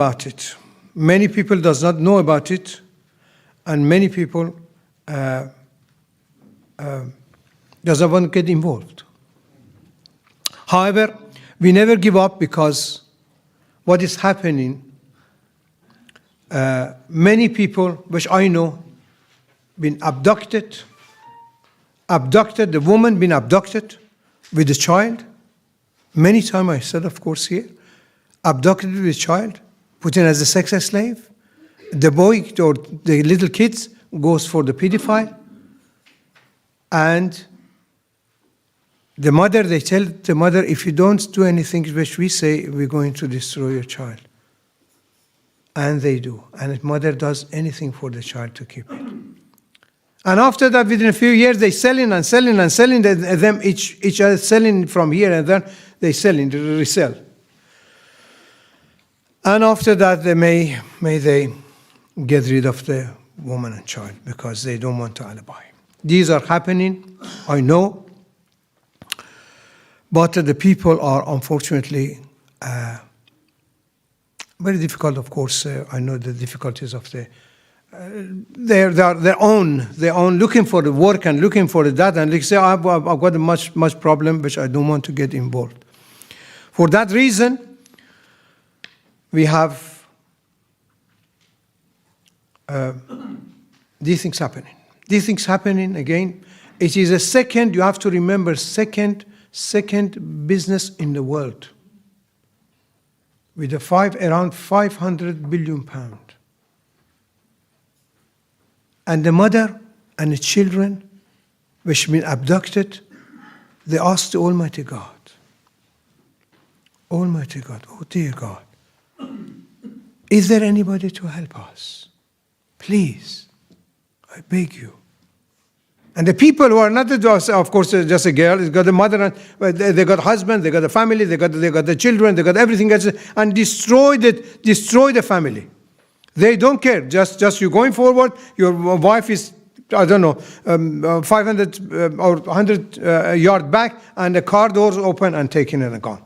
about it. Many people does not know about it, and many people doesn't want to get involved. However, we never give up, because what is happening, many people, which I know, been abducted, the woman been abducted with a child. Many times I said, of course, here, abducted with a child, put in as a sex slave. The boy or the little kids goes for the pedophile. And the mother, they tell the mother, if you don't do anything which we say, we're going to destroy your child. And they do. And the mother does anything for the child to keep it. And after that, within a few years, they selling and selling and selling them, each other selling from here and then they selling, they resell. And after that, they may they get rid of the woman and child because they don't want to alibi. These are happening, I know, but the people are unfortunately very difficult. Of course, I know the difficulties of the their own looking for the work and looking for that, and they say I've got a much problem which I don't want to get involved. For that reason, we have these things happening. These things happening again. It is a second. You have to remember second business in the world with around 500 billion pounds. And the mother and the children which have been abducted, they asked the Almighty God, oh dear God, is there anybody to help us? Please, I beg you. And the people who are not, of course, just a girl, they got a mother, and they got a husband, they got a family, they got the children, they got everything else, and destroy the family. They don't care. Just you're going forward. Your wife is, I don't know, 500 or 100 yards back, and the car doors open and taken and gone.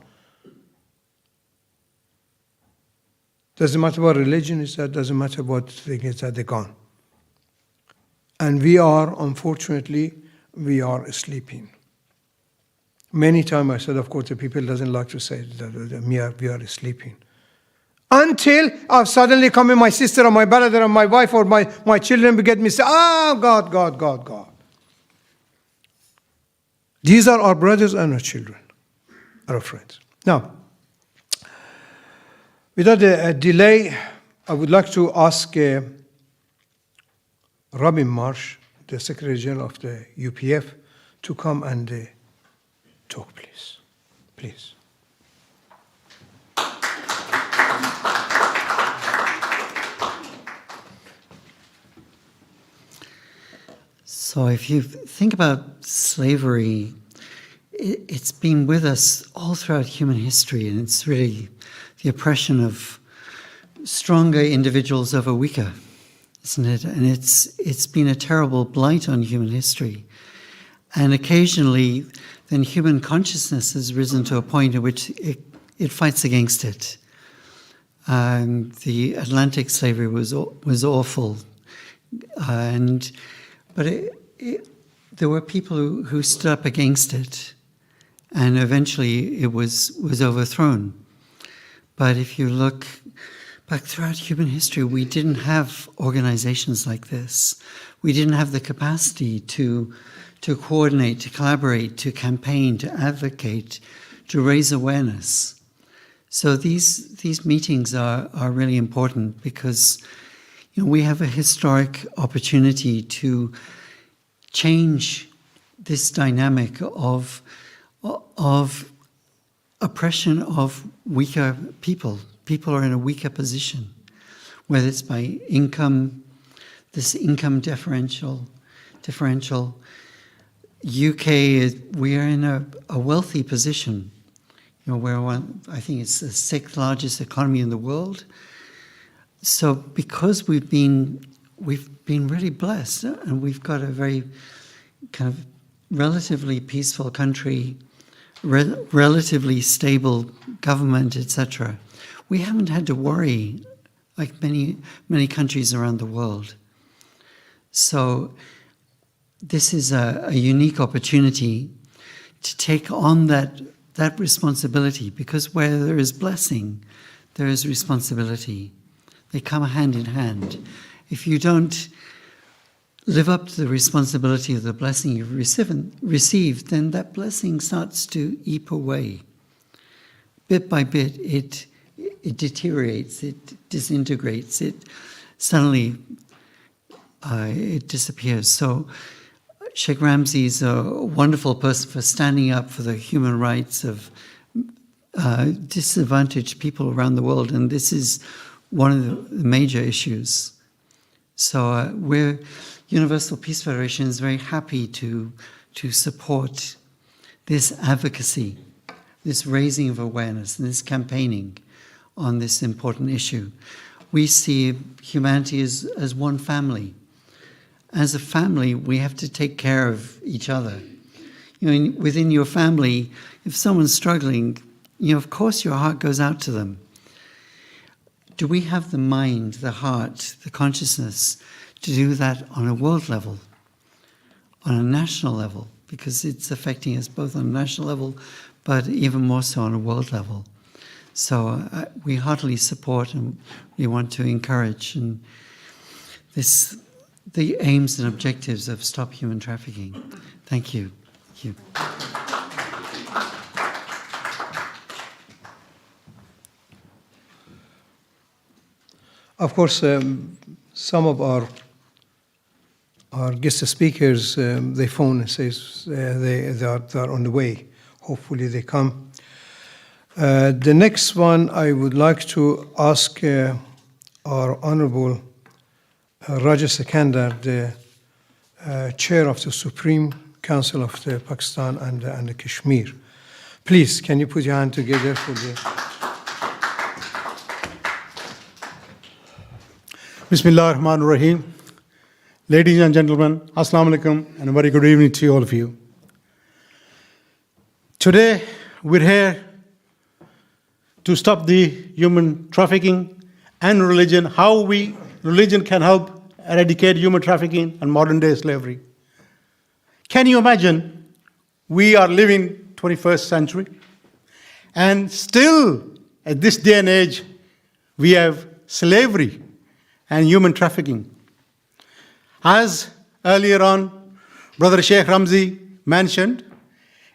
Doesn't matter what religion is that. Doesn't matter what thing is that. They're gone. And we are, unfortunately, we are sleeping. Many times I said, of course, the people doesn't like to say that we are sleeping. Until I've suddenly come in, my sister or my brother or my wife or my children beget me, say, oh, God. These are our brothers and our children, our friends. Now, without a delay, I would like to ask Robin Marsh, the Secretary General of the UPF, to come and talk, please. Please. So if you think about slavery, it's been with us all throughout human history, and it's really the oppression of stronger individuals over weaker, isn't it? And it's been a terrible blight on human history. And occasionally, then human consciousness has risen to a point at which it fights against it. The Atlantic slavery was awful, but there were people who stood up against it, and eventually it was overthrown. But if you look back throughout human history, we didn't have organizations like this. We didn't have the capacity to coordinate, to collaborate, to campaign, to advocate, to raise awareness. So these meetings are really important because we have a historic opportunity to change this dynamic of oppression of weaker people. People are in a weaker position, whether it's by income, this income differential. UK, we are in a wealthy position. We're I think it's the 6th largest economy in the world. So because we've been really blessed, and we've got a very kind of relatively peaceful country, relatively stable government, etc. we haven't had to worry like many countries around the world. So this is a unique opportunity to take on that responsibility, because where there is blessing, there is responsibility. They come hand in hand. If you don't live up to the responsibility of the blessing you've received, then that blessing starts to eep away. Bit by bit, it deteriorates, it disintegrates, it suddenly it disappears. So Sheikh Ramzi is a wonderful person for standing up for the human rights of disadvantaged people around the world, and this is one of the major issues. So we're Universal Peace Federation is very happy to support this advocacy, this raising of awareness, and this campaigning on this important issue. We see humanity as one family. As a family, we have to take care of each other. You know, within your family, if someone's struggling, you know, of course your heart goes out to them. Do we have the mind, the heart, the consciousness to do that on a world level, on a national level? Because it's affecting us both on a national level, but even more so on a world level. So we heartily support and we want to encourage and the aims and objectives of Stop Human Trafficking. Thank you. Thank you. Of course, some of our guest speakers, they phone and says they are on the way. Hopefully they come. The next one, I would like to ask our Honorable Raja Sikandar, the Chair of the Supreme Council of the Pakistan and the Kashmir. Please, can you put your hand together for the... Bismillah ar-Rahman ar-Rahim. Ladies and gentlemen, Assalamu alaikum, and a very good evening to all of you. Today, we're here to stop the human trafficking and religion, how religion can help eradicate human trafficking and modern-day slavery. Can you imagine, we are living 21st century, and still, at this day and age, we have slavery and human trafficking. As earlier on, Brother Sheikh Ramzi mentioned,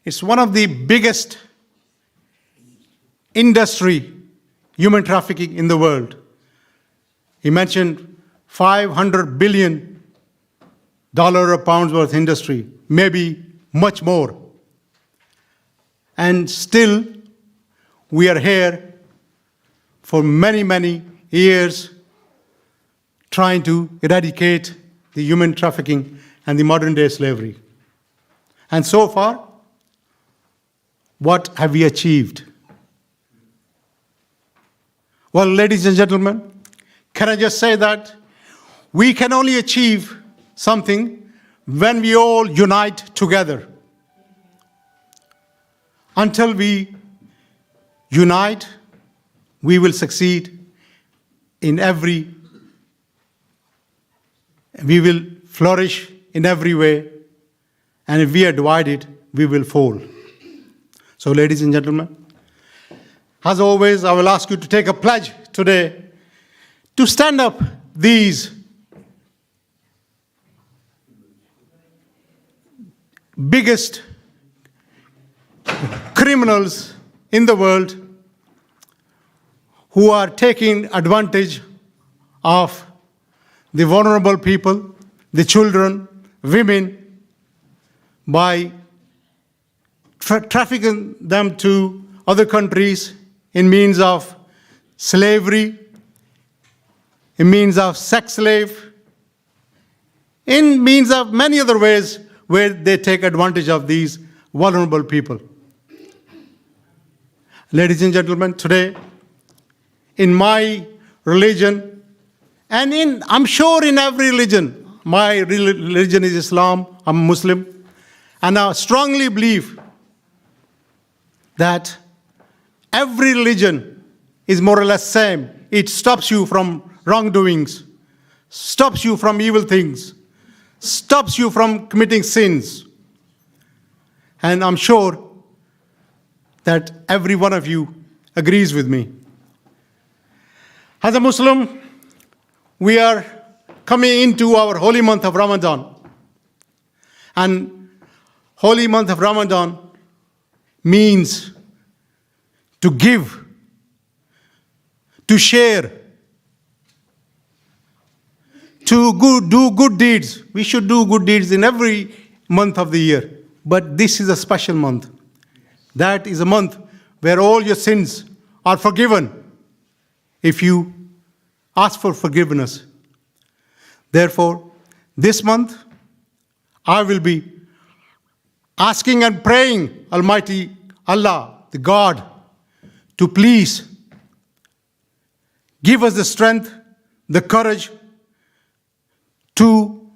it's one of the biggest industry, human trafficking in the world. He mentioned $500 billion or pounds worth industry, maybe much more. And still, we are here for many, many years trying to eradicate the human trafficking and the modern-day slavery. And so far, what have we achieved? Well, ladies and gentlemen, can I just say that we can only achieve something when we all unite together. Until we unite, we will succeed in we will flourish in every way, and if we are divided, we will fall. So, ladies and gentlemen, as always, I will ask you to take a pledge today to stand up these biggest criminals in the world who are taking advantage of the vulnerable people, the children, women, by trafficking them to other countries in means of slavery, in means of sex slave, in means of many other ways where they take advantage of these vulnerable people. Ladies and gentlemen, today, in my religion, and I'm sure in every religion, my religion is Islam, I'm a Muslim, and I strongly believe that every religion is more or less same. It stops you from wrongdoings, stops you from evil things, stops you from committing sins. And I'm sure that every one of you agrees with me. As a Muslim, we are coming into our holy month of Ramadan. And holy month of Ramadan means to give, to share, to do good deeds. We should do good deeds in every month of the year. But this is a special month. That is a month where all your sins are forgiven if you ask for forgiveness. Therefore, this month, I will be asking and praying Almighty Allah, the God, to please give us the strength, the courage to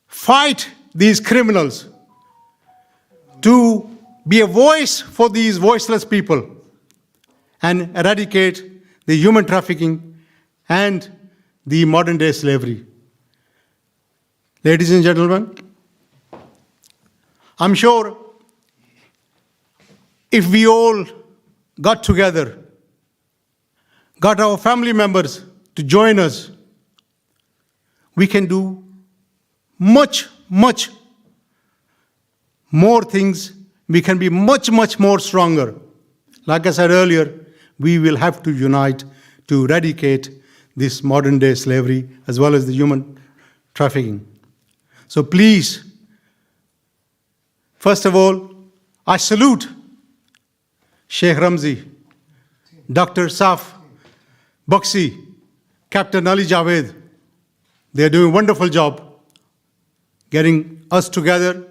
fight these criminals, to be a voice for these voiceless people, and eradicate the human trafficking and the modern-day slavery. Ladies and gentlemen, I'm sure if we all got together, got our family members to join us, we can do much, much more things. We can be much, much more stronger. Like I said earlier, we will have to unite to eradicate this modern-day slavery as well as the human trafficking. So please, first of all, I salute Sheikh Ramzi, Dr. Saf, Buxi, Captain Ali Javed. They are doing a wonderful job getting us together,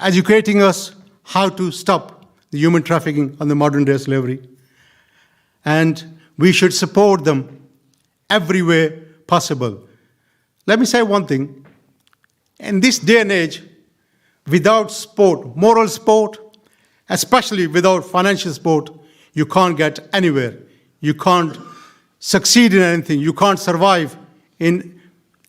educating us how to stop the human trafficking and the modern-day slavery. And we should support them every way possible. Let me say one thing. In this day and age, without support, moral support, especially without financial support, you can't get anywhere. You can't succeed in anything. You can't survive in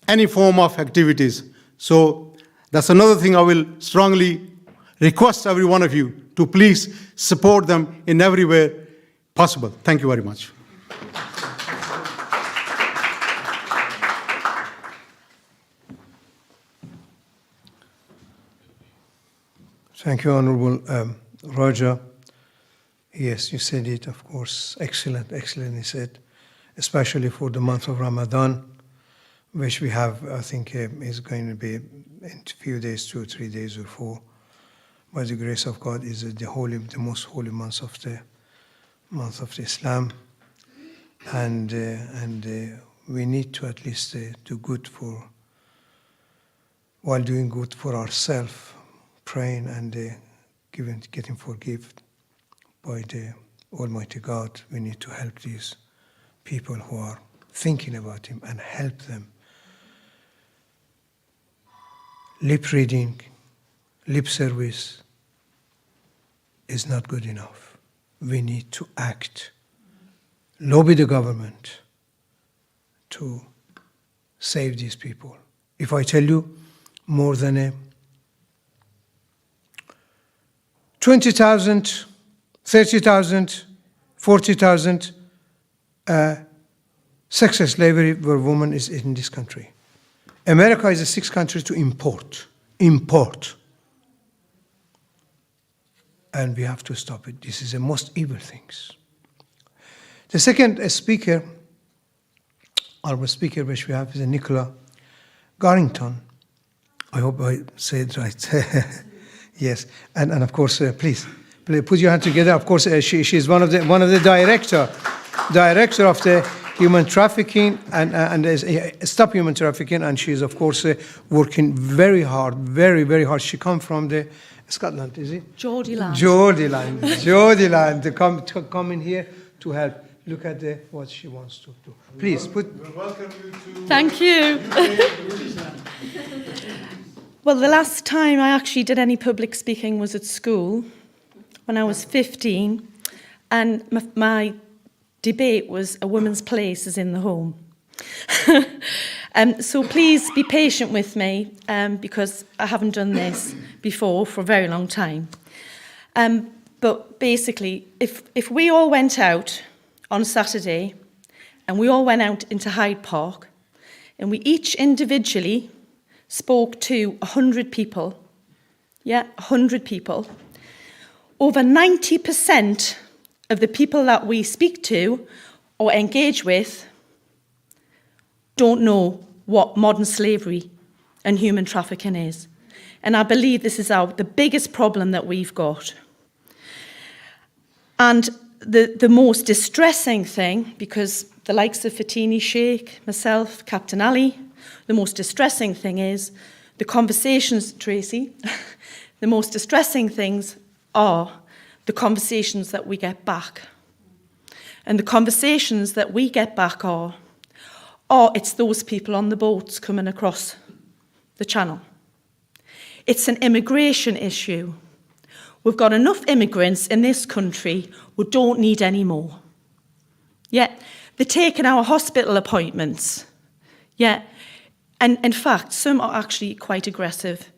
any form of activities. So that's another thing I will strongly request every one of you to please support them in every way possible. Thank you very much. Thank you, Honorable Raja. Yes, you said it, of course. Excellent, excellently said, especially for the month of Ramadan, which we have, I think, is going to be in a few days, 2 or 3 days or 4. By the grace of God, is the most holy month of the Islam, and we need to at least do good while doing good for ourselves, praying and getting forgiven by the Almighty God. We need to help these people who are thinking about Him and help them. Lip reading, lip service is not good enough. We need to act, lobby the government to save these people. If I tell you more than 20,000, 30,000, 40,000 sex slavery where women is in this country. America is the 6th country to import. And we have to stop it. This is the most evil things. The second speaker, our speaker which we have is Nicola Garrington. I hope I said it right. Yes, and of course, please put your hand together. Of course, she's one of the director of the human trafficking and stop human trafficking, and she's of course working very hard, very hard. She comes from the Scotland, is it? Geordieland. Geordieland to come in here to help. Look at what she wants to do. Please put. Welcome you to. Thank you. Well, the last time I actually did any public speaking was at school when I was 15, and my debate was a woman's place is in the home. So please be patient with me because I haven't done this before for a very long time. But basically, if we all went out on Saturday and we all went out into Hyde Park and we each individually spoke to 100 people, 100 people, over 90% of the people that we speak to or engage with don't know what modern slavery and human trafficking is. And I believe this is the biggest problem that we've got. And the most distressing thing, because the likes of Fatini Sheikh, myself, Captain Ali, the most distressing thing is the conversations, Tracy, the most distressing things are the conversations that we get back. And the conversations that we get back are it's those people on the boats coming across the channel. It's an immigration issue. We've got enough immigrants in this country, we don't need any more. They're taking our hospital appointments. And in fact, some are actually quite aggressive,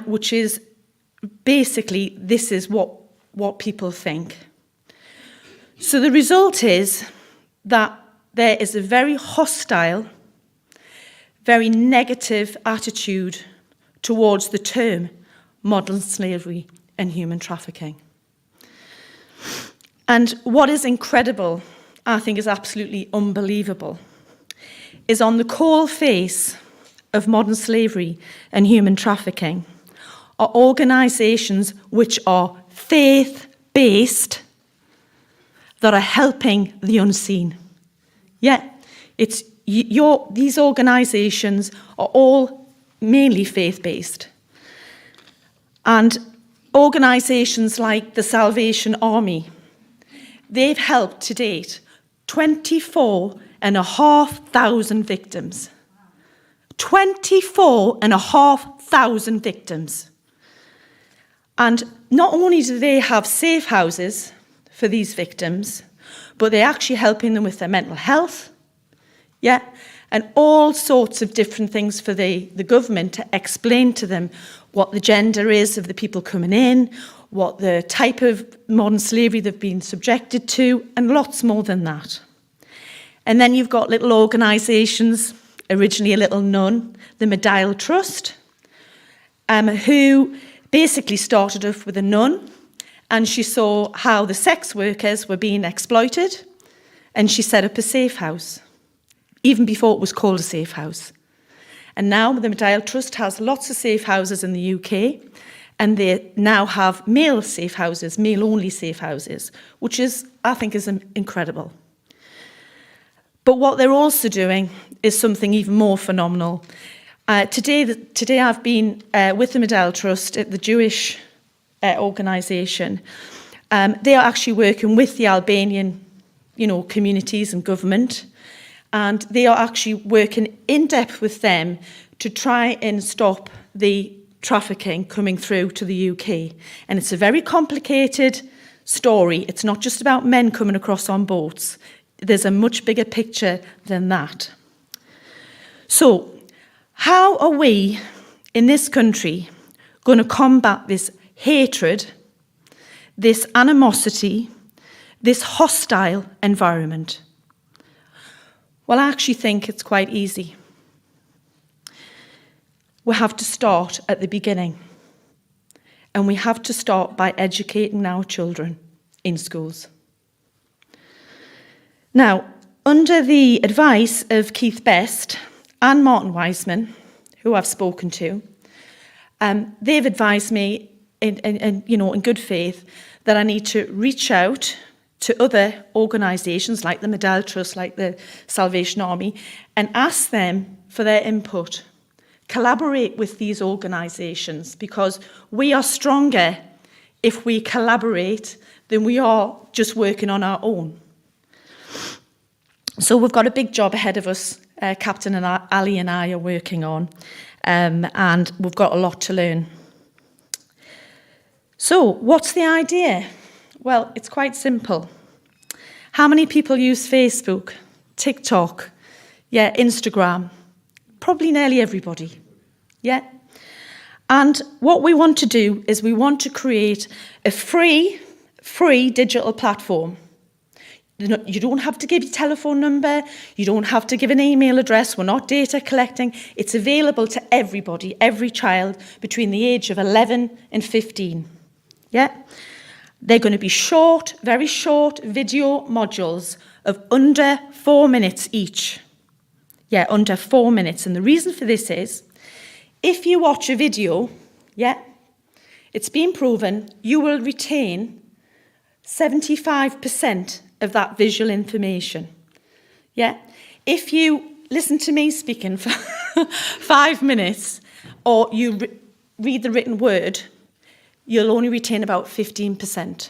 which is basically, this is what people think. So the result is that there is a very hostile, very negative attitude towards the term modern slavery and human trafficking. And what is incredible, I think is absolutely unbelievable, is on the coal face of modern slavery and human trafficking are organisations which are faith-based that are helping the unseen. These organisations are all mainly faith-based. And organisations like the Salvation Army, they've helped to date 24,500 victims. 24,500 victims. And not only do they have safe houses for these victims, but they're actually helping them with their mental health, and all sorts of different things for the government to explain to them what the gender is of the people coming in, what the type of modern slavery they've been subjected to, and lots more than that. And then you've got little organisations, originally a little nun, the Medial Trust, who basically started off with a nun, and she saw how the sex workers were being exploited, and she set up a safe house, even before it was called a safe house. And now the Medial Trust has lots of safe houses in the UK, and they now have male safe houses, male-only safe houses, which is, I think, is incredible. But what they're also doing is something even more phenomenal. Today I've been with the Medial Trust at the Jewish organisation. They are actually working with the Albanian, communities and government, and they are actually working in depth with them to try and stop the trafficking coming through to the UK. And it's a very complicated story. It's not just about men coming across on boats. There's a much bigger picture than that. So, how are we in this country going to combat this hatred, this animosity, this hostile environment? Well, I actually think it's quite easy. We have to start at the beginning. And we have to start by educating our children in schools. Now, under the advice of Keith Best and Martin Weightman, who I've spoken to, they've advised me in good faith that I need to reach out to other organisations like the Medial Trust, like the Salvation Army, and ask them for their input. Collaborate with these organisations, because we are stronger if we collaborate than we are just working on our own. So we've got a big job ahead of us, Captain Ali and I are working on, and we've got a lot to learn. So what's the idea? Well, it's quite simple. How many people use Facebook, TikTok, Instagram? Probably nearly everybody, And what we want to do is we want to create a free digital platform. You don't have to give your telephone number. You don't have to give an email address. We're not data collecting. It's available to everybody, every child between the age of 11 and 15. They're going to be short, very short video modules of under 4 minutes each. Under 4 minutes. And the reason for this is, if you watch a video, it's been proven you will retain 75% of that visual information. If you listen to me speaking for 5 minutes, or you read the written word, you'll only retain about 15%.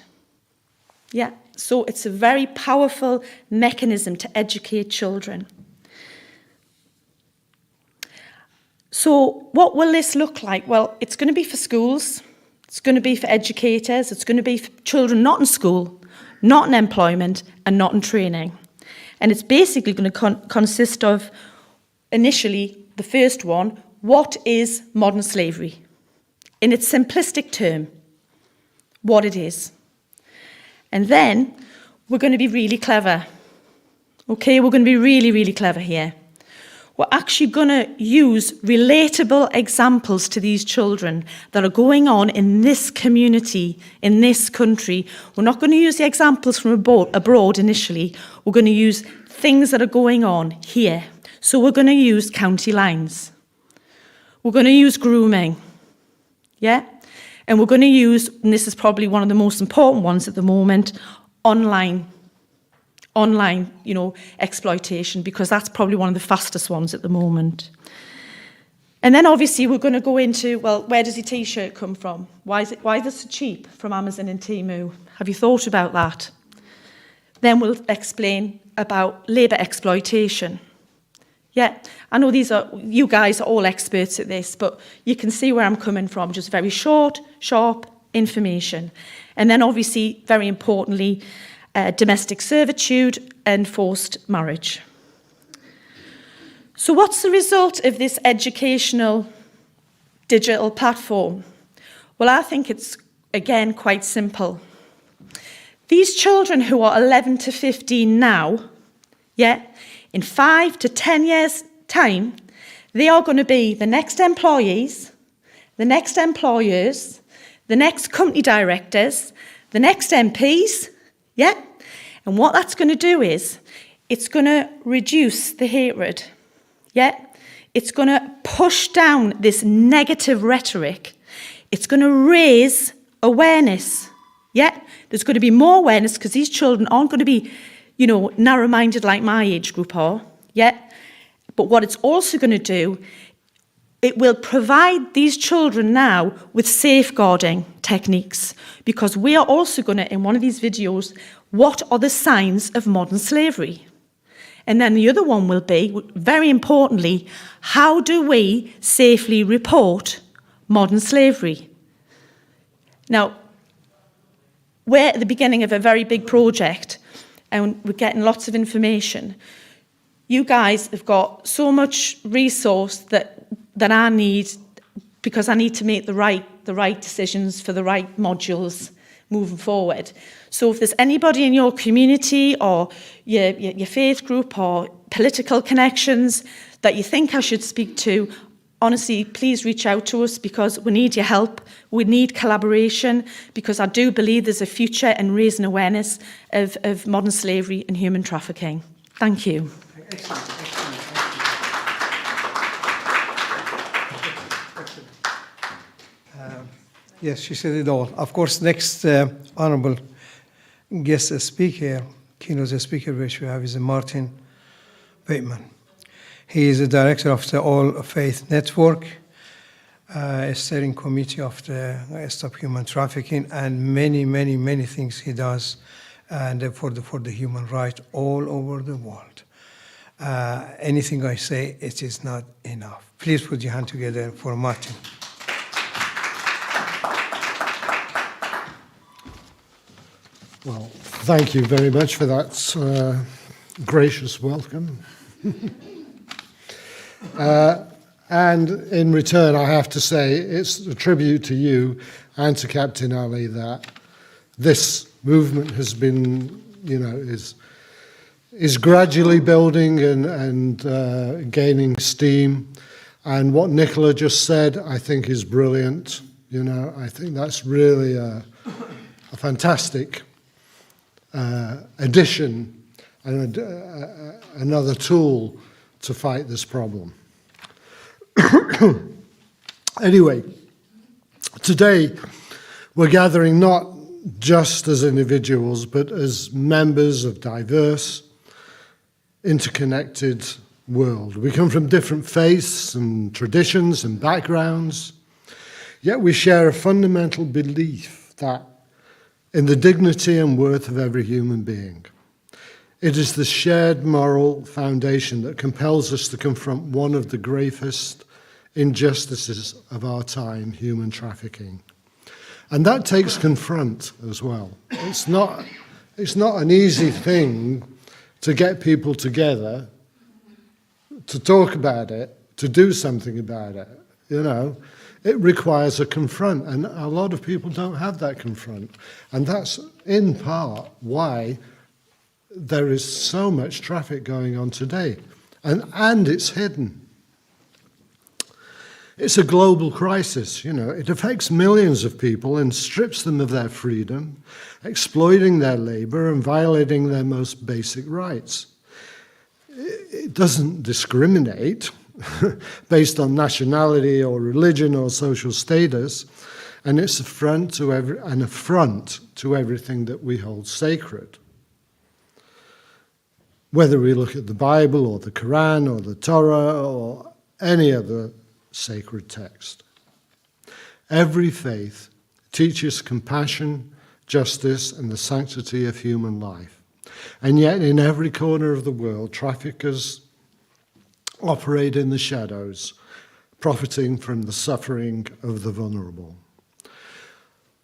So it's a very powerful mechanism to educate children. So what will this look like? Well, it's going to be for schools, it's going to be for educators, it's going to be for children not in school, not in employment, and not in training. And it's basically going to consist of, initially, the first one, what is modern slavery? In its simplistic term, what it is. And then we're going to be really clever. We're going to be really, really clever here. We're actually going to use relatable examples to these children that are going on in this community, in this country. We're not going to use the examples from abroad initially. We're going to use things that are going on here. So we're going to use county lines. We're going to use grooming. And we're going to use, and this is probably one of the most important ones at the moment, online, exploitation, because that's probably one of the fastest ones at the moment. And then obviously we're going to go into, well, where does your T-shirt come from? Why is it so cheap from Amazon and Temu? Have you thought about that? Then we'll explain about labour exploitation. I know you guys are all experts at this, but you can see where I'm coming from. Just very short, sharp information. And then obviously, very importantly, domestic servitude and forced marriage. So what's the result of this educational digital platform? Well, I think it's, again, quite simple. These children who are 11 to 15 now, in 5 to 10 years' time, they are going to be the next employees, the next employers, the next company directors, the next MPs, And what that's going to do is, it's going to reduce the hatred, It's going to push down this negative rhetoric. It's going to raise awareness, There's going to be more awareness because these children aren't going to be, narrow-minded like my age group are, But what it's also going to do, it will provide these children now with safeguarding techniques, because we are also going to, in one of these videos, what are the signs of modern slavery? And then the other one will be, very importantly, how do we safely report modern slavery? Now, we're at the beginning of a very big project, and we're getting lots of information. You guys have got so much resource that I need, because I need to make the right decisions for the right modules moving forward. So if there's anybody in your community or your faith group or political connections that you think I should speak to, honestly, please reach out to us, because we need your help. We need collaboration, because I do believe there's a future in raising awareness of modern slavery and human trafficking. Thank you. Excellent. Yes, she said it all. Of course, next honourable guest speaker, keynote speaker, which we have is Martin Weightman. He is the director of the All Faith Network, a steering committee of the Stop Human Trafficking, and many things he does, and for the human right all over the world. Anything I say, it is not enough. Please put your hand together for Martin. Well, Thank you very much for that gracious welcome. And in return, I have to say, it's a tribute to you and to Captain Ali that this movement has been, is gradually building and gaining steam. And what Nicola just said, I think, is brilliant. I think that's really a fantastic addition and another tool to fight this problem. Anyway, today we're gathering not just as individuals, but as members of diverse, interconnected world. We come from different faiths and traditions and backgrounds, yet we share a fundamental belief that in the dignity and worth of every human being. It is the shared moral foundation that compels us to confront one of the gravest injustices of our time, human trafficking. And that takes confront as well. It's not an easy thing to get people together, to talk about it, to do something about it, It requires a confront, and a lot of people don't have that confront. And that's in part why there is so much traffic going on today, and it's hidden. It's a global crisis, It affects millions of people and strips them of their freedom, exploiting their labor and violating their most basic rights. It doesn't discriminate based on nationality or religion or social status, and it's an affront to everything that we hold sacred. Whether we look at the Bible or the Quran or the Torah or any other sacred text. Every faith teaches compassion, justice, and the sanctity of human life. And yet in every corner of the world, traffickers operate in the shadows, profiting from the suffering of the vulnerable.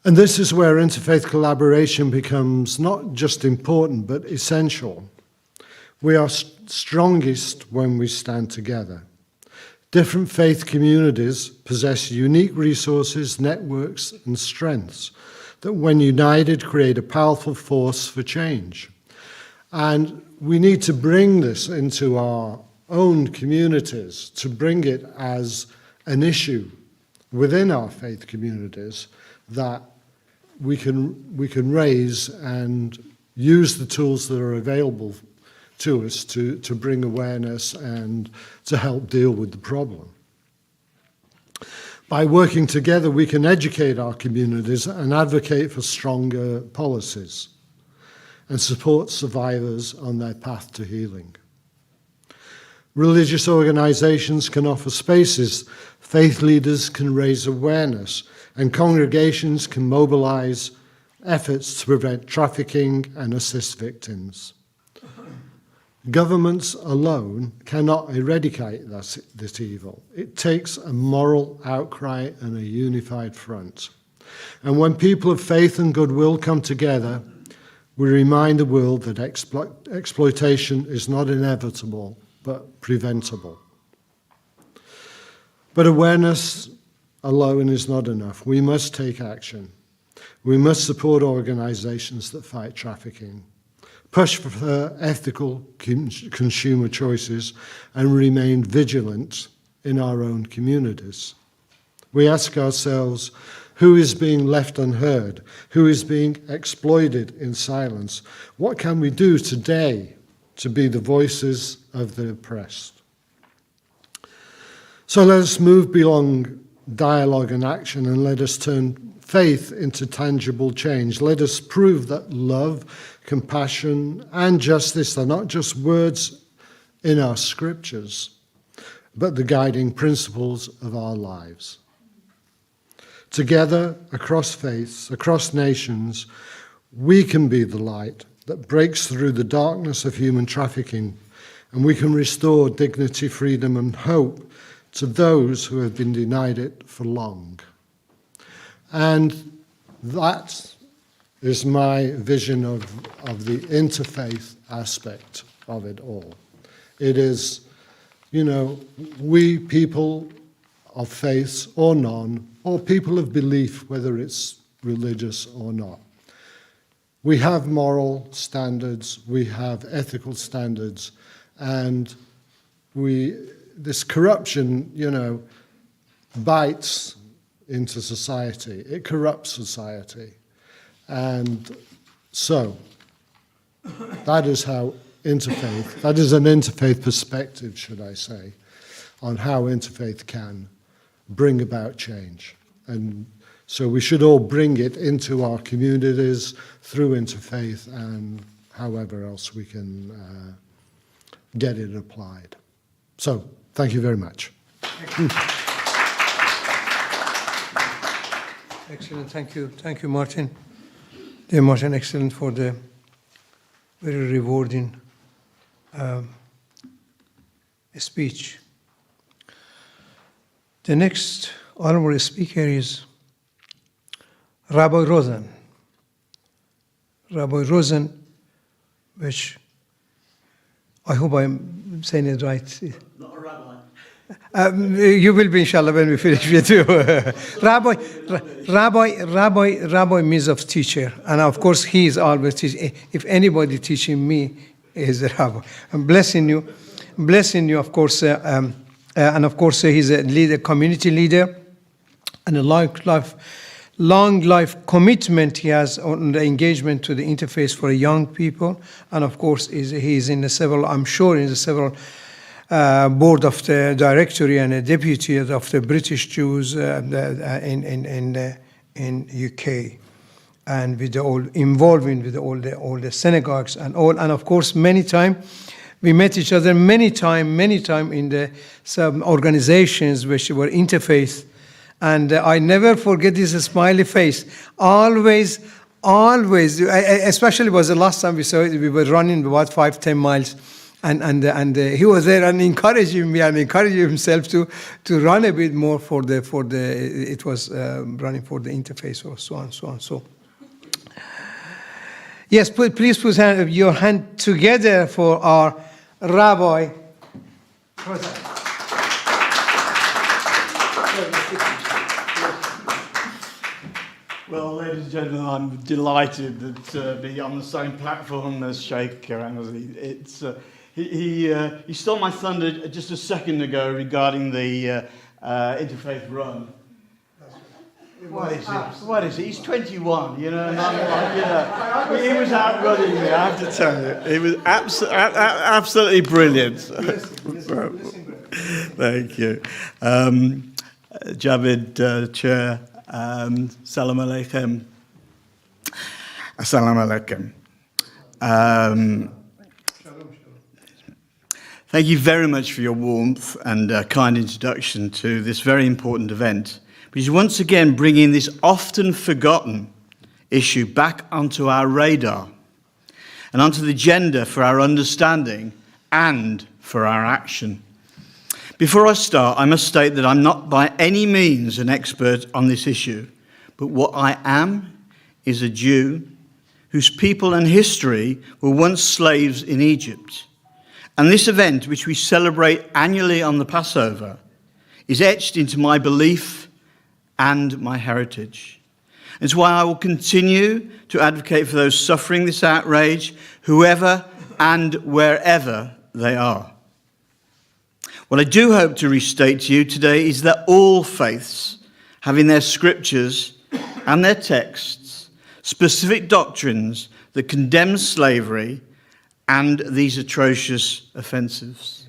And this is where interfaith collaboration becomes not just important, but essential. We are strongest when we stand together. Different faith communities possess unique resources, networks, and strengths that, when united, create a powerful force for change. And we need to bring this into our own communities, to bring it as an issue within our faith communities that we can raise and use the tools that are available to us to bring awareness and to help deal with the problem. By working together, we can educate our communities and advocate for stronger policies and support survivors on their path to healing. Religious organizations can offer spaces, faith leaders can raise awareness, and congregations can mobilize efforts to prevent trafficking and assist victims. Governments alone cannot eradicate this evil. It takes a moral outcry and a unified front. And when people of faith and goodwill come together, we remind the world that exploitation is not inevitable, but preventable. But awareness alone is not enough. We must take action. We must support organizations that fight trafficking, push for ethical consumer choices, and remain vigilant in our own communities. We ask ourselves, who is being left unheard? Who is being exploited in silence? What can we do today to be the voices of the oppressed? So let us move beyond dialogue and action, and let us turn faith into tangible change. Let us prove that love, compassion, and justice are not just words in our scriptures, but the guiding principles of our lives. Together, across faiths, across nations, we can be the light that breaks through the darkness of human trafficking, and we can restore dignity, freedom, and hope to those who have been denied it for long. And that is my vision of the interfaith aspect of it all. It is, you know, we people of faith or none, or people of belief, whether it's religious or not. We have moral standards, we have ethical standards, and this corruption, you know, bites into society. It corrupts society. And so, that is how interfaith, that is an interfaith perspective, should I say, on how interfaith can bring about change. And so we should all bring it into our communities through interfaith and however else we can get it applied. So, thank you very much. Excellent, thank you. Thank you, Martin. Dear Martin, excellent for the very rewarding speech. The next honorable speaker is Rabbi Rosan. Rabbi Rosan, which I hope I'm saying it right. Not a rabbi. You will be, inshallah, when we finish with you. Rabbi means of teacher. And of course, he is always teaching. If anybody teaching me, is a rabbi. I'm blessing you, of course. And of course, he's a leader, community leader, and a long life commitment he has on the engagement to the interface for young people. And of course, he's in the several, I'm sure, in the several board of the directory and a deputy of the British Jews in UK, and with involving with all the synagogues and all. And of course, many times we met each other many time in some organizations which were interfaith. And I never forget his smiley face. Always, especially was the last time we saw it, we were running about 5-10 miles. And he was there and encouraging me and encouraging himself to run a bit more for the it was running for the interface or so on. So. Yes, please put your hand together for our Rabbi. Well, ladies and gentlemen, I'm delighted to be on the same platform as Shokat Ali. It's he stole my thunder just a second ago regarding the interfaith run. What is it? He's 21, you know, and I'm like, you know, he was outrunning me, I have to tell you. He was absolutely brilliant. Thank you. Javid, Chair, Salam Alaikum. Assalamu Alaikum. Thank you very much for your warmth and kind introduction to this very important event, which is once again bringing this often forgotten issue back onto our radar and onto the agenda for our understanding and for our action. Before I start, I must state that I'm not by any means an expert on this issue, but what I am is a Jew whose people and history were once slaves in Egypt. And this event, which we celebrate annually on the Passover, is etched into my belief and my heritage. It's why I will continue to advocate for those suffering this outrage, whoever and wherever they are. What I do hope to restate to you today is that all faiths have in their scriptures and their texts specific doctrines that condemn slavery and these atrocious offences.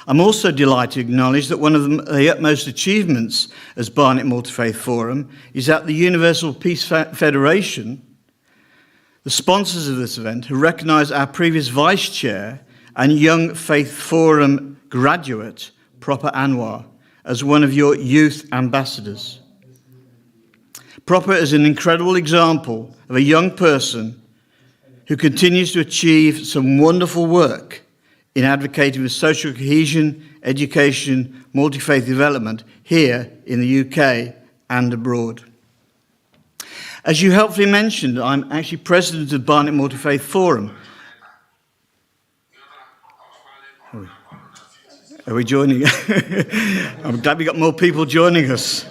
I'm also delighted to acknowledge that one of the utmost achievements as Barnet Multi-Faith Forum is that the Universal Peace Federation, the sponsors of this event, who recognise our previous Vice Chair and Young Faith Forum graduate, Propa Anwar, as one of your youth ambassadors. Propa is an incredible example of a young person who continues to achieve some wonderful work in advocating for social cohesion, education, multi-faith development here in the UK and abroad. As you helpfully mentioned, I'm actually president of Barnet Multi-Faith Forum. Are we joining? I'm glad we got more people joining us.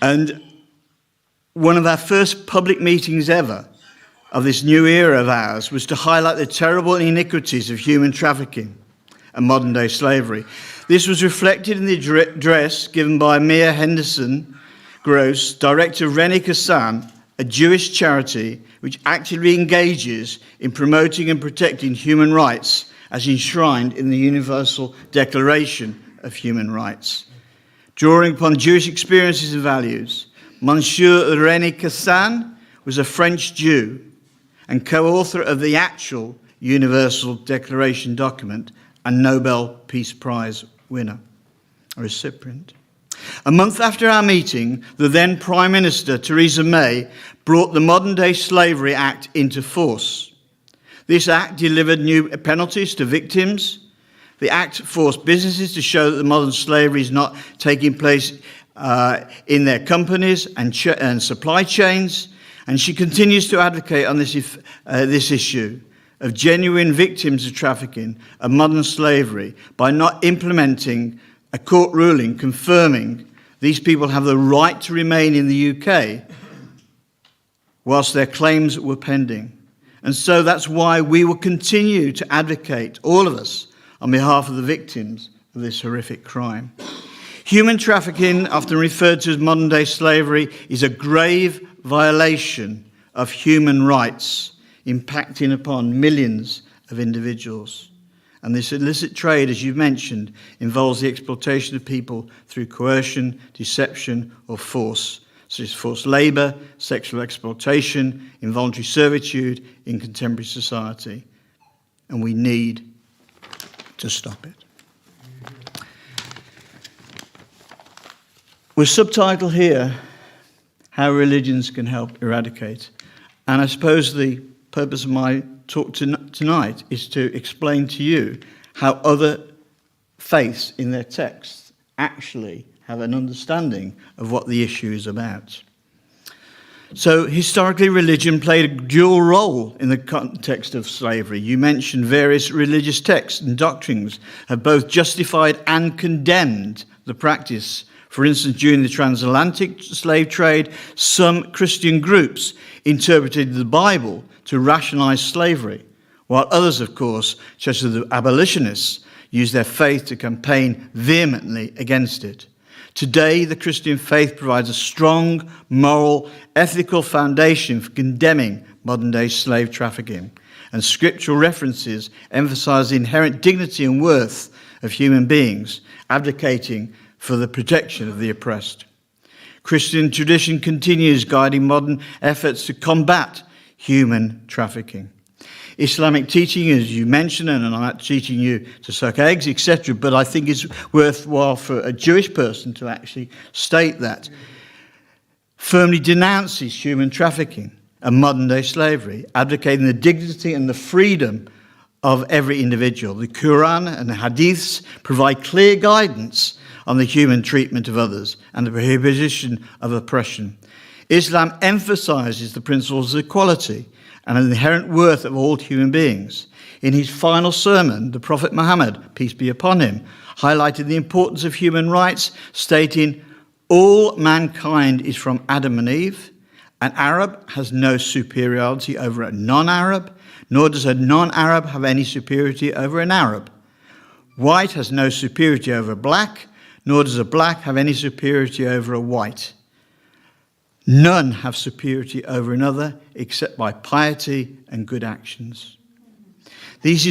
And one of our first public meetings ever of this new era of ours was to highlight the terrible iniquities of human trafficking and modern-day slavery. This was reflected in the address given by Mia Henderson Gross, director of Retd Hassan, a Jewish charity which actively engages in promoting and protecting human rights as enshrined in the Universal Declaration of Human Rights. Drawing upon Jewish experiences and values, Monsieur Retd Hassan was a French Jew and co-author of the actual Universal Declaration document and Nobel Peace Prize winner, a recipient. A month after our meeting, the then Prime Minister, Theresa May, brought the Modern Day Slavery Act into force. This act delivered new penalties to victims. The act forced businesses to show that the modern slavery is not taking place in their companies and supply chains. And she continues to advocate on this issue of genuine victims of trafficking and modern slavery by not implementing a court ruling confirming these people have the right to remain in the UK whilst their claims were pending. And so that's why we will continue to advocate, all of us, on behalf of the victims of this horrific crime. Human trafficking, often referred to as modern-day slavery, is a grave violation of human rights, impacting upon millions of individuals. And this illicit trade, as you've mentioned, involves the exploitation of people through coercion, deception, or force, such as forced labour, sexual exploitation, involuntary servitude in contemporary society. And we need to stop it. We're subtitled here, How Religions Can Help Eradicate. And I suppose the purpose of my talk tonight is to explain to you how other faiths in their texts actually have an understanding of what the issue is about. So historically, religion played a dual role in the context of slavery. You mentioned various religious texts and doctrines have both justified and condemned the practice. For instance, during the transatlantic slave trade, some Christian groups interpreted the Bible to rationalize slavery, while others, of course, such as the abolitionists, used their faith to campaign vehemently against it. Today, the Christian faith provides a strong, moral, ethical foundation for condemning modern-day slave trafficking, and scriptural references emphasize the inherent dignity and worth of human beings, advocating for the protection of the oppressed. Christian tradition continues guiding modern efforts to combat human trafficking. Islamic teaching, as you mentioned, and I'm not teaching you to suck eggs, etc., but I think it's worthwhile for a Jewish person to actually state that, firmly denounces human trafficking and modern-day slavery, advocating the dignity and the freedom of every individual. The Quran and the Hadiths provide clear guidance on the human treatment of others and the prohibition of oppression. Islam emphasizes the principles of equality and the inherent worth of all human beings. In his final sermon, the Prophet Muhammad, peace be upon him, highlighted the importance of human rights, stating, "All mankind is from Adam and Eve. An Arab has no superiority over a non-Arab, nor does a non-Arab have any superiority over an Arab. White has no superiority over black, nor does a black have any superiority over a white. None have superiority over another except by piety and good actions." These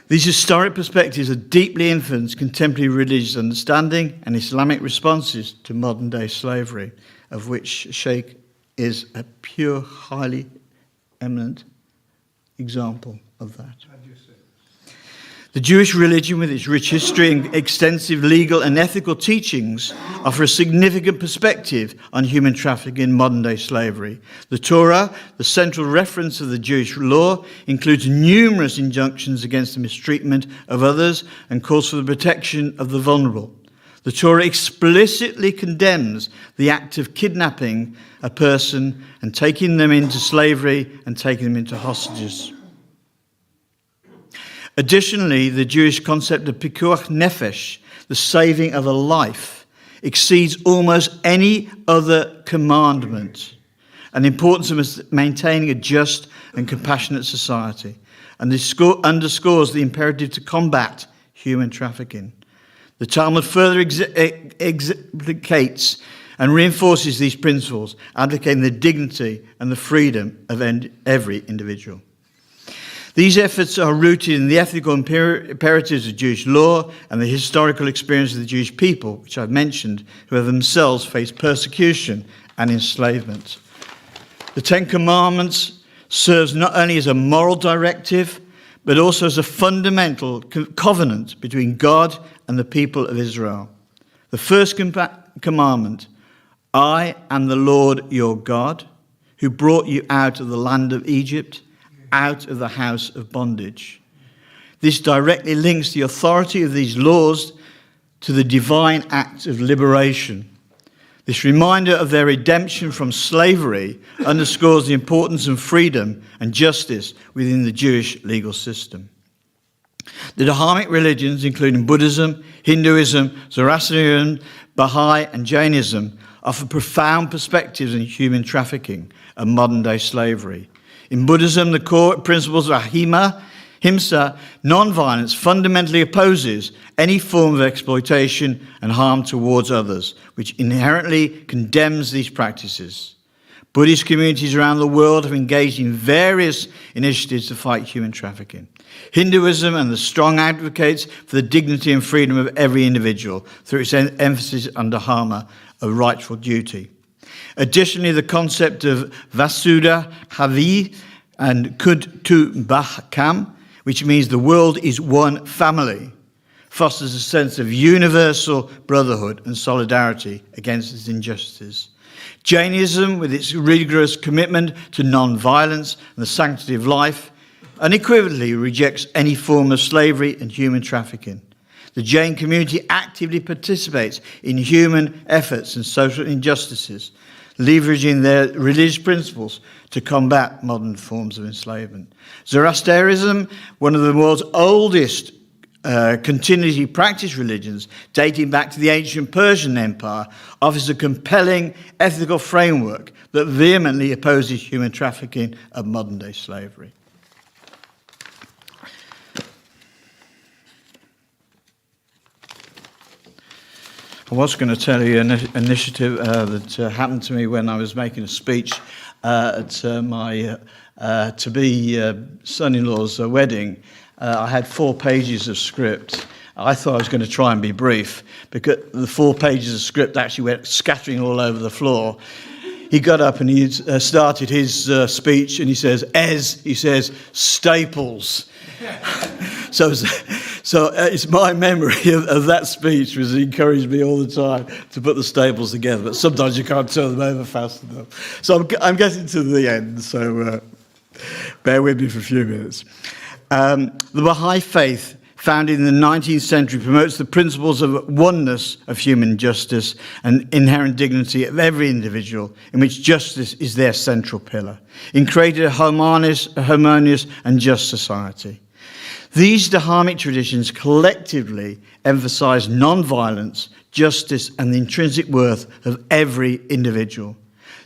historic perspectives have deeply influenced contemporary religious understanding and Islamic responses to modern-day slavery, of which Sheikh is a pure, highly eminent example of that. The Jewish religion, with its rich history and extensive legal and ethical teachings, offer a significant perspective on human trafficking and modern-day slavery. The Torah, the central reference of the Jewish law, includes numerous injunctions against the mistreatment of others and calls for the protection of the vulnerable. The Torah explicitly condemns the act of kidnapping a person and taking them into slavery and taking them into hostages. Additionally, the Jewish concept of pikuach nefesh, the saving of a life, exceeds almost any other commandment, and the importance of maintaining a just and compassionate society, and this underscores the imperative to combat human trafficking. The Talmud further exemplificates and reinforces these principles, advocating the dignity and the freedom of every individual. These efforts are rooted in the ethical imperatives of Jewish law and the historical experience of the Jewish people, which I've mentioned, who have themselves faced persecution and enslavement. The Ten Commandments serves not only as a moral directive, but also as a fundamental covenant between God and the people of Israel. The first commandment, I am the Lord your God, who brought you out of the land of Egypt, out of the house of bondage. This directly links the authority of these laws to the divine act of liberation. This reminder of their redemption from slavery underscores the importance of freedom and justice within the Jewish legal system. The Dharmic religions, including Buddhism, Hinduism, Zoroastrianism, Baha'i, and Jainism, offer profound perspectives on human trafficking and modern-day slavery. In Buddhism, the core principles of ahimsa, non-violence, fundamentally opposes any form of exploitation and harm towards others, which inherently condemns these practices. Buddhist communities around the world have engaged in various initiatives to fight human trafficking. Hinduism and the strong advocates for the dignity and freedom of every individual through its emphasis on dharma, a rightful duty. Additionally, the concept of Vasudha Havi and Kutumbakam, which means the world is one family, fosters a sense of universal brotherhood and solidarity against its injustices. Jainism, with its rigorous commitment to non-violence and the sanctity of life, unequivocally rejects any form of slavery and human trafficking. The Jain community actively participates in human efforts and social injustices, leveraging their religious principles to combat modern forms of enslavement. Zoroastrianism, one of the world's oldest continuity practice religions, dating back to the ancient Persian Empire, offers a compelling ethical framework that vehemently opposes human trafficking and modern-day slavery. I was going to tell you an initiative that happened to me when I was making a speech at my to-be son-in-law's wedding. I had 4 pages of script. I thought I was going to try and be brief, because the 4 pages of script actually went scattering all over the floor. He got up and he started his speech, and he says, staples. So it's my memory of that speech was he encouraged me all the time to put the staples together, but sometimes you can't turn them over fast enough. So I'm getting to the end, so bear with me for a few minutes. The Baha'i faith, founded in the 19th century, promotes the principles of oneness of human justice and inherent dignity of every individual, in which justice is their central pillar, in creating a harmonious and just society. These Dharmic traditions collectively emphasize non-violence, justice, and the intrinsic worth of every individual.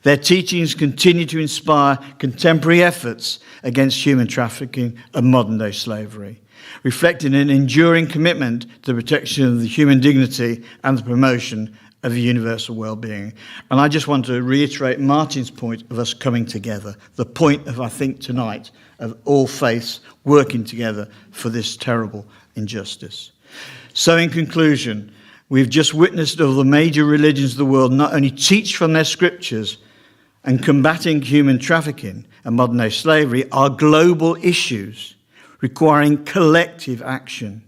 Their teachings continue to inspire contemporary efforts against human trafficking and modern-day slavery, reflecting an enduring commitment to the protection of the human dignity and the promotion of universal well-being. And I just want to reiterate Martin's point of us coming together, the point of, I think, tonight, of all faiths working together for this terrible injustice. So in conclusion, we've just witnessed all the major religions of the world not only teach from their scriptures and combating human trafficking and modern-day slavery are global issues requiring collective action.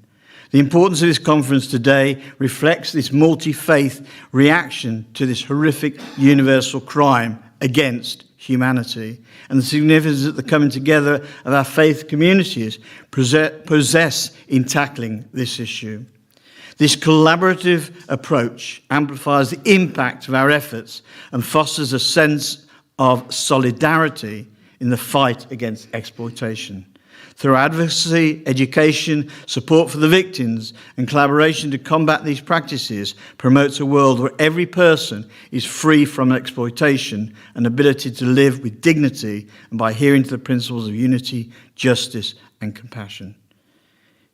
The importance of this conference today reflects this multi-faith reaction to this horrific universal crime against humanity, and the significance that the coming together of our faith communities possess in tackling this issue. This collaborative approach amplifies the impact of our efforts and fosters a sense of solidarity in the fight against exploitation. Through advocacy, education, support for the victims, and collaboration to combat these practices promotes a world where every person is free from exploitation and ability to live with dignity and by adhering to the principles of unity, justice, and compassion.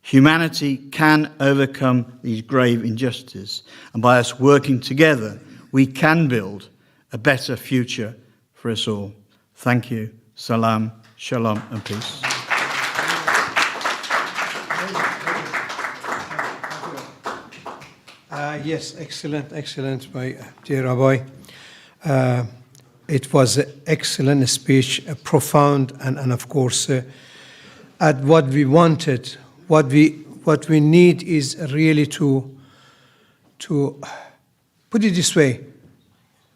Humanity can overcome these grave injustices, and by us working together, we can build a better future for us all. Thank you. Salam, shalom, and peace. Yes, excellent, my dear Rabbi. It was an excellent speech, profound, and of course, at what we wanted, what we need is really to put it this way: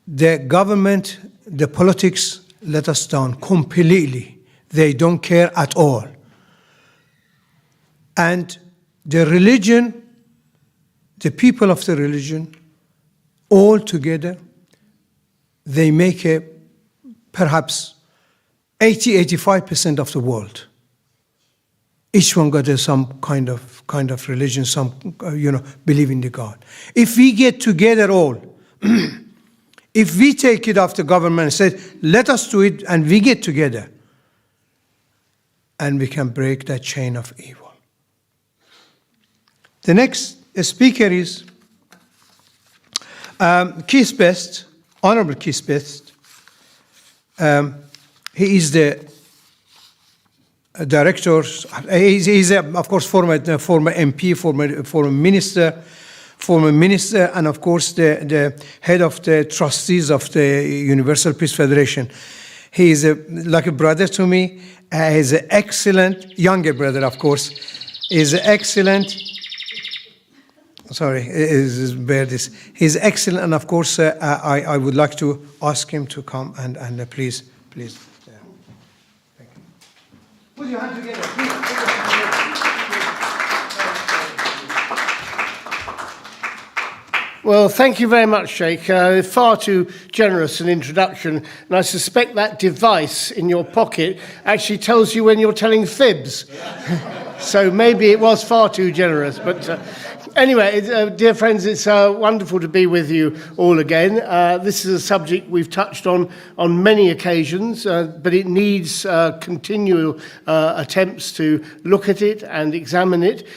the government, the politics let us down completely. They don't care at all, and the religion. The people of the religion, all together, they make perhaps 80-85% of the world. Each one got some kind of religion, some believe in the God. If we get together all, if we take it off the government and say, let us do it, and we get together, and we can break that chain of evil. The next speaker is Keith Best, Honorable Keith Best. He is the director. He's of course former MP, former minister, and of course the head of the trustees of the Universal Peace Federation. He is like a brother to me. He's an excellent younger brother, of course. He's excellent. Sorry, bear this. He's excellent, and of course, I would like to ask him to come and please. Thank you. Put your hand together, please. Well, thank you very much, Sheikh. Far too generous an introduction, and I suspect that device in your pocket actually tells you when you're telling fibs. So maybe it was far too generous, but. Anyway, dear friends, it's wonderful to be with you all again. This is a subject we've touched on many occasions, but it needs continual attempts to look at it and examine it.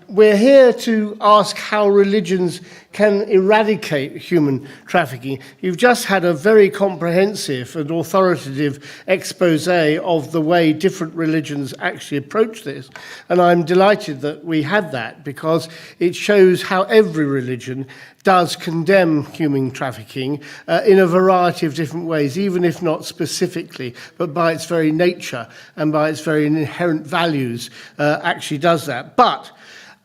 We're here to ask how religions can eradicate human trafficking. You've just had a very comprehensive and authoritative expose of the way different religions actually approach this. And I'm delighted that we had that, because it shows how every religion does condemn human trafficking in a variety of different ways, even if not specifically, but by its very nature and by its very inherent values actually does that. But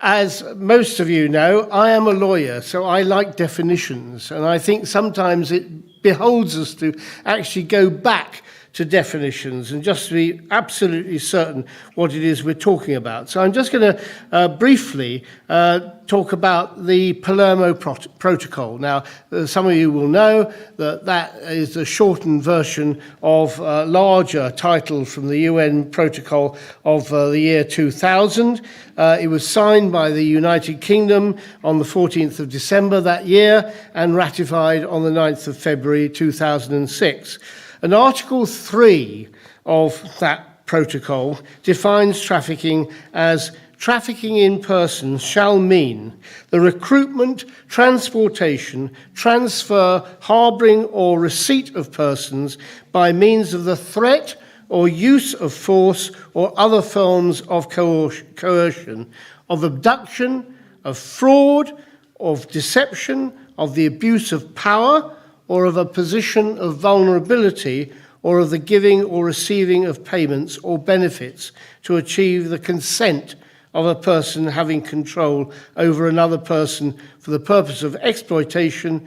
as most of you know, I am a lawyer, so I like definitions, and I think sometimes it beholds us to actually go back to definitions and just to be absolutely certain what it is we're talking about. So I'm just going to briefly talk about the Palermo Protocol. Now, some of you will know that that is the shortened version of a larger title from the UN Protocol of the year 2000. It was signed by the United Kingdom on the 14th of December that year and ratified on the 9th of February 2006. And Article 3 of that protocol defines trafficking as trafficking in persons shall mean the recruitment, transportation, transfer, harbouring or receipt of persons by means of the threat or use of force or other forms of coercion, of abduction, of fraud, of deception, of the abuse of power, or of a position of vulnerability, or of the giving or receiving of payments or benefits to achieve the consent of a person having control over another person for the purpose of exploitation.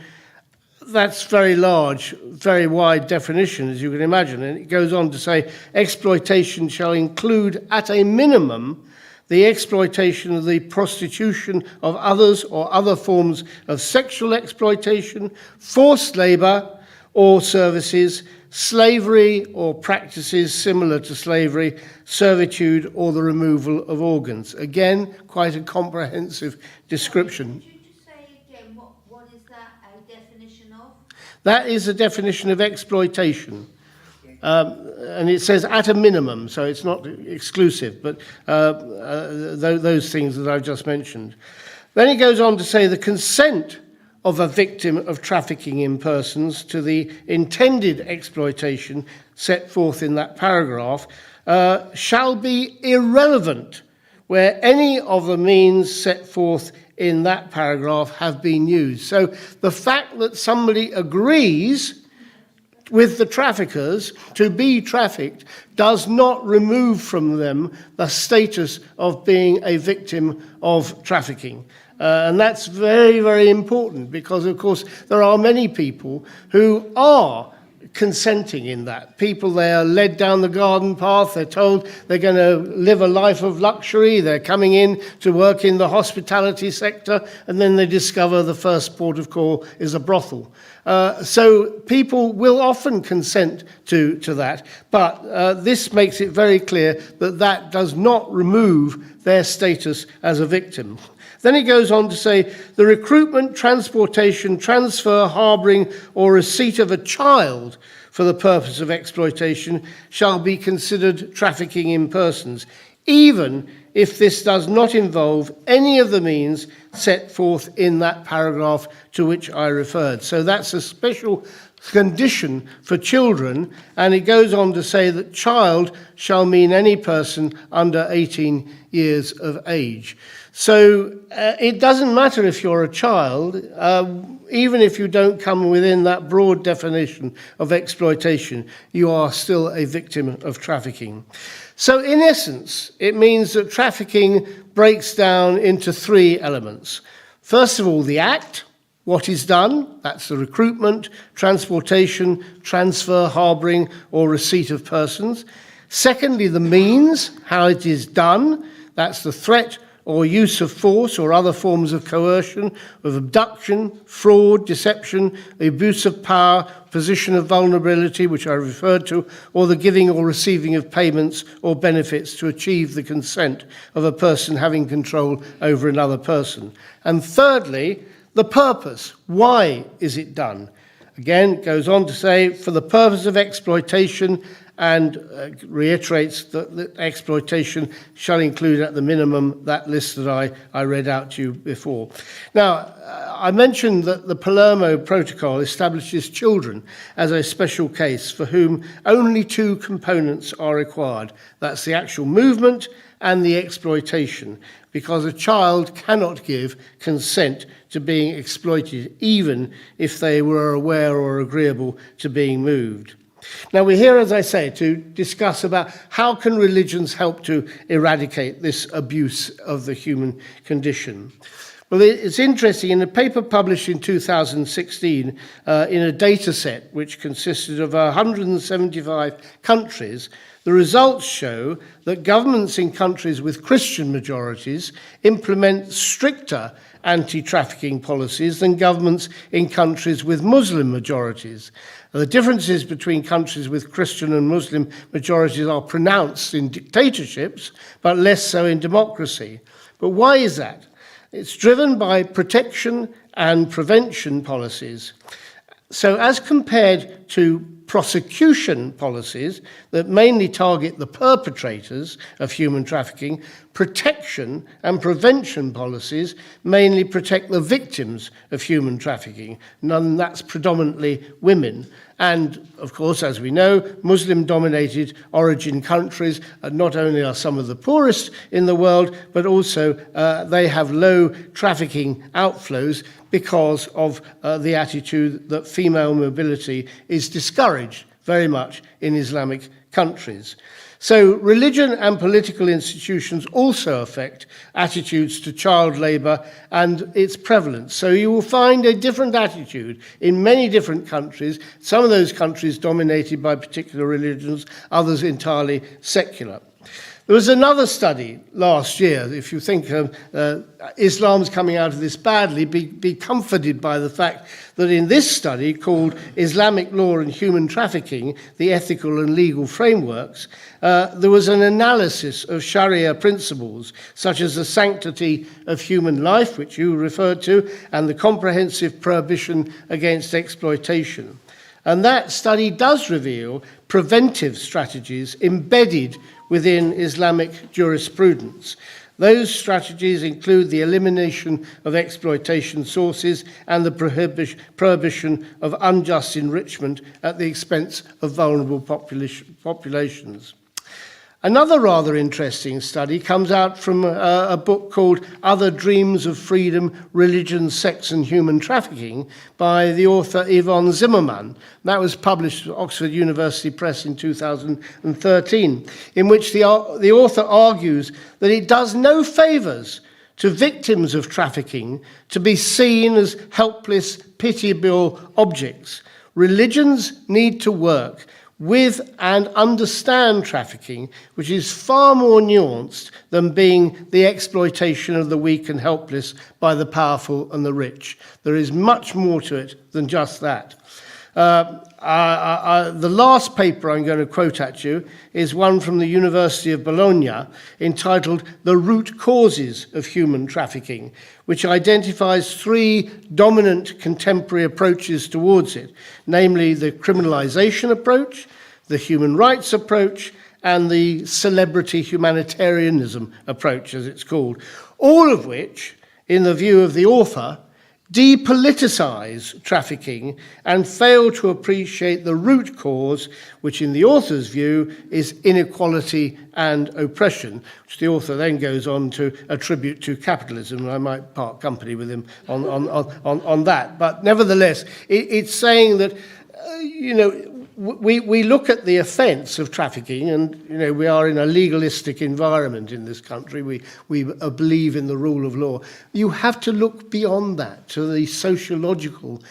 That's very large, very wide definition, as you can imagine. And it goes on to say, exploitation shall include at a minimum the exploitation of the prostitution of others or other forms of sexual exploitation, forced labour or services, slavery or practices similar to slavery, servitude or the removal of organs. Again, quite a comprehensive description. Could you just say again, what is that a definition of? That is a definition of exploitation. And it says at a minimum, so it's not exclusive, but those things that I've just mentioned. Then he goes on to say the consent of a victim of trafficking in persons to the intended exploitation set forth in that paragraph shall be irrelevant where any of the means set forth in that paragraph have been used. So the fact that somebody agrees with the traffickers to be trafficked does not remove from them the status of being a victim of trafficking. And that's very, very important because, of course, there are many people who are consenting in that. People, they are led down the garden path, they're told they're going to live a life of luxury, they're coming in to work in the hospitality sector, and then they discover the first port of call is a brothel. So people will often consent to that, but this makes it very clear that that does not remove their status as a victim. Then he goes on to say, the recruitment, transportation, transfer, harbouring, or receipt of a child for the purpose of exploitation shall be considered trafficking in persons, even if this does not involve any of the means set forth in that paragraph to which I referred. So that's a special condition for children, and it goes on to say that child shall mean any person under 18 years of age. So it doesn't matter if you're a child, even if you don't come within that broad definition of exploitation, you are still a victim of trafficking. So in essence, it means that trafficking breaks down into three elements. First of all, the act, what is done, that's the recruitment, transportation, transfer, harbouring, or receipt of persons. Secondly, the means, how it is done, that's the threat or use of force or other forms of coercion, of abduction, fraud, deception, abuse of power, position of vulnerability, which I referred to, or the giving or receiving of payments or benefits to achieve the consent of a person having control over another person. And thirdly, the purpose. Why is it done? Again, it goes on to say, for the purpose of exploitation, and reiterates that exploitation shall include at the minimum that list that I read out to you before. Now, I mentioned that the Palermo Protocol establishes children as a special case for whom only two components are required. That's the actual movement and the exploitation, because a child cannot give consent to being exploited, even if they were aware or agreeable to being moved. Now we're here, as I say, to discuss about how can religions help to eradicate this abuse of the human condition. Well, it's interesting, in a paper published in 2016 in a data set which consisted of 175 countries, the results show that governments in countries with Christian majorities implement stricter anti-trafficking policies than governments in countries with Muslim majorities. The differences between countries with Christian and Muslim majorities are pronounced in dictatorships, but less so in democracy. But why is that? It's driven by protection and prevention policies. So as compared to prosecution policies that mainly target the perpetrators of human trafficking, protection and prevention policies mainly protect the victims of human trafficking, and that's predominantly women. And, of course, as we know, Muslim-dominated origin countries not only are some of the poorest in the world, but also they have low trafficking outflows because of the attitude that female mobility is discouraged very much in Islamic countries. So religion and political institutions also affect attitudes to child labour and its prevalence. So you will find a different attitude in many different countries, some of those countries dominated by particular religions, others entirely secular. There was another study last year. If you think Islam's coming out of this badly, be comforted by the fact that in this study called Islamic Law and Human Trafficking, the Ethical and Legal Frameworks, there was an analysis of Sharia principles such as the sanctity of human life, which you referred to, and the comprehensive prohibition against exploitation. And that study does reveal preventive strategies embedded within Islamic jurisprudence. Those strategies include the elimination of exploitation sources and the prohibition of unjust enrichment at the expense of vulnerable populations. Another rather interesting study comes out from a book called Other Dreams of Freedom, Religion, Sex and Human Trafficking by the author Yvonne Zimmerman. That was published at Oxford University Press in 2013, in which the author argues that it does no favours to victims of trafficking to be seen as helpless, pitiable objects. Religions need to work with and understand trafficking, which is far more nuanced than being the exploitation of the weak and helpless by the powerful and the rich. There is much more to it than just that. The last paper I'm going to quote at you is one from the University of Bologna entitled The Root Causes of Human Trafficking, which identifies 3 dominant contemporary approaches towards it, namely the criminalization approach, the human rights approach, and the celebrity humanitarianism approach, as it's called, all of which, in the view of the author, depoliticize trafficking and fail to appreciate the root cause, which in the author's view is inequality and oppression, which the author then goes on to attribute to capitalism. I might part company with him on that. But nevertheless, it's saying that, we look at the offence of trafficking, and we are in a legalistic environment in this country. We believe in the rule of law. You have to look beyond that to the sociological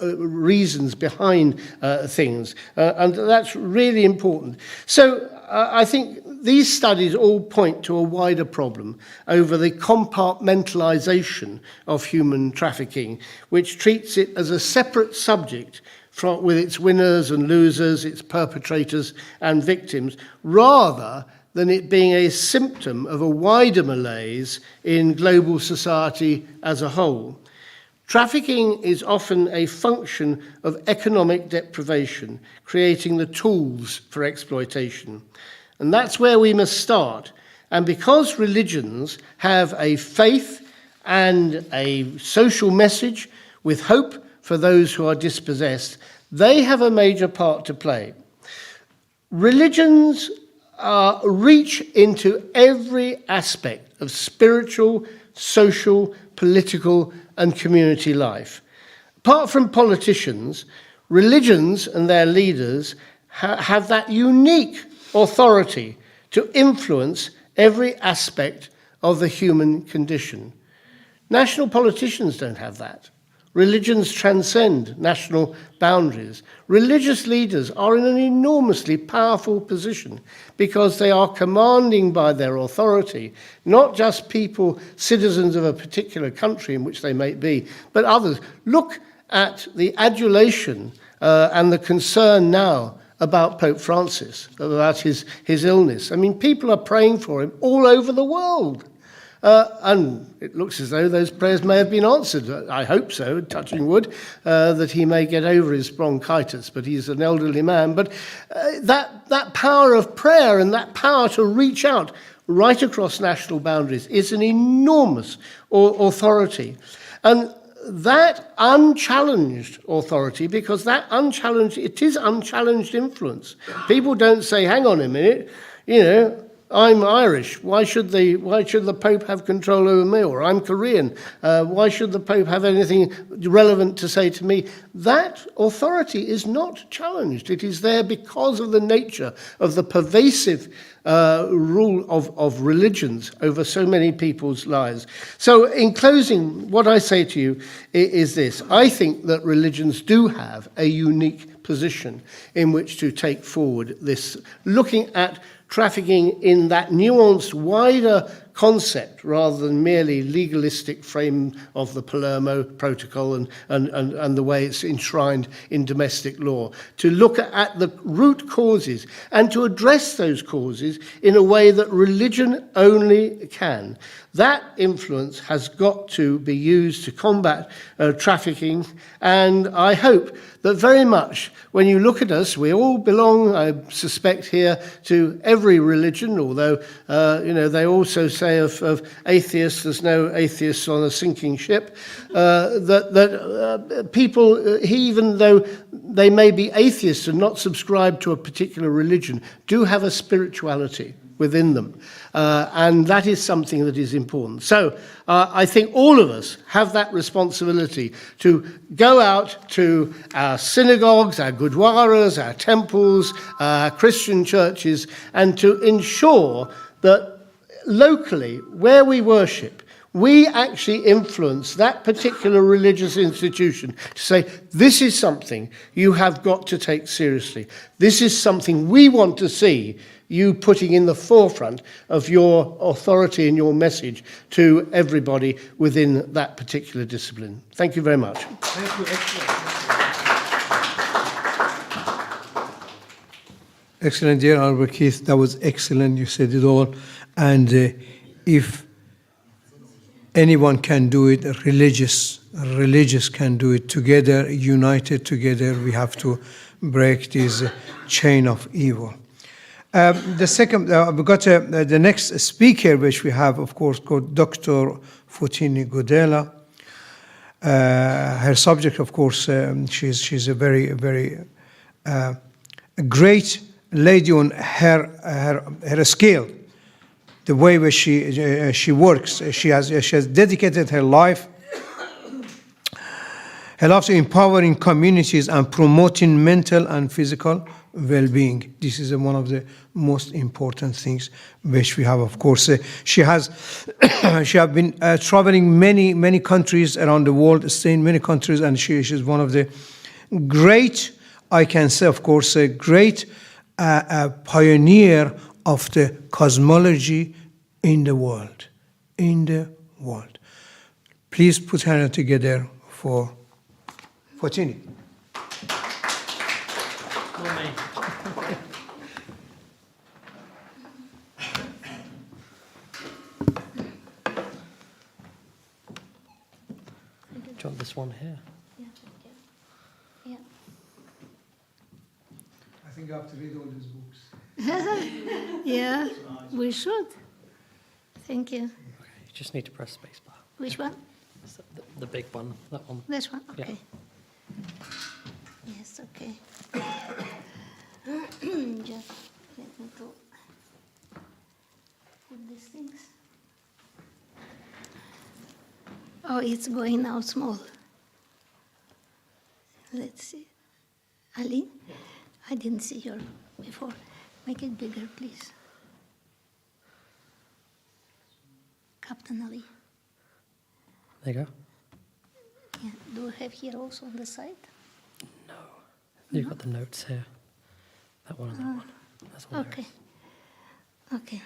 reasons behind things, and that's really important. So I think these studies all point to a wider problem over the compartmentalisation of human trafficking, which treats it as a separate subject with its winners and losers, its perpetrators and victims, rather than it being a symptom of a wider malaise in global society as a whole. Trafficking is often a function of economic deprivation, creating the tools for exploitation. And that's where we must start. And because religions have a faith and a social message with hope for those who are dispossessed, they have a major part to play. Religions reach into every aspect of spiritual, social, political, and community life. Apart from politicians, religions and their leaders have that unique authority to influence every aspect of the human condition. National politicians don't have that. Religions transcend national boundaries. Religious leaders are in an enormously powerful position because they are commanding by their authority, not just people, citizens of a particular country in which they may be, but others. Look at the adulation and the concern now about Pope Francis, about his illness. I mean, people are praying for him all over the world. And it looks as though those prayers may have been answered. I hope so, touching wood, that he may get over his bronchitis, but he's an elderly man. But that power of prayer and that power to reach out right across national boundaries is an enormous authority. And that unchallenged authority, because it is unchallenged influence. People don't say, hang on a minute, I'm Irish. Why should the Pope have control over me? Or I'm Korean. Why should the Pope have anything relevant to say to me? That authority is not challenged. It is there because of the nature of the pervasive rule of religions over so many people's lives. So in closing, what I say to you is this. I think that religions do have a unique position in which to take forward this, looking at trafficking in that nuanced, wider concept rather than merely legalistic frame of the Palermo Protocol and the way it's enshrined in domestic law, to look at the root causes and to address those causes in a way that religion only can. That influence has got to be used to combat trafficking, and I hope that very much when you look at us, we all belong, I suspect here, to every religion, although they also say of atheists, there's no atheists on a sinking ship, that people, even though they may be atheists and not subscribe to a particular religion, do have a spirituality within them. And that is something that is important. So I think all of us have that responsibility to go out to our synagogues, our gurdwaras, our temples, our Christian churches, and to ensure that locally, where we worship, we actually influence that particular religious institution to say, this is something you have got to take seriously. This is something we want to see you putting in the forefront of your authority and your message to everybody within that particular discipline. Thank you very much. Thank you. Excellent, dear Albert Keith. That was excellent. You said it all. And if anyone can do it, religious can do it together, united together. We have to break this chain of evil. The second, we've got the next speaker, which we have, of course, called Dr. Fontini Godella. Her subject, of course, she's a very, very great lady on her scale. The way where she works, she has dedicated her life to empowering communities and promoting mental and physical well-being. This is one of the most important things which we have. Of course, she has been traveling many countries around the world, staying in many countries, and she's one of the great, I can say, of course, a great pioneer of the cosmology in the world. Please put her together for Fontini. Do you want this one here? Yeah, thank you. Yeah. I think I have to read all these books. Yeah, we should. Thank you. Okay, you just need to press spacebar. Which one? So the big one, that one. This one? Yeah. Okay. Yes, okay. Just let me to put these things. Oh, it's going out small. Let's see. Ali? I didn't see your before. Make it bigger, please. Captain Ali. There you go. Yeah. Do we have here also on the side? No. You've got the notes here. That one and that one. That's all Okay. Okay.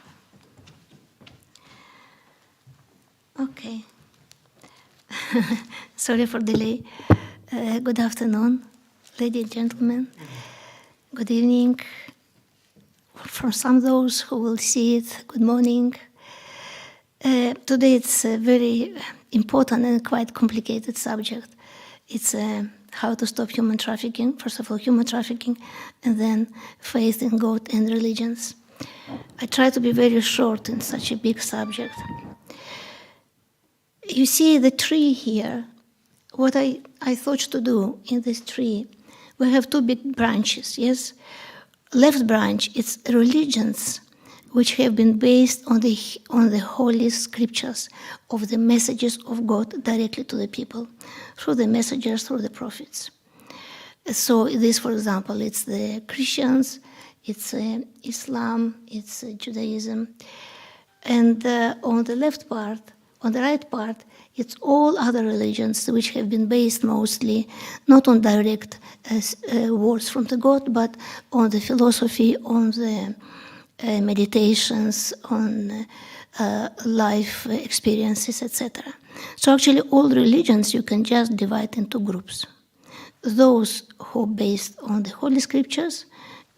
Okay. Sorry for delay. Good afternoon, ladies and gentlemen. Good evening. For some of those who will see it, good morning. Today it's a very important and quite complicated subject. It's how to stop human trafficking. First of all, human trafficking, and then faith in God and religions. I try to be very short in such a big subject. You see the tree here. What I thought to do in this tree, we have two big branches, yes? Left branch, it's religions which have been based on the holy scriptures of the messages of God directly to the people, through the messengers, through the prophets. So this, for example, it's the Christians, it's Islam, it's Judaism. And on the left part, On the right part, it's all other religions which have been based mostly not on direct words from the God, but on the philosophy, on the meditations, on life experiences, etc. So actually all religions you can just divide into groups. Those who are based on the Holy Scriptures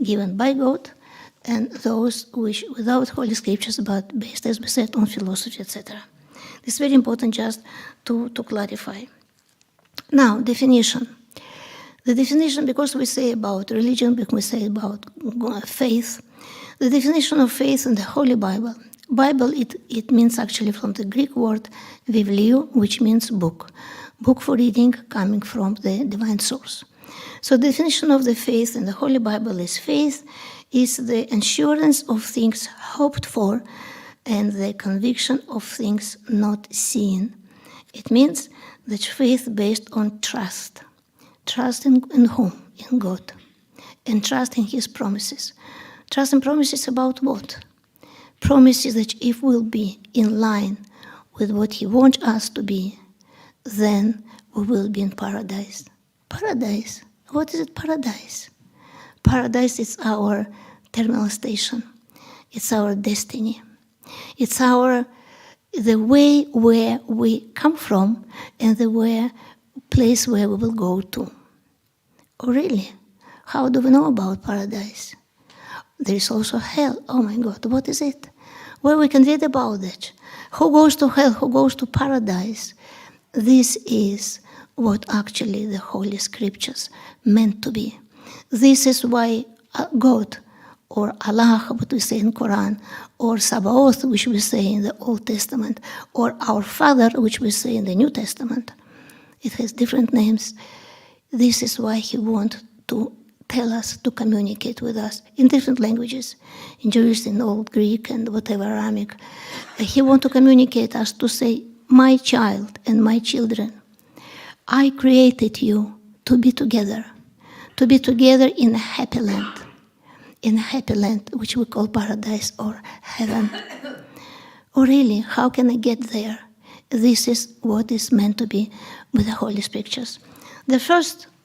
given by God, and those which without Holy Scriptures but based, as we said, on philosophy, etc. It's very important just to clarify. Now, definition. The definition, because we say about religion, because we say about faith, the definition of faith in the Holy Bible. Bible, it means actually from the Greek word viβλio, which means book. Book for reading coming from the divine source. So the definition of the faith in the Holy Bible is faith is the assurance of things hoped for and the conviction of things not seen. It means that faith based on trust. Trust in whom? In God. And trust in His promises. Trust in promises about what? Promises that if we'll be in line with what He wants us to be, then we will be in paradise. Paradise? What is it, paradise? Paradise is our terminal station. It's our destiny. It's the way where we come from and the place where we will go to. Oh, really? How do we know about paradise? There is also hell. Oh my God, what is it? Well, we can read about it. Who goes to hell? Who goes to paradise? This is what actually the Holy Scriptures meant to be. This is why God, or Allah, what we say in Quran, or Sabaoth, which we say in the Old Testament, or our Father, which we say in the New Testament. It has different names. This is why He wants to tell us, to communicate with us in different languages, in Jewish, in Old Greek, and whatever Aramaic. He wants to communicate us to say, my child and my children, I created you to be together in a happy land, which we call paradise or heaven. Oh, really? How can I get there? This is what is meant to be with the Holy Scriptures. The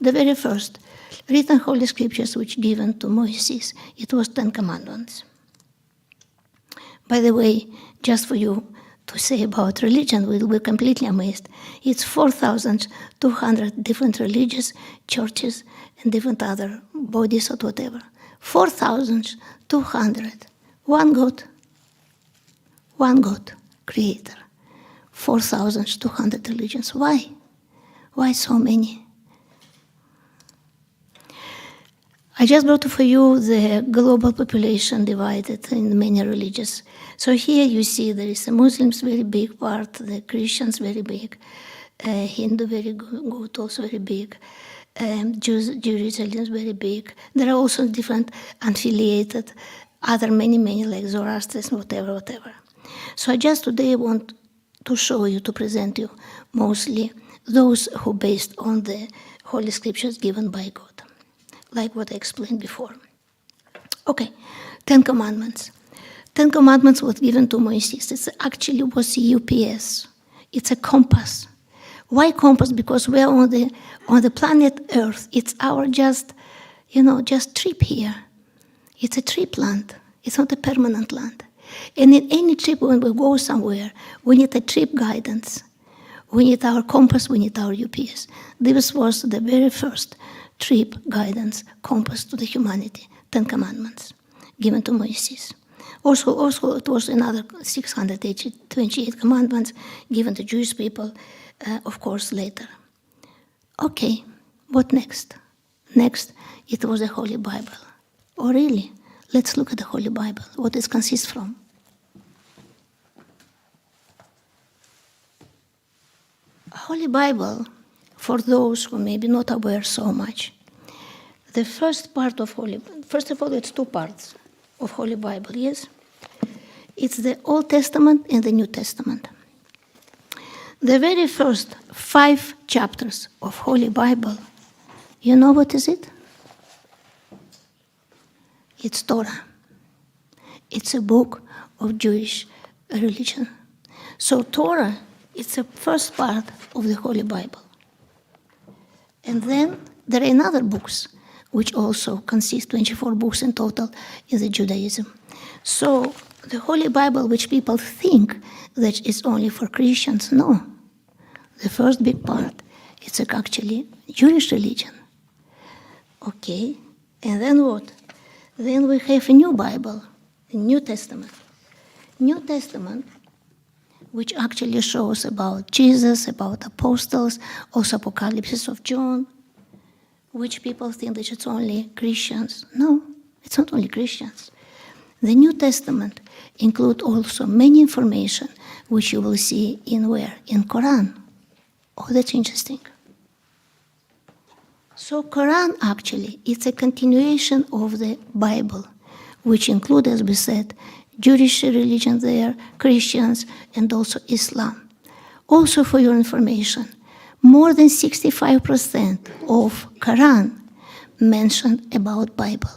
very first written Holy Scriptures which given to Moses, it was 10 Commandments. By the way, just for you to say about religion, we'll be completely amazed. It's 4,200 different religious churches and different other bodies or whatever. 4,200. One God, Creator. 4,200 religions. Why? Why so many? I just brought for you the global population divided in many religions. So here you see there is a Muslims very big part, the Christians very big, Hindu very good, also very big, Jews very big. There are also different affiliated, other many like Zoroastrianism, whatever. So I just today want to show you, to present you mostly those who based on the Holy Scriptures given by God, like what I explained before. Okay, 10 Commandments. 10 Commandments was given to Moses. It actually was UPS. It's a compass. Why compass? Because we are on the planet Earth. It's our just trip here. It's a trip land. It's not a permanent land. And in any trip, when we go somewhere, we need a trip guidance. We need our compass, we need our UPS. This was the very first trip guidance compass to the humanity, 10 Commandments, given to Moses. Also it was another 628 commandments given to Jewish people, of course, later. Okay, what next? Next, it was the Holy Bible. Oh, really? Let's look at the Holy Bible, what it consists from. Holy Bible, for those who may be not aware so much, the first part of first of all, it's two parts of Holy Bible, yes? It's the Old Testament and the New Testament. The very first 5 chapters of Holy Bible, you know what is it? It's Torah. It's a book of Jewish religion. So Torah It's the first part of the Holy Bible. And then there are another books, which also consist 24 books in total in the Judaism. So the Holy Bible, which people think that is only for Christians, no. The first big part, it's actually Jewish religion. Okay, and then what? Then we have a new Bible, a New Testament. New Testament, which actually shows about Jesus, about apostles, also Apocalypse of John, which people think that it's only Christians. No, it's not only Christians. The New Testament includes also many information which you will see in where? In Quran. Oh, that's interesting. So Quran actually, it's a continuation of the Bible, which includes, as we said, Jewish religion there, Christians, and also Islam. Also for your information, more than 65% of Quran mentioned about Bible.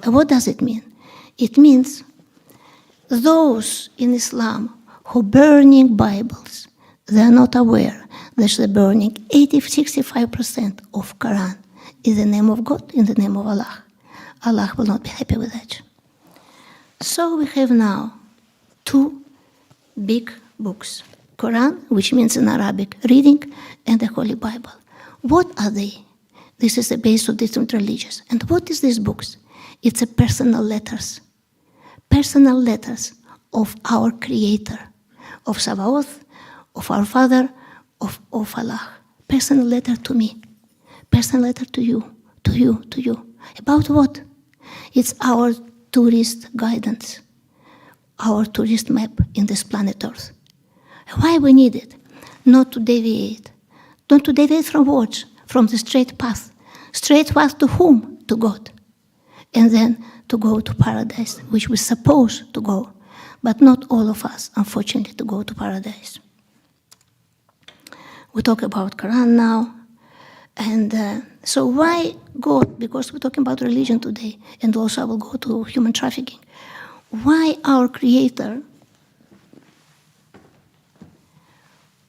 What does it mean? It means those in Islam who burning Bibles, they are not aware that they're burning 65% of Quran in the name of God, in the name of Allah. Allah will not be happy with that. So we have now two big books, Quran, which means in Arabic reading, and the Holy Bible. What are they? This is the base of different religions. And what is these books? It's a personal letters of our Creator, of Sabaoth, of our Father, of Allah. Personal letter to me, personal letter to you, to you, to you. About what? It's our tourist guidance, our tourist map in this planet Earth. Why we need it? Not to deviate. Not to deviate from what? From the straight path. Straight path to whom? To God. And then to go to paradise, which we're supposed to go. But not all of us, unfortunately, to go to paradise. We talk about Quran now. And so why God? Because we're talking about religion today. And also I will go to human trafficking. Why our Creator,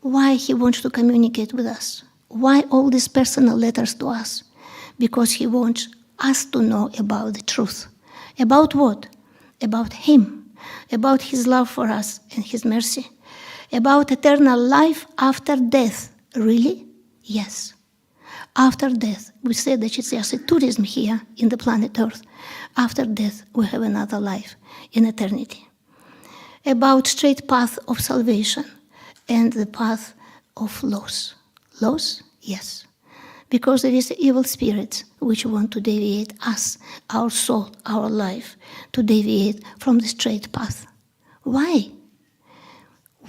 why He wants to communicate with us? Why all these personal letters to us? Because He wants us to know about the truth. About what? About Him. About His love for us and His mercy. About eternal life after death. Really? Yes. After death, we say that it's just a tourism here in the planet Earth. After death, we have another life in eternity. About straight path of salvation and the path of loss. Loss? Yes. Because there is evil spirits which want to deviate us, our soul, our life, to deviate from the straight path. Why?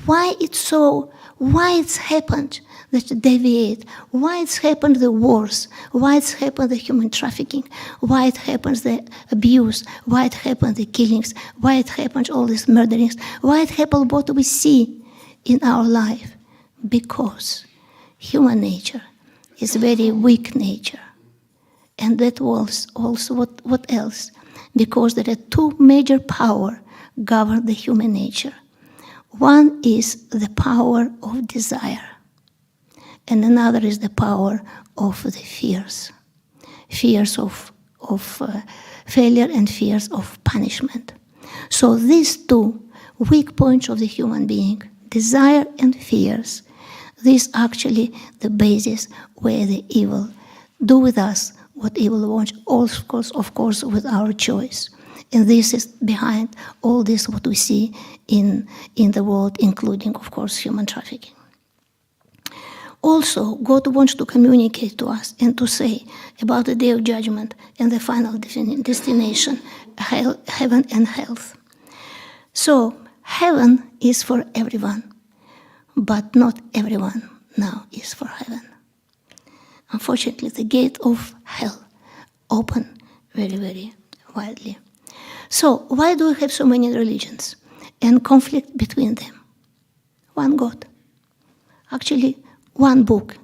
Why it's happened that deviate? Why it's happened the wars? Why it's happened the human trafficking? Why it happens the abuse? Why it happened the killings? Why it happens all these murderings? Why it happened what we see in our life? Because human nature is very weak nature. And that was also what else? Because there are two major powers govern the human nature. One is the power of desire, and another is the power of the fears. Fears of failure and fears of punishment. So these two weak points of the human being, desire and fears, this actually the basis where the evil do with us what evil wants, of course, with our choice. And this is behind all this what we see in the world, including, of course, human trafficking. Also, God wants to communicate to us and to say about the day of judgment and the final destination, heaven and hell. So, heaven is for everyone, but not everyone now is for heaven. Unfortunately, the gate of hell open very, very widely. So, why do we have so many religions and conflict between them? One God. Actually, one book,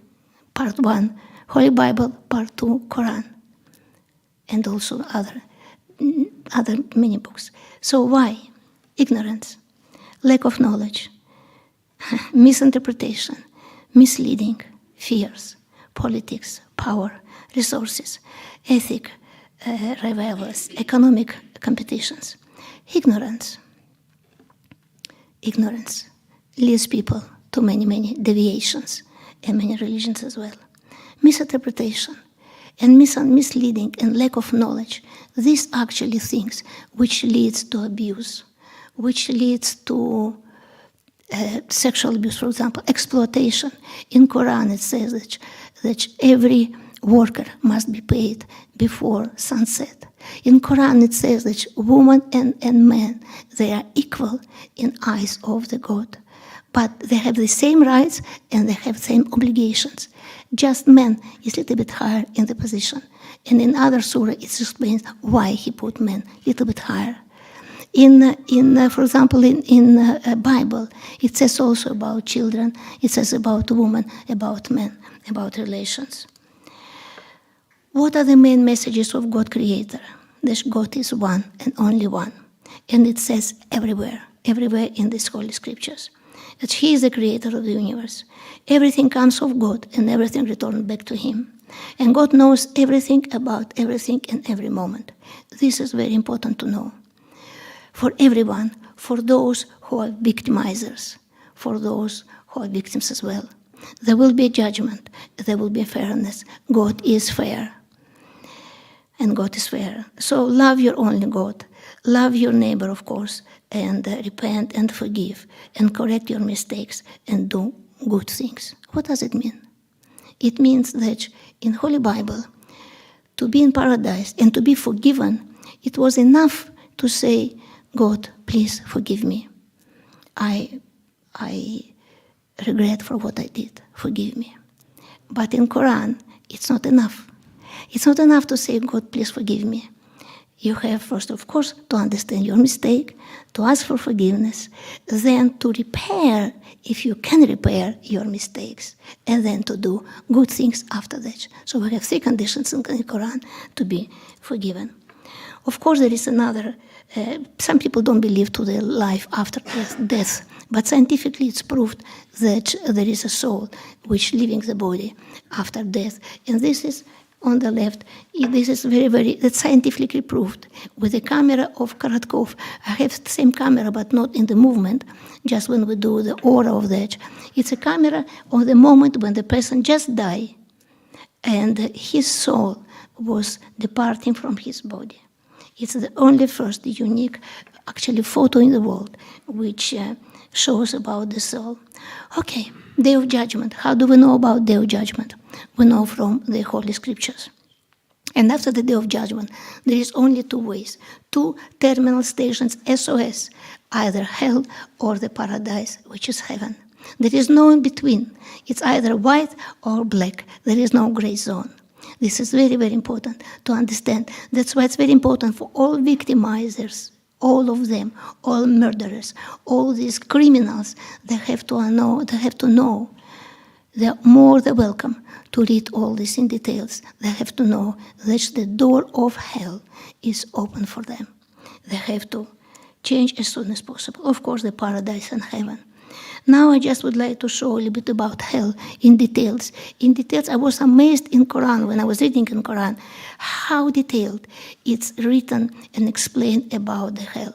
part 1, Holy Bible, part 2, Quran, and also other many books. So why? Ignorance, lack of knowledge. misinterpretation, misleading, fears, politics, power, resources, ethic revivals, economic competitions, ignorance. Ignorance leads people to many deviations, and many religions as well. Misinterpretation and misleading and lack of knowledge, these actually things which leads to abuse, which leads to sexual abuse, for example, exploitation. In Quran it says that every worker must be paid before sunset. In Quran it says that woman and man, they are equal in eyes of the God. But they have the same rights and they have the same obligations. Just man is a little bit higher in the position. And in other surah it explains why he put men a little bit higher. For example, in Bible, it says also about children, it says about women, about men, about relations. What are the main messages of God Creator? That God is one and only one. And it says everywhere in these holy scriptures, that He is the creator of the universe. Everything comes of God and everything returns back to Him. And God knows everything about everything in every moment. This is very important to know. For everyone, for those who are victimizers, for those who are victims as well. There will be a judgment, there will be fairness. God is fair. And God is fair. So love your only God. Love your neighbor, of course, and repent and forgive and correct your mistakes and do good things. What does it mean? It means that in Holy Bible, to be in paradise and to be forgiven, it was enough to say, God, please forgive me. I regret for what I did. Forgive me. But in Quran, it's not enough. It's not enough to say, God, please forgive me. You have first, of course, to understand your mistake, to ask for forgiveness, then to repair, if you can repair your mistakes, and then to do good things after that. So we have 3 conditions in the Quran to be forgiven. Of course, there is another, some people don't believe to the life after death, but scientifically it's proved that there is a soul which leaving the body after death. And this is on the left, this is that's scientifically proved. With the camera of Karatkov, I have the same camera, but not in the movement, just when we do the aura of that. It's a camera of the moment when the person just died, and his soul was departing from his body. It's the only first unique, actually, photo in the world which shows about the soul. Okay, Day of Judgment. How do we know about Day of Judgment? We know from the Holy Scriptures. And after the Day of Judgment, there is only 2 ways, 2 terminal stations, SOS, either hell or the paradise, which is heaven. There is no in between. It's either white or black. There is no gray zone. This is very, very important to understand. That's why it's very important for all victimizers, all of them, all murderers, all these criminals, they have to know. They're more than welcome to read all this in details. They have to know that the door of hell is open for them. They have to change as soon as possible. Of course, the paradise and heaven. Now I just would like to show a little bit about hell in details. In details, I was amazed in Quran, when I was reading in Quran, how detailed it's written and explained about the hell.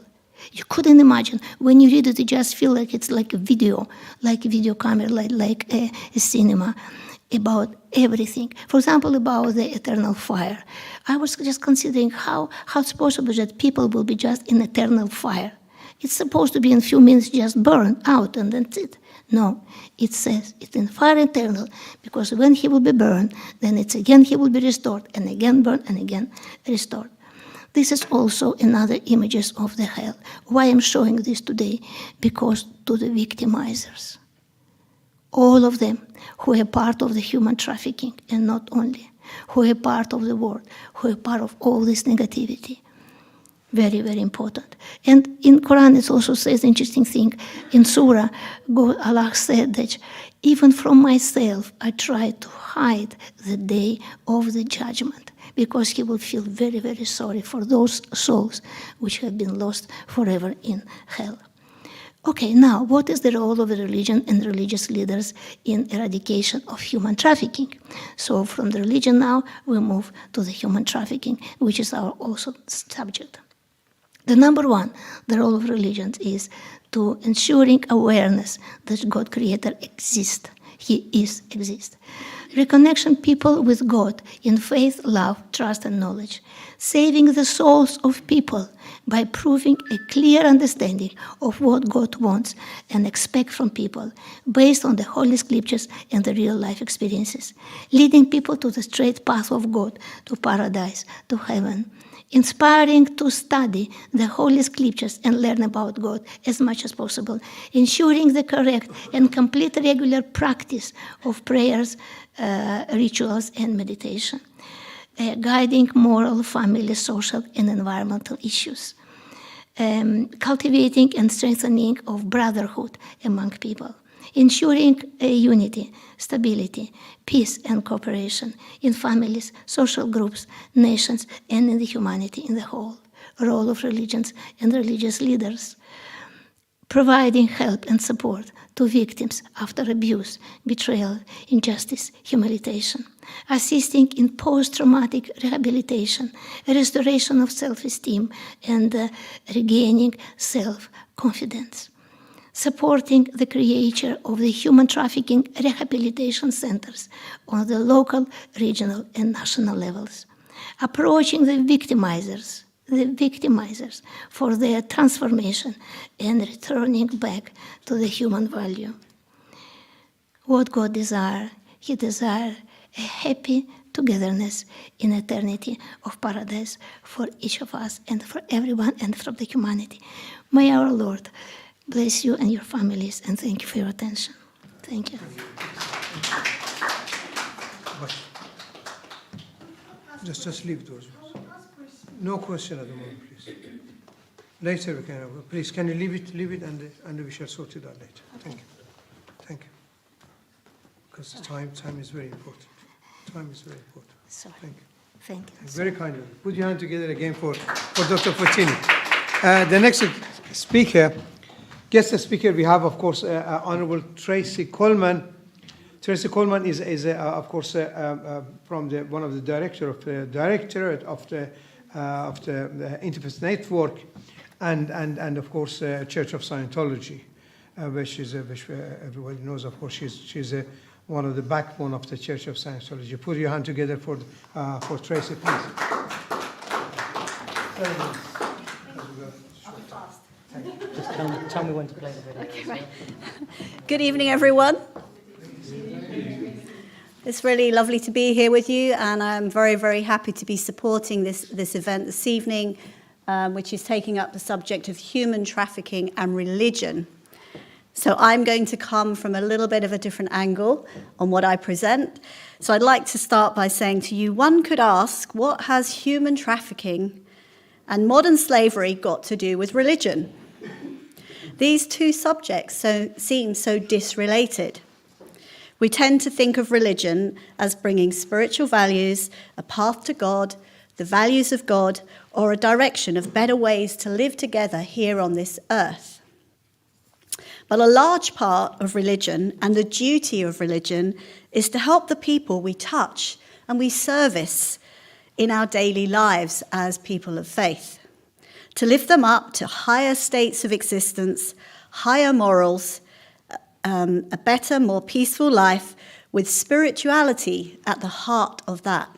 You couldn't imagine. When you read it, you just feel like it's like a video camera, like a cinema, about everything. For example, about the eternal fire. I was just considering how it's possible that people will be just in eternal fire. It's supposed to be in a few minutes just burn out and that's it. No, it says it's in fire eternal, because when he will be burned, then it's again he will be restored, and again burned, and again restored. This is also another images of the hell. Why I'm showing this today? Because to the victimizers, all of them who are part of the human trafficking, and not only, who are part of the world, who are part of all this negativity. Very, very important. And in Quran it also says interesting thing. In Surah, Allah said that even from myself I try to hide the day of the judgment, because He will feel very, very sorry for those souls which have been lost forever in hell. Okay, now, what is the role of the religion and religious leaders in eradication of human trafficking? So from the religion now, we move to the human trafficking, which is our also subject. The number one, the role of religion is to ensuring awareness that God Creator exists. He exists. Reconnection people with God in faith, love, trust, and knowledge. Saving the souls of people by proving a clear understanding of what God wants and expects from people based on the Holy Scriptures and the real life experiences. Leading people to the straight path of God, to paradise, to heaven. Inspiring to study the Holy Scriptures and learn about God as much as possible. Ensuring the correct and complete regular practice of prayers, rituals, and meditation. Guiding moral, family, social, and environmental issues. Cultivating and strengthening of brotherhood among people. Ensuring unity, stability, peace, and cooperation in families, social groups, nations, and in the humanity in the whole. Role of religions and religious leaders. Providing help and support to victims after abuse, betrayal, injustice, humiliation. Assisting in post-traumatic rehabilitation, restoration of self-esteem, and regaining self-confidence. Supporting the creation of the human trafficking rehabilitation centers on the local, regional, and national levels. Approaching the victimizers for their transformation and returning back to the human value. What God desires, He desires a happy togetherness in eternity of paradise for each of us and for everyone and for the humanity. May our Lord bless you and your families, and thank you for your attention. Thank you. Just leave those ones. No question at the moment, please. Later we can have, please, can you leave it, and we shall sort it out later. Thank you. Thank you. Because the time is very important. Time is very important. Sorry. Thank you. Thank you. Very kind of you. Put your hand together again for Dr. Faccini. The next guest speaker we have, of course, Honorable Tracy Coleman. Tracy Coleman is of course, from one of the directorate of the Interfaith Network, and of course, Church of Scientology, which everybody knows. Of course, she's one of the backbone of the Church of Scientology. Put your hand together for Tracy, please. Just tell me when to play the video. Okay, right. Good evening, everyone. It's really lovely to be here with you, and I'm very, very happy to be supporting this event this evening, which is taking up the subject of human trafficking and religion. So I'm going to come from a little bit of a different angle on what I present. So I'd like to start by saying to you, one could ask, what has human trafficking and modern slavery got to do with religion? These two subjects seem so disrelated. We tend to think of religion as bringing spiritual values, a path to God, the values of God, or a direction of better ways to live together here on this earth. But a large part of religion and the duty of religion is to help the people we touch and we service in our daily lives as people of faith, to lift them up to higher states of existence, higher morals, a better, more peaceful life with spirituality at the heart of that.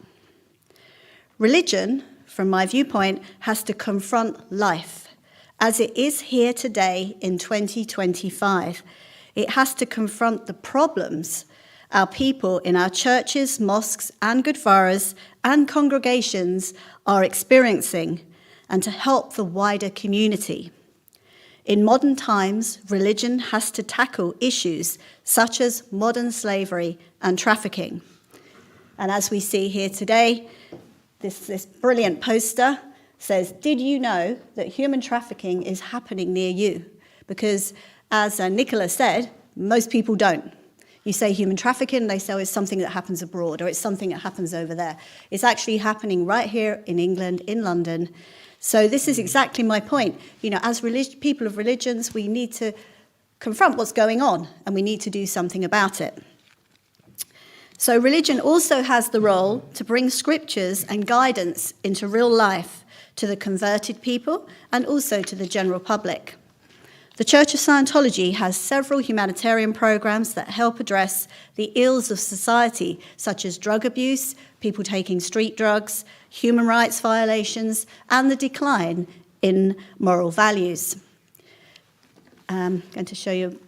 Religion, from my viewpoint, has to confront life as it is here today in 2025. It has to confront the problems our people in our churches, mosques, and gurdwaras and congregations are experiencing, and to help the wider community. In modern times, religion has to tackle issues such as modern slavery and trafficking. And as we see here today, this brilliant poster says, did you know that human trafficking is happening near you? Because as Nicola said, most people don't. You say human trafficking, they say, oh, it's something that happens abroad, or it's something that happens over there. It's actually happening right here in England, in London. So this is exactly my point. You know, as people of religions, we need to confront what's going on, and we need to do something about it. So religion also has the role to bring scriptures and guidance into real life to the converted people and also to the general public. The Church of Scientology has several humanitarian programs that help address the ills of society, such as drug abuse, people taking street drugs, human rights violations, and the decline in moral values. I'm going to show you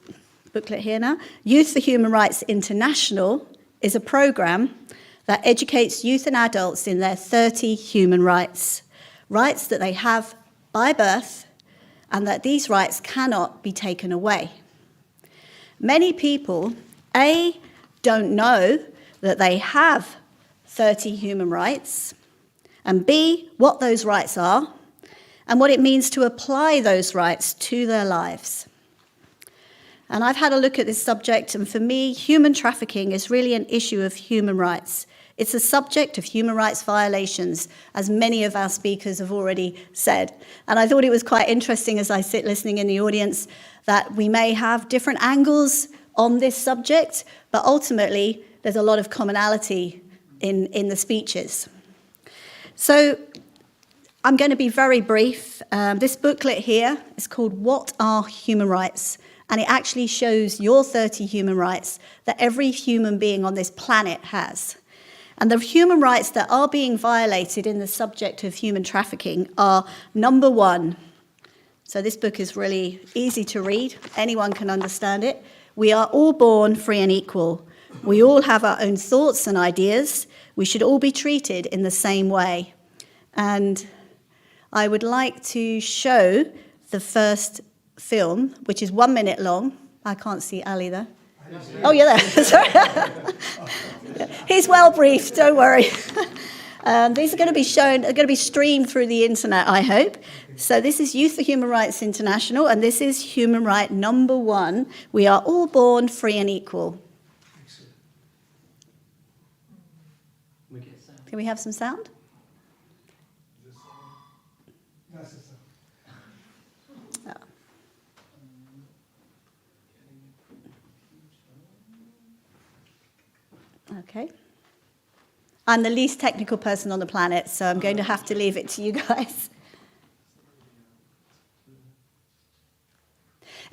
a booklet here now. Youth for Human Rights International is a program that educates youth and adults in their 30 human rights, rights that they have by birth, and that these rights cannot be taken away. Many people, A, don't know that they have 30 human rights, and B, what those rights are, and what it means to apply those rights to their lives. And I've had a look at this subject, and for me, human trafficking is really an issue of human rights. It's a subject of human rights violations, as many of our speakers have already said. And I thought it was quite interesting as I sit listening in the audience that we may have different angles on this subject, but ultimately there's a lot of commonality in the speeches. So I'm going to be very brief. This booklet here is called What Are Human Rights? And it actually shows your 30 human rights that every human being on this planet has. And the human rights that are being violated in the subject of human trafficking are, number one, so this book is really easy to read, anyone can understand it. We are all born free and equal. We all have our own thoughts and ideas. We should all be treated in the same way. And I would like to show the first film, which is 1 minute long. I can't see Ali there. Oh, you're there. Sorry. He's well briefed, don't worry. These are going to be shown, are going to be streamed through the internet, I hope. So this is Youth for Human Rights International, and this is human right number one. We are all born free and equal. Can we have some sound? Okay. I'm the least technical person on the planet, so I'm going to have to leave it to you guys.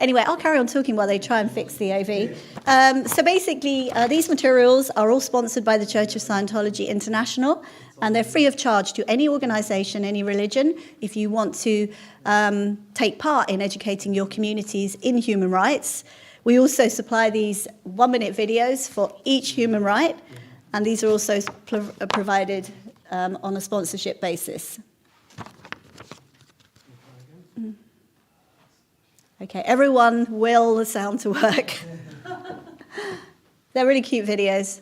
Anyway, I'll carry on talking while they try and fix the AV. So basically, these materials are all sponsored by the Church of Scientology International, and they're free of charge to any organisation, any religion, if you want to take part in educating your communities in human rights. We also supply these 1 minute videos for each human right, and these are also provided on a sponsorship basis. Okay, everyone will the sound to work. They're really cute videos.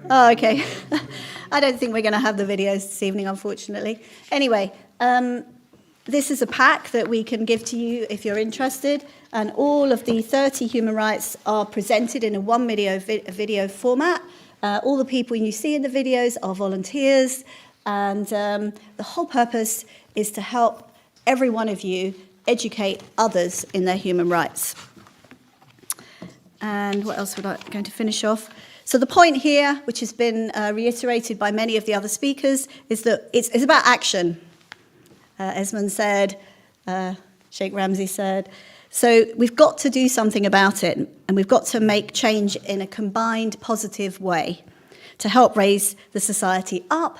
Oh, okay. I don't think we're going to have the videos this evening, unfortunately. Anyway, this is a pack that we can give to you if you're interested, and all of the 30 human rights are presented in a one video format. All the people you see in the videos are volunteers, and the whole purpose is to help every one of you educate others in their human rights. And what else would I going to finish off? So the point here, which has been reiterated by many of the other speakers, is that it's about action. Esmond said, Sheikh Ramsey said. So we've got to do something about it, and we've got to make change in a combined positive way to help raise the society up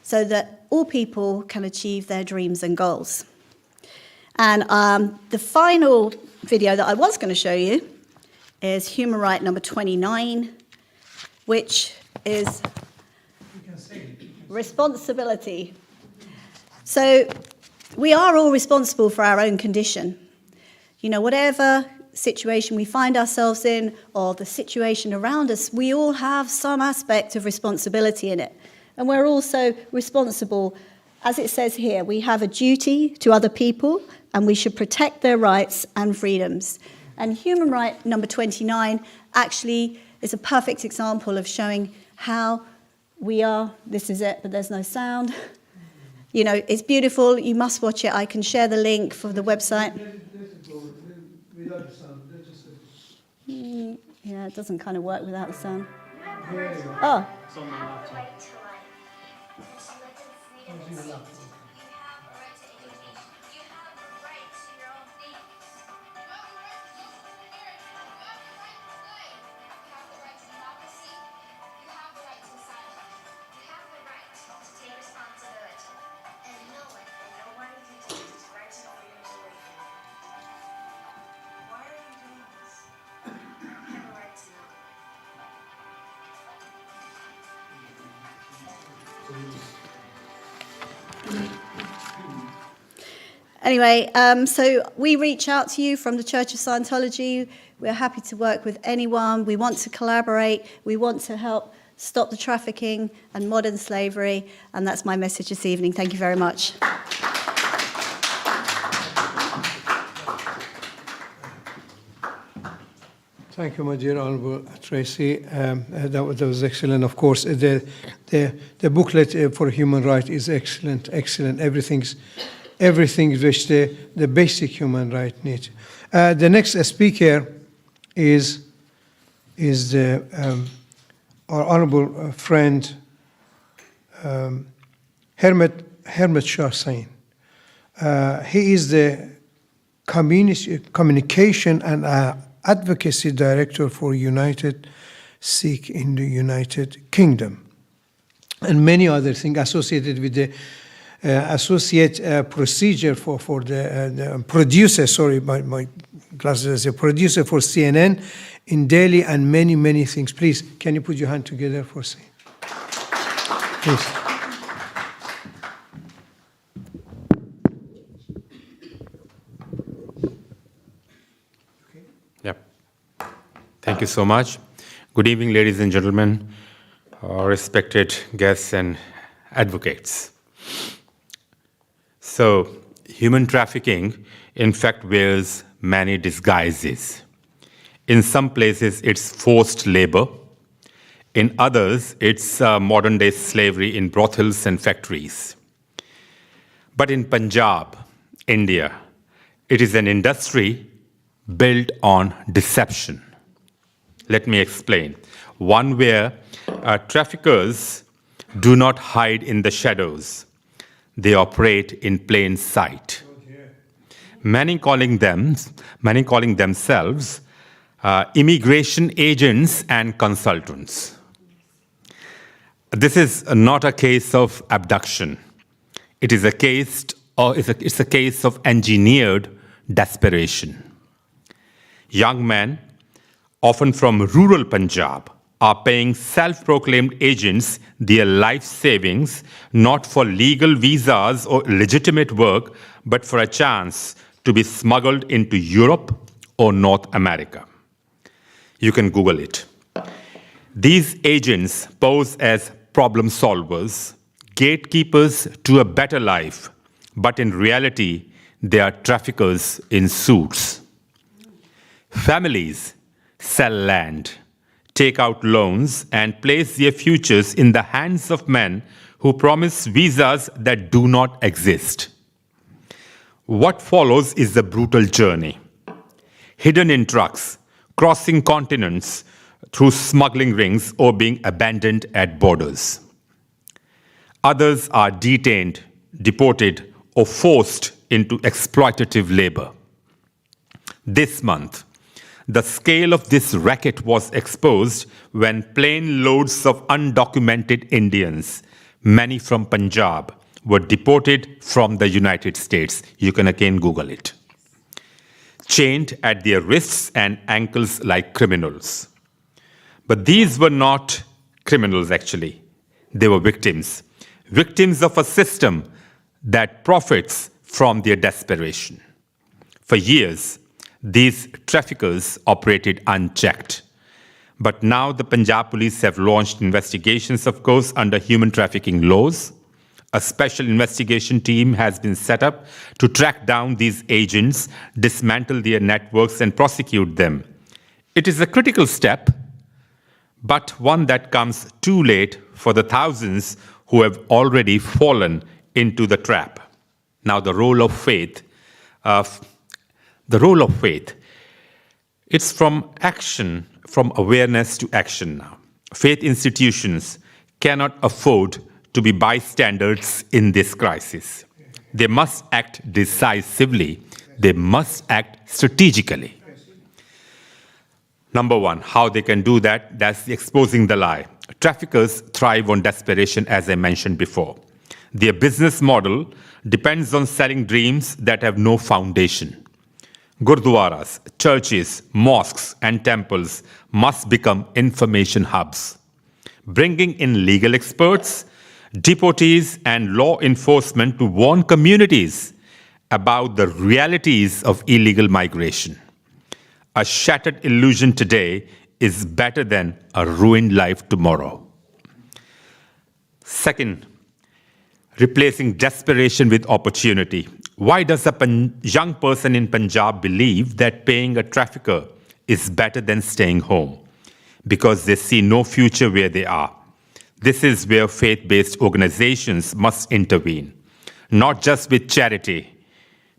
so that all people can achieve their dreams and goals. And the final video that I was going to show you is human right number 29, which is responsibility. So we are all responsible for our own condition. You know, whatever situation we find ourselves in or the situation around us, we all have some aspect of responsibility in it. And we're also responsible, as it says here, we have a duty to other people and we should protect their rights and freedoms. And human right number 29 actually is a perfect example of showing how we are, this is it, but there's no sound. You know, it's beautiful. You must watch it. I can share the link for the website. Yeah, it doesn't kind of work without the sound. Oh. Anyway, so we reach out to you from the Church of Scientology. We're happy to work with anyone. We want to collaborate. We want to help stop the trafficking and modern slavery. And that's my message this evening. Thank you very much. Thank you, my dear Honourable Tracy. That was excellent. Of course, the booklet for human rights is excellent. Everything which the basic human right needs. The next speaker is our honourable friend Hermet Shah Sain. He is the communication and advocacy director for United Sikh in the United Kingdom, and many other things associated with the associate procedure for the producer, sorry, my glasses as a producer for CNN in Delhi, and many things. Please, can you put your hand together for Sain? Please. Thank you so much. Good evening, ladies and gentlemen, respected guests and advocates. So, human trafficking, in fact, wears many disguises. In some places, it's forced labor. In others, it's modern-day slavery in brothels and factories. But in Punjab, India, it is an industry built on deception. Let me explain. One where traffickers do not hide in the shadows. They operate in plain sight. Many calling themselves immigration agents and consultants. This is not a case of abduction. It is a case of engineered desperation. Young men, often from rural Punjab, are paying self-proclaimed agents their life savings, not for legal visas or legitimate work, but for a chance to be smuggled into Europe or North America. You can Google it. These agents pose as problem solvers, gatekeepers to a better life, but in reality, they are traffickers in suits. Families sell land, take out loans, and place their futures in the hands of men who promise visas that do not exist. What follows is the brutal journey. Hidden in trucks, crossing continents through smuggling rings, or being abandoned at borders. Others are detained, deported, or forced into exploitative labor. This month, the scale of this racket was exposed when plane loads of undocumented Indians, many from Punjab, were deported from the United States. You can again Google it. Chained at their wrists and ankles like criminals. But these were not criminals, actually. They were victims. Victims of a system that profits from their desperation. For years, these traffickers operated unchecked. But now the Punjab police have launched investigations, of course, under human trafficking laws, A special investigation team has been set up to track down these agents, dismantle their networks, and prosecute them. It is a critical step, but one that comes too late for the thousands who have already fallen into the trap. Now, the role of faith. It's from action, from awareness to action now. Faith institutions cannot afford to be bystanders in this crisis. They must act decisively. They must act strategically. Number one, how they can do that, that's exposing the lie. Traffickers thrive on desperation, as I mentioned before. Their business model depends on selling dreams that have no foundation. Gurdwaras, churches, mosques, and temples must become information hubs. Bringing in legal experts, deportees, and law enforcement to warn communities about the realities of illegal migration. A shattered illusion today is better than a ruined life tomorrow. Second, replacing desperation with opportunity. Why does a young person in Punjab believe that paying a trafficker is better than staying home? Because they see no future where they are. This is where faith-based organizations must intervene, not just with charity,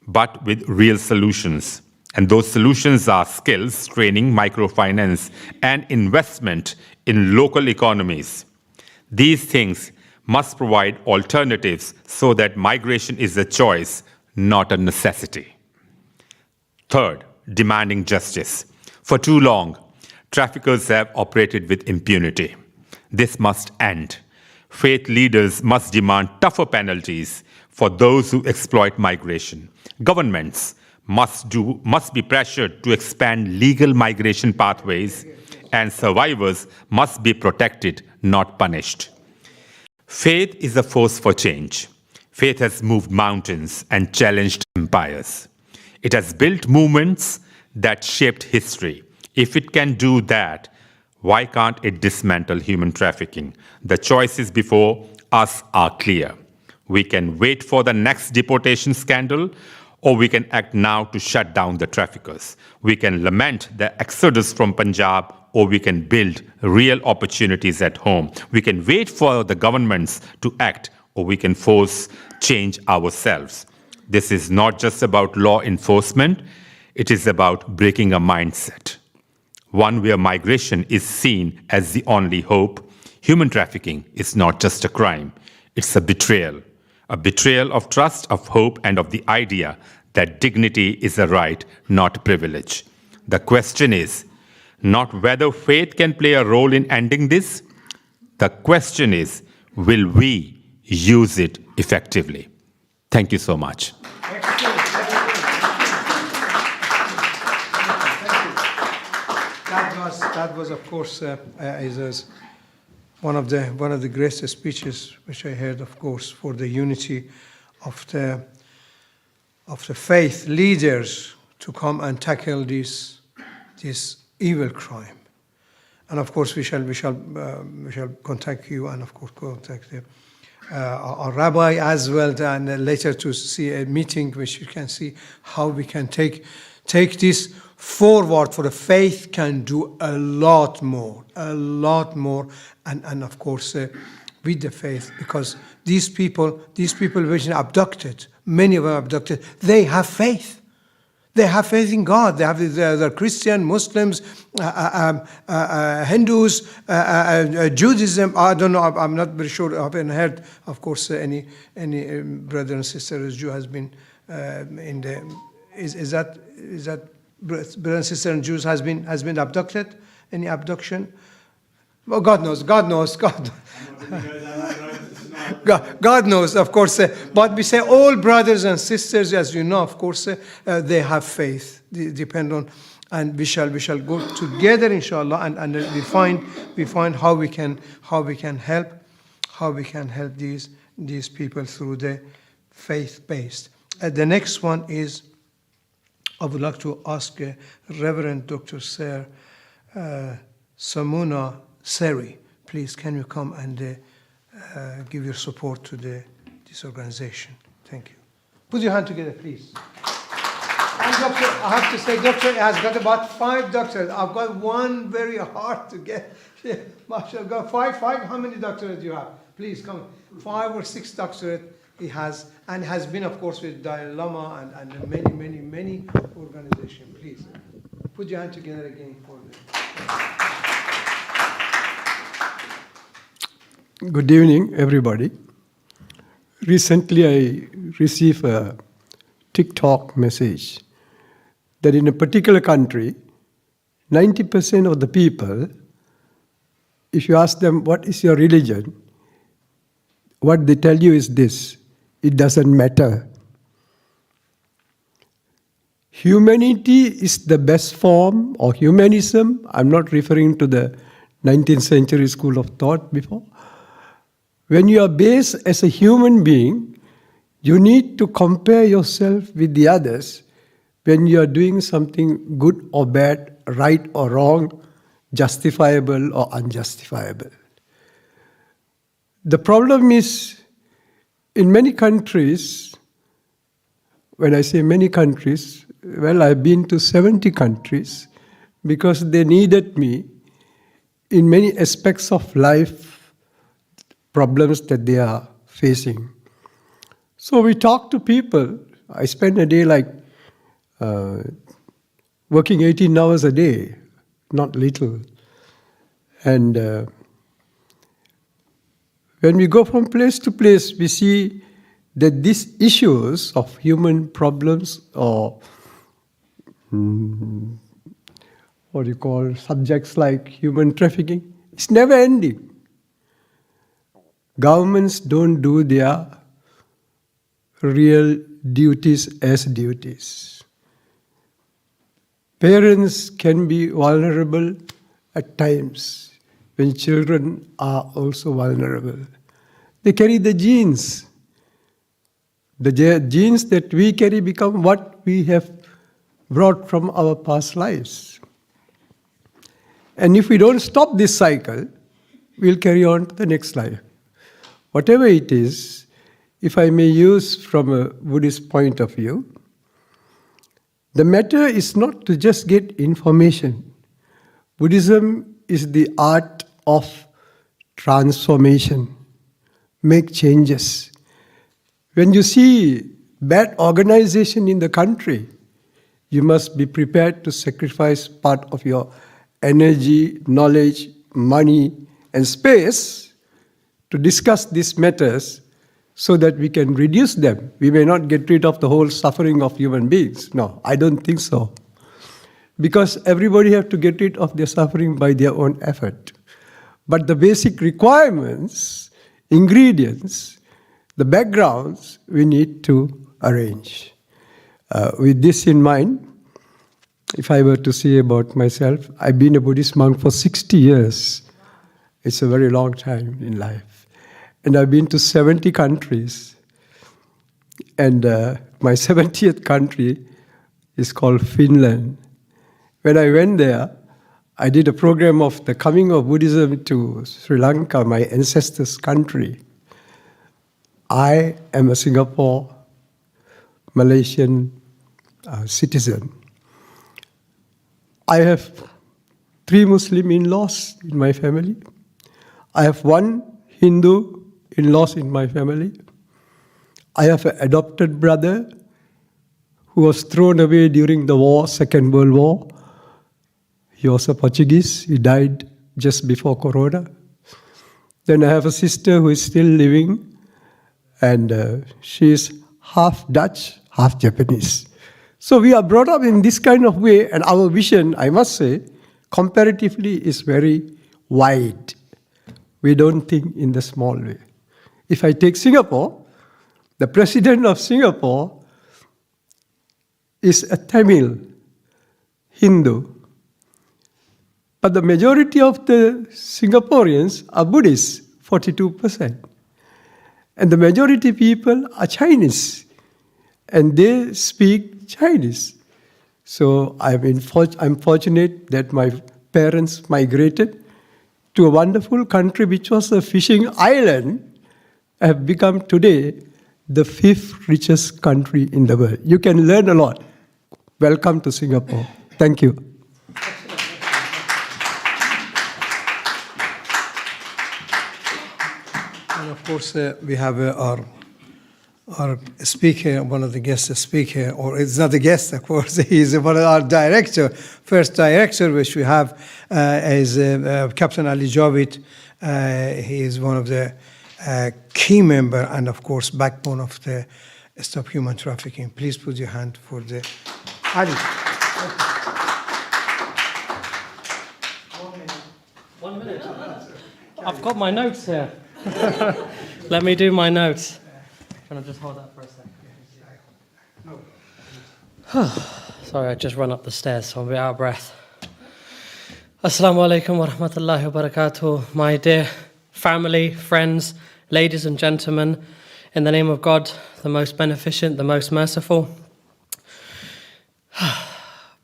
but with real solutions. And those solutions are skills, training, microfinance, and investment in local economies. These things must provide alternatives so that migration is a choice, not a necessity. Third, demanding justice. For too long, traffickers have operated with impunity. This must end. Faith leaders must demand tougher penalties for those who exploit migration. Governments must be pressured to expand legal migration pathways, and survivors must be protected, not punished. Faith is a force for change. Faith has moved mountains and challenged empires. It has built movements that shaped history. If it can do that, why can't it dismantle human trafficking? The choices before us are clear. We can wait for the next deportation scandal, or we can act now to shut down the traffickers. We can lament the exodus from Punjab, or we can build real opportunities at home. We can wait for the governments to act, or we can force change ourselves. This is not just about law enforcement, it is about breaking a mindset. One where migration is seen as the only hope. Human trafficking is not just a crime, it's a betrayal of trust, of hope, and of the idea that dignity is a right, not privilege. The question is not whether faith can play a role in ending this. The question is, will we use it effectively? Thank you so much. That was, of course, is one of the greatest speeches which I heard, of course, for the unity of the faith leaders to come and tackle this evil crime. And of course, we shall contact you, and of course contact our rabbi as well, and later to see a meeting which you can see how we can take this forward. For the faith can do a lot more, and of course with the faith, because these people which are abducted, many of them abducted, they have faith. They have faith in God. They have the Christian, Muslims, Hindus, Judaism. I don't know. I'm not very sure. I haven't heard, of course, any brother and sister Jew has been in the. Is that brother and sister and Jews has been abducted? Any abduction? Well, God knows. God knows, of course. But we say all brothers and sisters, as you know, of course, they have faith. They depend on, and we shall go together, inshallah, and we find how we can help these people through the faith-based. The next one is, I would like to ask Reverend Dr. Sir Samuna Seri, please, can you come and give your support to this this organization. Thank you. Put your hand together, please. And doctor, I have to say, doctor has got about 5 doctors. I've got one very hard to get. Marsh, I've got 5. How many doctorates do you have? Please come. 5 or 6 doctorates he has, and has been, of course, with Dalai Lama and many organizations. Please, put your hand together again for them. Good evening, everybody. Recently, I received a TikTok message that in a particular country, 90% of the people, if you ask them, what is your religion? What they tell you is this: it doesn't matter. Humanity is the best form, or humanism. I'm not referring to the 19th century school of thought before. When you are based as a human being, you need to compare yourself with the others when you are doing something good or bad, right or wrong, justifiable or unjustifiable. The problem is, in many countries, when I say many countries, well, I've been to 70 countries because they needed me in many aspects of life, problems that they are facing. So we talk to people. I spend a day like working 18 hours a day, not little. And when we go from place to place, we see that these issues of human problems, or what do you call subjects like human trafficking, it's never ending. Governments don't do their real duties as duties. Parents can be vulnerable at times when children are also vulnerable. They carry the genes. The genes that we carry become what we have brought from our past lives. And if we don't stop this cycle, we'll carry on to the next life. Whatever it is, if I may use from a Buddhist point of view, the matter is not to just get information. Buddhism is the art of transformation, make changes. When you see bad organization in the country, you must be prepared to sacrifice part of your energy, knowledge, money, and space to discuss these matters so that we can reduce them. We may not get rid of the whole suffering of human beings. No, I don't think so. Because everybody has to get rid of their suffering by their own effort. But the basic requirements, ingredients, the backgrounds, we need to arrange. With this in mind, if I were to say about myself, I've been a Buddhist monk for 60 years. It's a very long time in life. And I've been to 70 countries. And my 70th country is called Finland. When I went there, I did a program of the coming of Buddhism to Sri Lanka, my ancestors' country. I am a Singapore Malaysian citizen. I have 3 Muslim in-laws in my family. I have 1 Hindu in-laws in my family. I have an adopted brother who was thrown away during the war, Second World War. He was a Portuguese. He died just before Corona. Then I have a sister who is still living, and she is half Dutch, half Japanese. So we are brought up in this kind of way, and our vision, I must say, comparatively is very wide. We don't think in the small way. If I take Singapore, the president of Singapore is a Tamil Hindu. But the majority of the Singaporeans are Buddhists, 42%. And the majority people are Chinese, and they speak Chinese. So I'm fortunate that my parents migrated to a wonderful country which was a fishing island, have become today the 5th richest country in the world. You can learn a lot. Welcome to Singapore. Thank you. And of course, we have our speaker, one of the guest speaker, or it's not a guest, of course, he's one of our director, first director, which we have is Captain Ali Javid. He is one of the key member and, of course, backbone of the Stop Human Trafficking. Please put your hand for the Ali. 1 minute. I've got my notes here. Let me do my notes. Can I just hold that for a second? Sorry, I just run up the stairs, so I'm a bit out of breath. Assalamu alaikum wa rahmatullahi wa barakatuh. My dear family, friends, ladies and gentlemen, in the name of God, the most beneficent, the most merciful.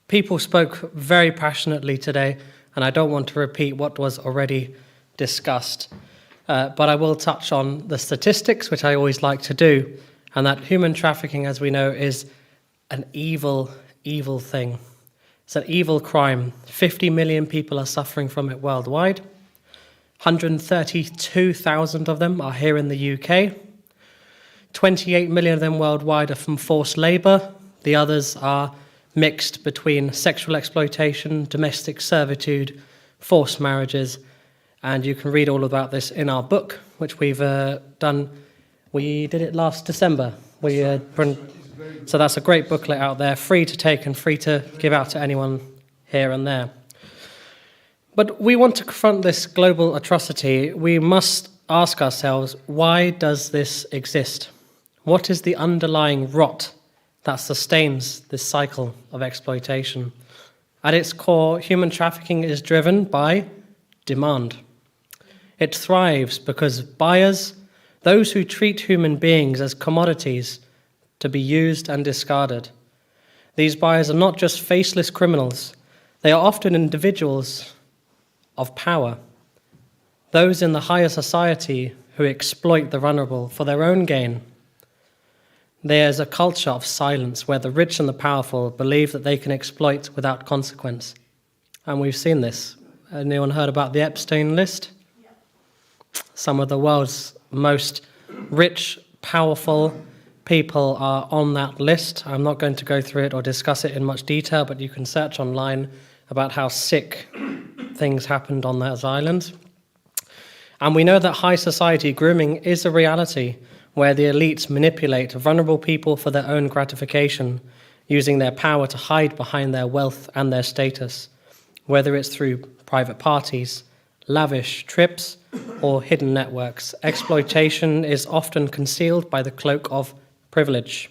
People spoke very passionately today, and I don't want to repeat what was already discussed. But I will touch on the statistics, which I always like to do, and that human trafficking, as we know, is an evil, evil thing. It's an evil crime. 50 million people are suffering from it worldwide. 132,000 of them are here in the UK. 28 million of them worldwide are from forced labour. The others are mixed between sexual exploitation, domestic servitude, forced marriages. And you can read all about this in our book, which we've done. We did it last December. So that's a great booklet out there, free to take and free to give out to anyone here and there. But we want to confront this global atrocity. We must ask ourselves, why does this exist? What is the underlying rot that sustains this cycle of exploitation? At its core, human trafficking is driven by demand. It thrives because buyers, those who treat human beings as commodities to be used and discarded. These buyers are not just faceless criminals. They are often individuals of power, those in the higher society who exploit the vulnerable for their own gain. There is a culture of silence where the rich and the powerful believe that they can exploit without consequence. And we've seen this. Anyone heard about the Epstein list? Some of the world's most rich, powerful people are on that list. I'm not going to go through it or discuss it in much detail, but you can search online about how sick things happened on those islands. And we know that high society grooming is a reality where the elites manipulate vulnerable people for their own gratification, using their power to hide behind their wealth and their status, whether it's through private parties, lavish trips, or hidden networks. Exploitation is often concealed by the cloak of privilege.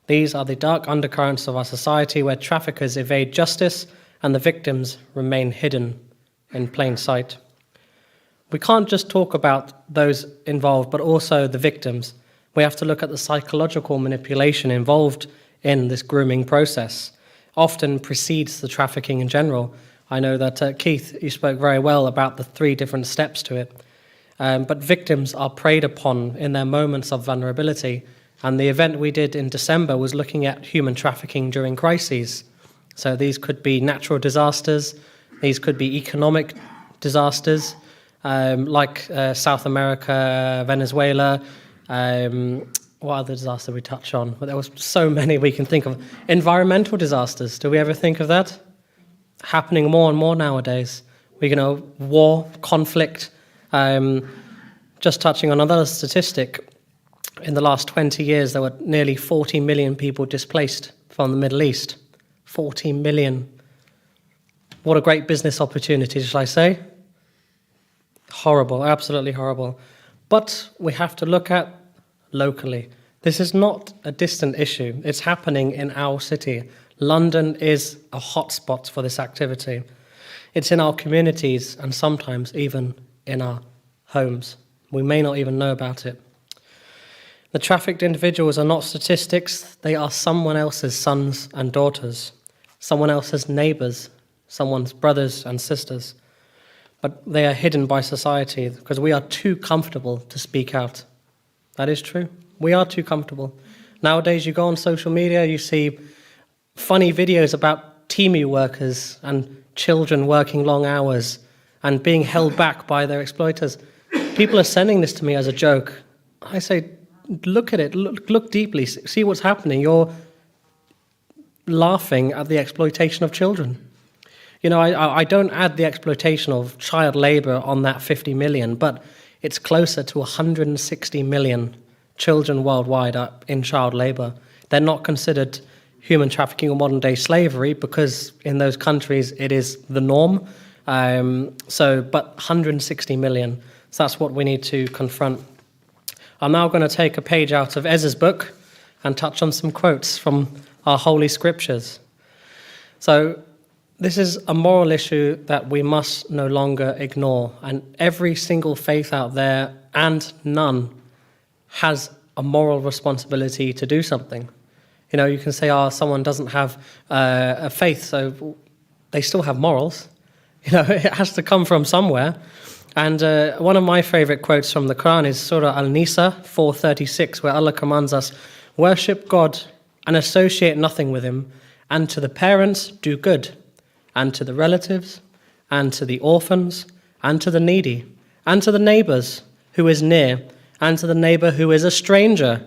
These are the dark undercurrents of our society where traffickers evade justice and the victims remain hidden in plain sight. We can't just talk about those involved, but also the victims. We have to look at the psychological manipulation involved in this grooming process. Often precedes the trafficking in general. I know that Keith, you spoke very well about the 3 different steps to it. But victims are preyed upon in their moments of vulnerability. And the event we did in December was looking at human trafficking during crises. So these could be natural disasters, these could be economic disasters, like South America, Venezuela. What other disaster we touch on? But there was so many we can think of. Environmental disasters, do we ever think of that? Happening more and more nowadays. War, conflict. Just touching on another statistic, in the last 20 years, there were nearly 40 million people displaced from the Middle East. 40 million. What a great business opportunity, shall I say? Horrible, absolutely horrible. But we have to look at locally. This is not a distant issue. It's happening in our city. London is a hotspot for this activity. It's in our communities and sometimes even in our homes. We may not even know about it. The trafficked individuals are not statistics. They are someone else's sons and daughters, someone else's neighbours, someone's brothers and sisters. But they are hidden by society because we are too comfortable to speak out. That is true. We are too comfortable. Nowadays, you go on social media, you see funny videos about Temu workers and children working long hours and being held back by their exploiters. People are sending this to me as a joke. I say, look at it, look deeply, see what's happening. You're laughing at the exploitation of children. You know, I don't add the exploitation of child labour on that 50 million, but it's closer to 160 million children worldwide are in child labour. They're not considered human trafficking or modern-day slavery because in those countries it is the norm. But 160 million, so that's what we need to confront. I'm now going to take a page out of Ezra's book and touch on some quotes from our holy scriptures. So this is a moral issue that we must no longer ignore, and every single faith out there, and none, has a moral responsibility to do something. You know, you can say, someone doesn't have a faith, so they still have morals. You know, it has to come from somewhere. And one of my favorite quotes from the Quran is Surah Al-Nisa 4:36, where Allah commands us, worship God and associate nothing with him, and to the parents do good, and to the relatives, and to the orphans, and to the needy, and to the neighbours who is near, and to the neighbour who is a stranger,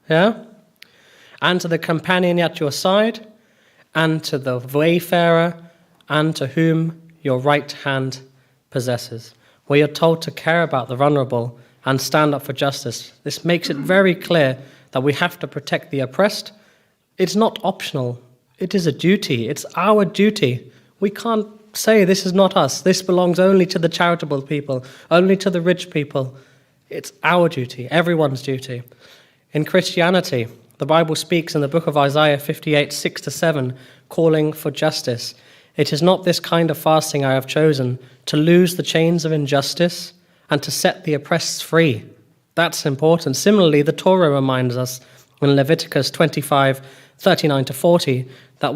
and to the companion at your side, and to the wayfarer, and to whom your right hand possesses. We are told to care about the vulnerable and stand up for justice. This makes it very clear that we have to protect the oppressed. It's not optional. It is a duty. It's our duty. We can't say this is not us. This belongs only to the charitable people, only to the rich people. It's our duty, everyone's duty. In Christianity, the Bible speaks in the book of Isaiah 58:6-7, calling for justice. It is not this kind of fasting I have chosen, to loose the chains of injustice and to set the oppressed free. That's important. Similarly, the Torah reminds us in Leviticus 25:39-40 that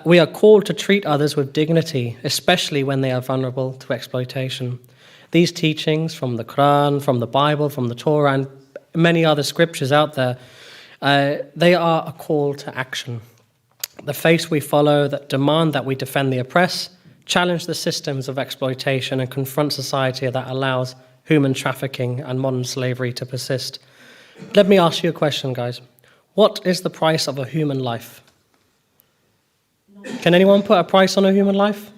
we are called to treat others with dignity, especially when they are vulnerable to exploitation. These teachings from the Quran, from the Bible, from the Torah, and many other scriptures out there, they are a call to action. The faiths we follow that demand that we defend the oppressed, challenge the systems of exploitation, and confront society that allows human trafficking and modern slavery to persist. Let me ask you a question, guys. What is the price of a human life? Can anyone put a price on a human life?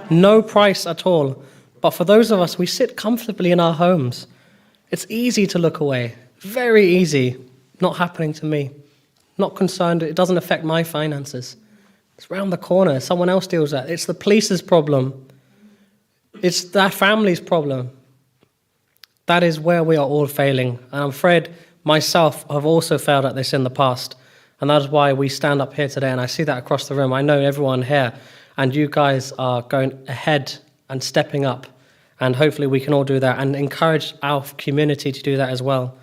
No price at all. But for those of us, we sit comfortably in our homes. It's easy to look away. Very easy. Not happening to me. Not concerned. It doesn't affect my finances. It's around the corner. Someone else deals with that. It's the police's problem. It's their family's problem. That is where we are all failing. And I'm afraid myself have also failed at this in the past. And that is why we stand up here today. And I see that across the room. I know everyone here. And you guys are going ahead and stepping up. And hopefully we can all do that and encourage our community to do that as well.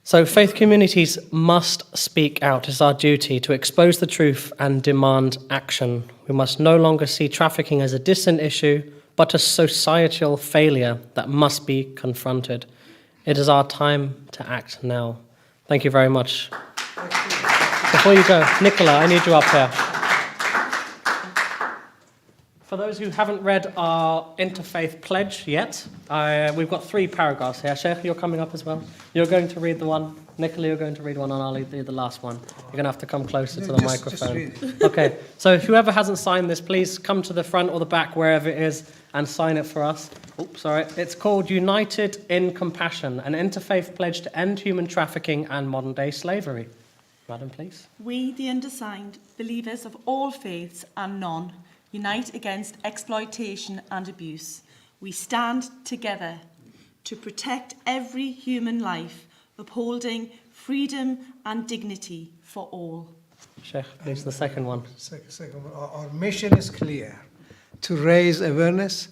So faith communities must speak out. It's our duty to expose the truth and demand action. We must no longer see trafficking as a distant issue, but a societal failure that must be confronted. It is our time to act now. Thank you very much. Before you go, Nicola, I need you up here. For those who haven't read our interfaith pledge yet, we've got 3 paragraphs here. Sheikh, you're coming up as well. You're going to read the one. Nicola, you're going to read one, and I'll read the last one. You're going to have to come closer to the microphone. Okay, so whoever hasn't signed this, please come to the front or the back, wherever it is, and sign it for us. Oops, sorry. It's called United in Compassion, an interfaith pledge to end human trafficking and modern-day slavery. Madam, please. We, the undersigned, believers of all faiths and none, unite against exploitation and abuse. We stand together to protect every human life, upholding freedom and dignity for all. Sheikh, please, the second one. Second one. Our mission is clear: to raise awareness,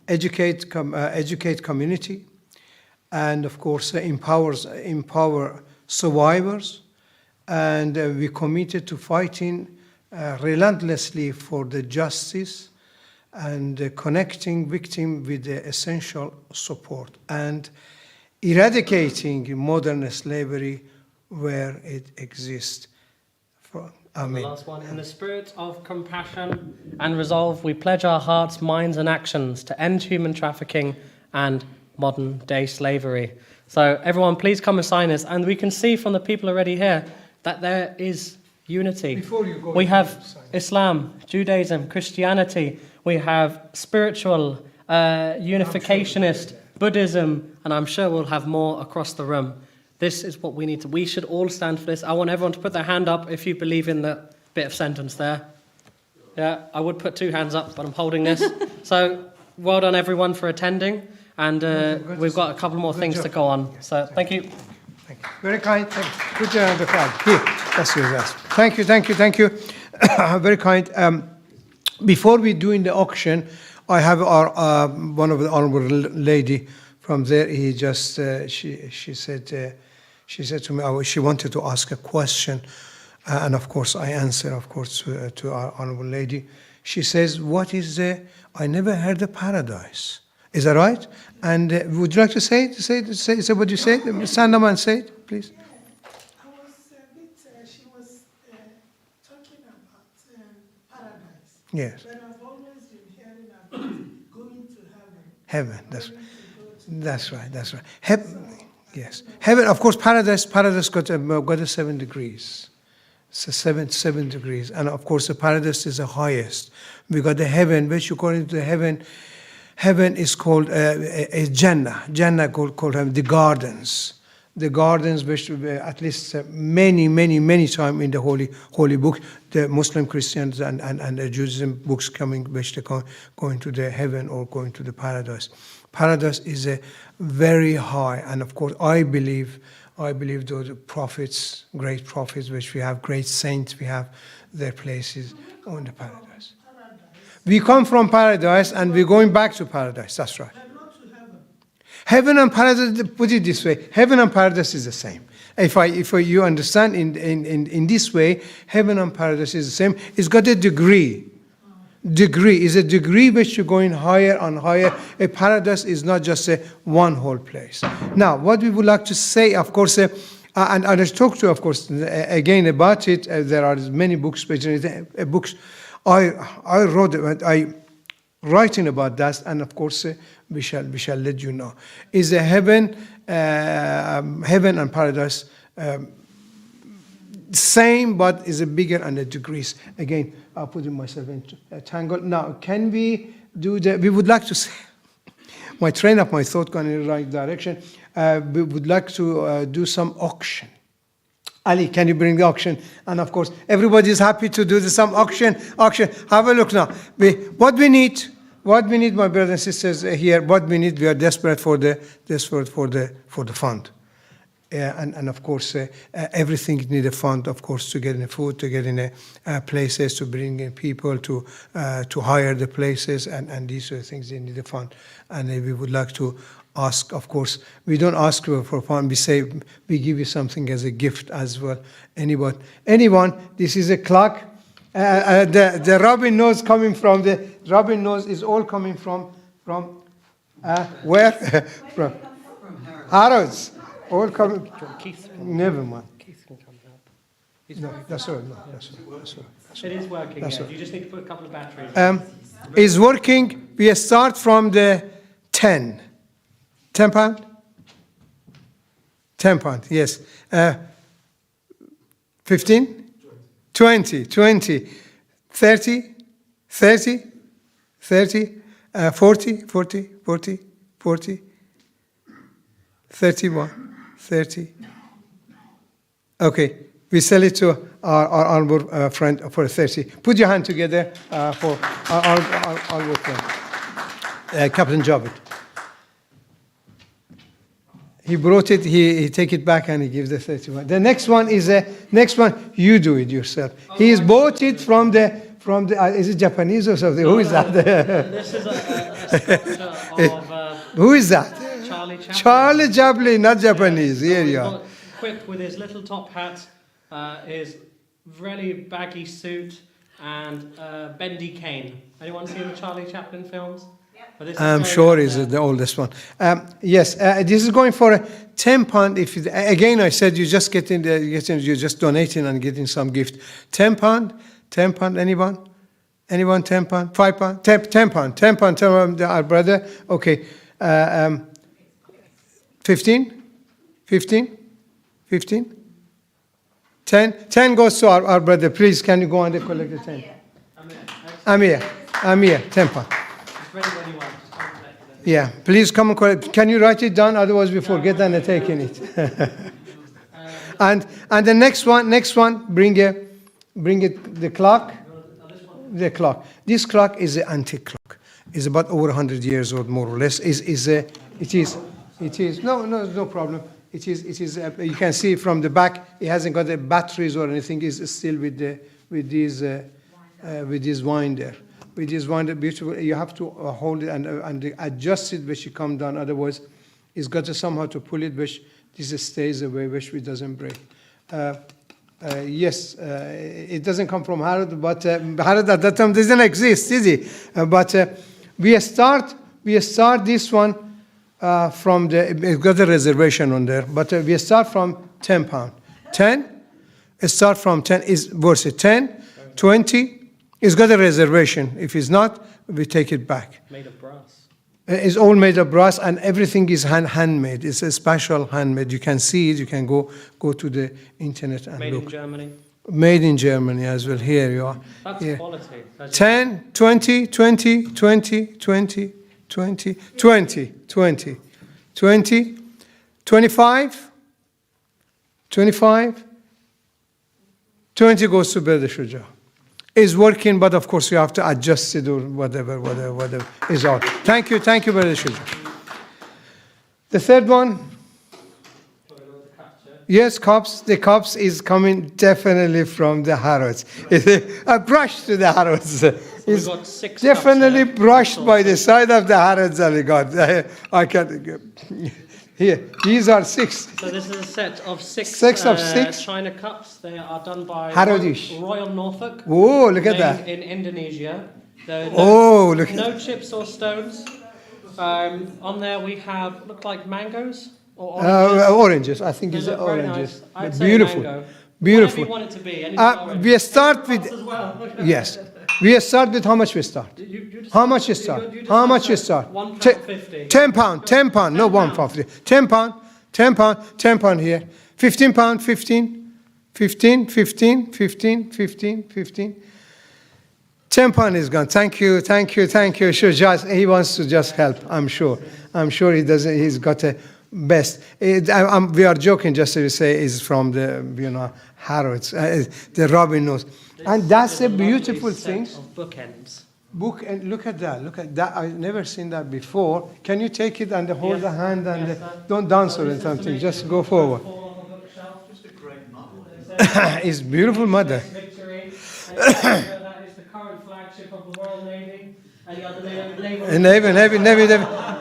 educate community, and of course empower survivors. And we committed to fighting relentlessly for the justice and connecting victim with the essential support. And eradicating modern slavery where it exists. And the last one. In the spirit of compassion and resolve, we pledge our hearts, minds and actions to end human trafficking and modern-day slavery. So everyone, please come and sign this. And we can see from the people already here that there is unity. Before you go, we have Islam, Judaism, Christianity. We have spiritual, unificationist, Buddhism, and I'm sure we'll have more across the room. This is what we need to. We should all stand for this. I want everyone to put their hand up if you believe in the bit of sentence there. Yeah, I would put 2 hands up, but I'm holding this. So well done, everyone, for attending. And we've got a couple more things to go on. So thank you. Thank you. Very kind. Thank you. Put your hand on the flag. Here, that's yours. Yes. Thank you, thank you, thank you. Very kind. Before we do in the auction, I have our one of the honorable lady from there. He just she said to me she wanted to ask a question, and of course I answer, of course, to our honorable lady. She says, "What is the? I never heard of paradise. Is that right? And would you like to say what you say? Stand up and say it, please." I was a bit, she was talking about paradise. Yes. But I've always been hearing about going to heaven. Heaven, that's right, that's right. Yes. Heaven, of course, paradise got a 7 degrees. It's a 7 degrees. And of course, the paradise is the highest. We got the heaven, which according to the heaven is called a Jannah. Jannah called the gardens. The gardens, which at least many times in the holy book, the Muslim, Christians, and the Judaism books coming, which they going to the heaven or going to the paradise. Paradise is a very high, and of course, I believe those prophets, great prophets, which we have, great saints, we have their places on the paradise. We come from paradise and we're going back to paradise. That's right. Heaven and paradise, put it this way, heaven and paradise is the same. If you understand in this way, heaven and paradise is the same. It's got a degree. Degree is a degree which you're going higher and higher. A paradise is not just a one whole place. Now, what we would like to say, of course, and I talk to, of course, again about it. There are many books, books. I wrote, writing about that, and of course, we shall let you know. Is a heaven and paradise same, but is a bigger and a degrees. Again, I'll put myself into a tangle. Now, can we do we would like to say, my train of my thought going in the right direction. We would like to do some auction. Ali, can you bring the auction? And of course, everybody is happy to do some auction. Have a look now. What we need, my brothers and sisters here, what we need, we are desperate for the fund. And of course, everything need a fund, of course, to get in food, to get in places, to bring in people, to hire the places, and these sort of things, they need a fund. And we would like to ask, of course, we don't ask for fund, we say, we give you something as a gift as well. Anyone, this is a clock. The robin nose coming from, the robin nose is all coming from where? From Harrods. All coming. Never mind. Keith can come help. No, that's all right. No, that's all right. It is working. That's Yeah. all. You just need to put a couple of batteries. Is working. We start from the 10. 10 pound? 10 pound, yes. 15? 20, 30, 40, 31. 30. Okay, we sell it to our honorable friend for 30. Put your hand together for our honorable friend, Captain Javed. He brought it, he take it back and he gives the 31. The next one is you do it yourself. He's bought it from the is it Japanese or something? Who is that? This is a sculpture of... Who is that? Charlie Chaplin. Charlie Chaplin, not Japanese. Here you are. Equipped with his little top hat, his really baggy suit, and bendy cane. Anyone seen the Charlie Chaplin films? I'm sure is the oldest one. Yes, this is going for £10. If you, again, I said you just you're just donating and getting some gift. £10, £10. Anyone? Anyone? £10, £5, £10. Our brother. Okay. 15, 15, 15. 10 goes to our brother. Please, can you go and collect the 10? Amir, £10. Yeah, please come and collect. Can you write it down? Otherwise, we forget and they're taking it. and the next one, bring it. The clock. The clock. This clock is an antique clock. It's about over 100 years old, more or less. It is. No problem. It is. You can see from the back. It hasn't got the batteries or anything. It's still with this winder. With this winder, beautiful. You have to hold it and adjust it, which it come down. Otherwise, it's got to somehow to pull it, which this stays away, which it doesn't break. Yes, it doesn't come from Harrod, but Harrod at that time doesn't exist, is it? But we start this one from it's got a reservation on there, but we start from £10. 10, start from 10 is worth it. 10, 20, it's got a reservation. If it's not, we take it back. Made of brass. It's all made of brass, and everything is handmade. It's a special handmade. You can see it. You can go to the internet and Made look. in Germany. Made in Germany as well. Here you are. That's Here. quality. 10, 20, 20, 20, 20, 20, 20, 20, 20, 25, 25, 20 goes to Berde Shuja. Is working, but of course you have to adjust it or whatever is all. Thank you, Berde Shuja. The third one. Yes, cups. The cups is coming definitely from the Harrods. It's a brush to the Harrods. It's got 6 definitely cups brushed by the side of the Harrods. I got. I can. Here, these are 6. So this is a set of 6 6 China cups. They are done by Harrodish. Royal Norfolk. Oh, look at made that. In Indonesia. Look at no chips or stones. On there we have look like mangoes or oranges. I think it's oranges. Nice. I'd say Beautiful. mango. Beautiful. Whatever you want it to be. We start with yes. We start with how much we start. How much you start? How much you start? £1.50. £10. No, £1.50. £10. £10 here. £15. 15. £10 is gone. Thank you. Sure, he wants to just help. I'm sure he doesn't. He's got a best. We are joking, just to say, is from the Harrods, the Robin knows, and that's a beautiful thing. Of bookends. And look at that. I've never seen that before. Can you take it and hold the hand and don't dance or something? Just go forward. Just a great model. It's beautiful mother. Victory. That is the current flagship of the Royal Navy. And the other Navy.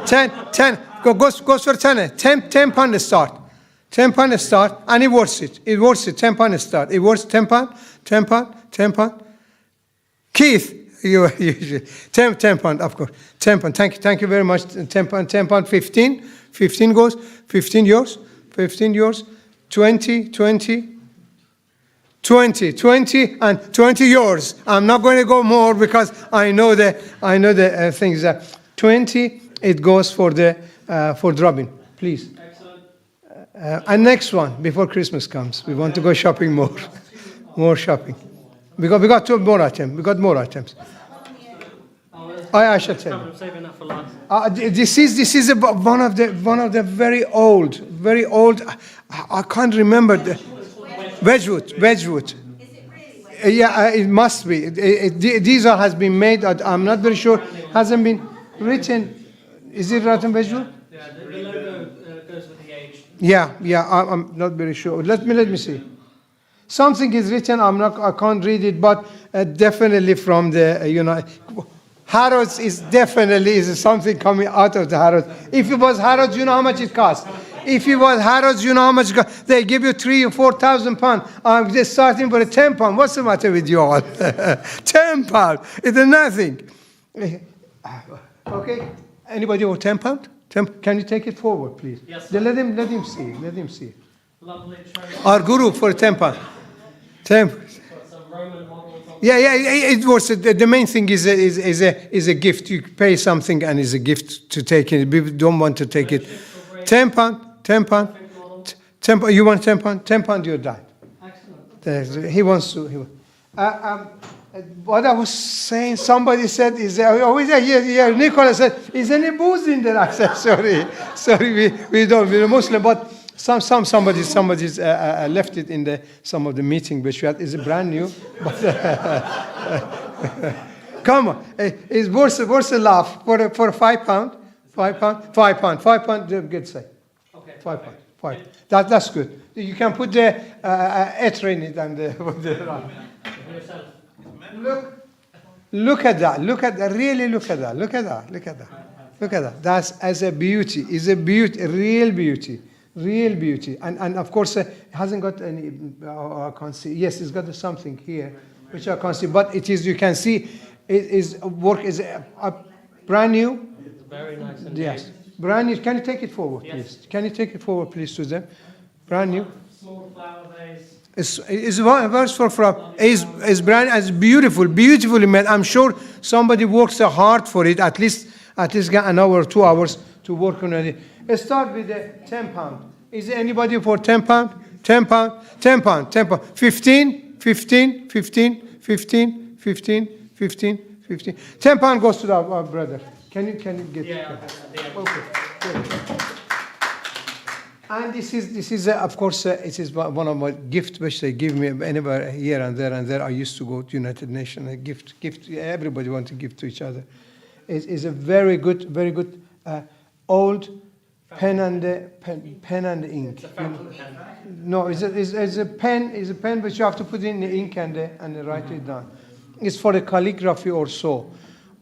10. Goes for 10. £10 start. £10 start, and it worth it. £10 start. It worth £10. Keith, you usually £10, of course. £10. Thank you very much. £10. 15. 15 goes. 15 yours. 20, and 20 yours. I'm not going to go more because I know the things that 20. It goes for Robin, please. Excellent. And next one before Christmas comes. We want to go shopping more. More shopping. We got 2 more items. We got more items. I shall tell you. I'm saving that for last. This is one of the very old. I can't remember the Wedgwood. Is it really? Yeah, it must be. These has been made. I'm not very sure. Hasn't been written. Is it written Wedgwood? Yeah, the logo goes with the age. Yeah. I'm not very sure. Let me see. Something is written. I can't read it, but definitely from the Harrods is definitely something coming out of the Harrods. If it was Harrods, you know how much it costs. If it was Harrods, you know how much it costs. They give you £3,000 or £4,000. I'm just starting for £10. What's the matter with you all? £10. It's nothing. Okay. Anybody over £10? Can you take it forward, please? Yes, Then sir. let him see. Let him see. Lovely trophy. Our guru for £10. 10. Got some Roman models on. Yeah. It was the main thing is a gift. You pay something and it's a gift to take it. People don't want to take it. £10. £10. You want £10? £10. You're done. Excellent. He wants to. What I was saying, somebody said, Nicola said, is any booze in there? I said, sorry, we don't, we're Muslim, but somebody's left it in some of the meeting which we had. Is brand new, but come on, it's worth a laugh for £5. £5, good say. Okay. £5. That's good. You can put the etre in it and Look at that. Really look at that. That's as a beauty. Is a beauty, real beauty. And of course, it hasn't got any. I can't see. Yes, it's got something here, which I can't see. But it is. You can see, it is work is brand new. Very nice. Indeed. Yes, brand new. Can you take it forward, please? Can you take it forward, please, to them? Brand new. Small flower vase. It's one verse for is brand as beautifully made. I'm sure somebody works hard for it. At least get an hour or 2 hours to work on it. Let's start with the £10. Is there anybody for £10? £10. 15. £10 goes to our brother. Can you get? Yeah. Okay. Good. And this is of course, it is one of my gifts which they give me anywhere here and there. I used to go to United Nations. A gift. Everybody wants to give to each other. It's a very good old pen and ink. No, it's a pen. It's a pen which you have to put in the ink and write it down. It's for a calligraphy or so.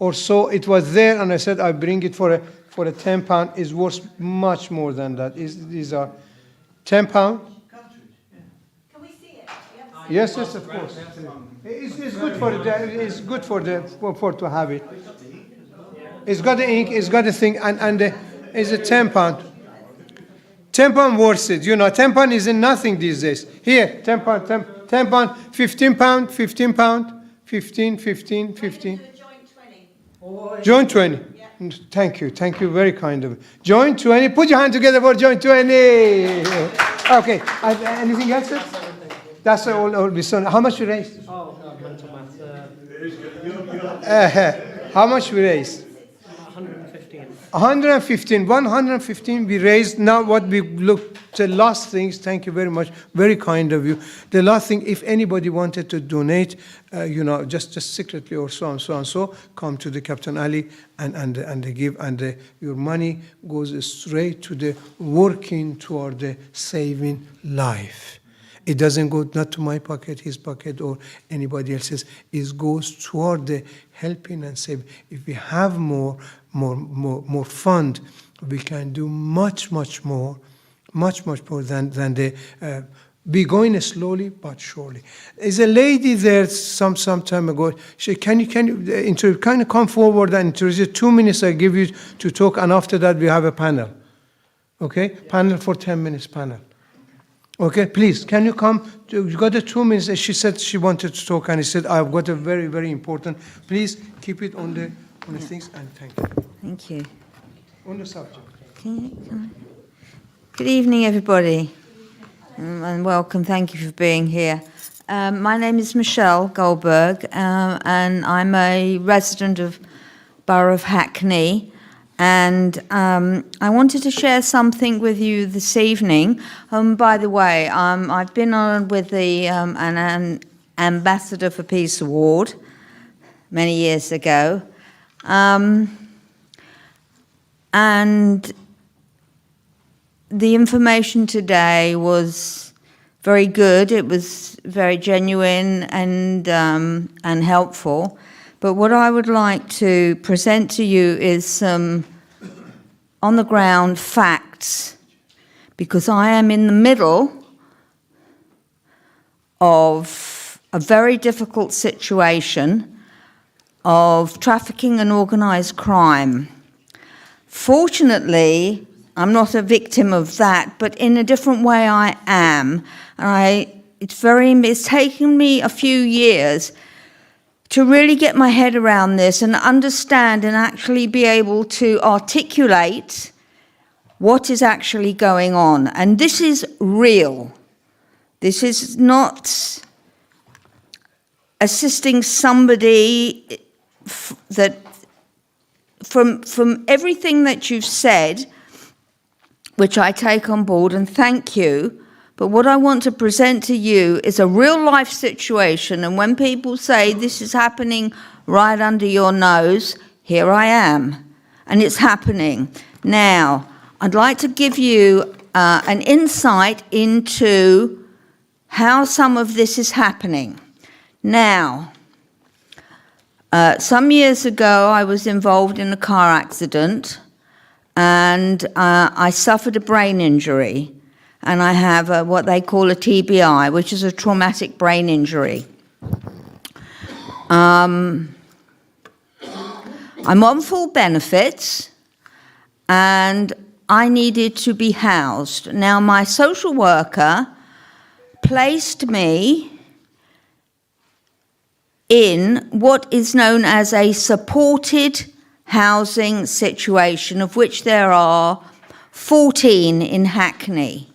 It was there, and I said I bring it for a £10 is worth much more than that. These are £10. Can we see it? Yes, of course. It's good for to have it. It's got the ink. It's got the thing, and it's a £10. £10 worth it. You know, £10 is nothing these days. Here, £10. £15. £15. Joint 20. Thank you, very kind of you. Joint 20, put your hand together for joint 20. Okay, anything else? That's all we saw. How much we raised? Oh, God, mental math. How much we raised? 115 we raised. Now what we look, the last things, thank you very much, very kind of you. The last thing, if anybody wanted to donate, just secretly or so and so, come to the Captain Ali and they give, and your money goes straight to the working toward the saving life. It doesn't go not to my pocket, his pocket, or anybody else's. It goes toward the helping and saving. If we have more fund, we can do much more than the be going slowly but surely. There's a lady there some time ago. She can you kind of come forward and introduce 2 minutes I give you to talk, and after that we have a panel. Okay, panel for 10 minutes panel. Okay, please, can you come? You got 2 minutes. She said she wanted to talk, and he said, I've got a very, very important. Please keep it on the things, and thank you. Thank you. On the subject. Good evening, everybody, and welcome. Thank you for being here. My name is Michelle Goldberg, and I'm a resident of Borough of Hackney. And I wanted to share something with you this evening. By the way, I've been on with an Ambassador for Peace Award many years ago. And the information today was very good. It was very genuine and helpful. But what I would like to present to you is some on-the-ground facts, because I am in the middle of a very difficult situation of trafficking and organised crime. Fortunately, I'm not a victim of that, but in a different way I am. And it's taken me a few years to really get my head around this and understand and actually be able to articulate what is actually going on. And this is real. This is not assisting somebody that from everything that you've said, which I take on board and thank you, but what I want to present to you is a real life situation, and when people say this is happening right under your nose, here I am, and it's happening. Now, I'd like to give you an insight into how some of this is happening. Now, some years ago, I was involved in a car accident, and I suffered a brain injury. And I have what they call a TBI, which is a traumatic brain injury. I'm on full benefits, and I needed to be housed. Now, my social worker placed me in what is known as a supported housing situation, of which there are 14 in Hackney.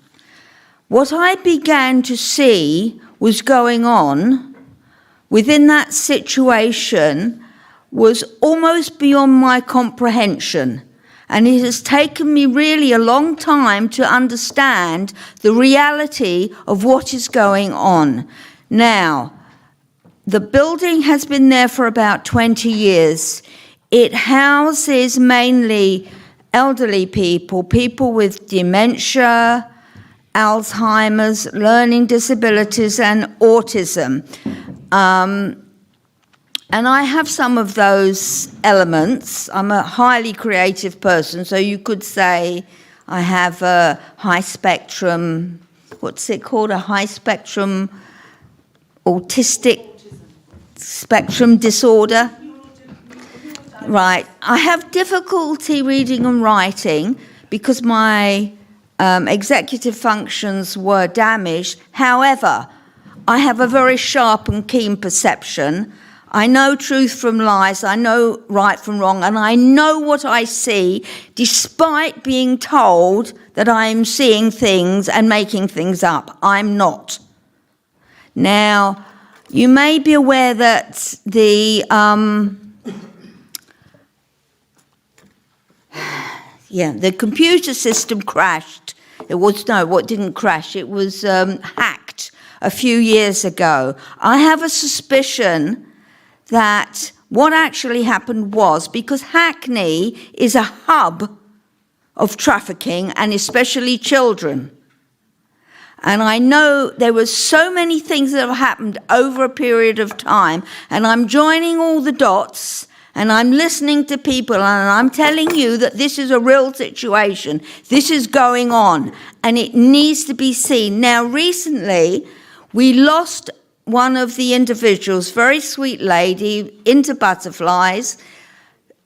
What I began to see was going on within that situation was almost beyond my comprehension. And it has taken me really a long time to understand the reality of what is going on. Now, the building has been there for about 20 years. It houses mainly elderly people, people with dementia, Alzheimer's, learning disabilities, and autism. And I have some of those elements. I'm a highly creative person, so you could say I have a high spectrum, what's it called, a high spectrum autistic spectrum disorder. Right. I have difficulty reading and writing because my executive functions were damaged. However, I have a very sharp and keen perception. I know truth from lies, I know right from wrong, and I know what I see, despite being told that I'm seeing things and making things up. I'm not. Now, you may be aware that the computer system crashed. What didn't crash? It was hacked a few years ago. I have a suspicion that what actually happened was because Hackney is a hub of trafficking, and especially children. And I know there were so many things that have happened over a period of time, and I'm joining all the dots, and I'm listening to people, and I'm telling you that this is a real situation. This is going on, and it needs to be seen. Now, recently, we lost one of the individuals, very sweet lady, into butterflies,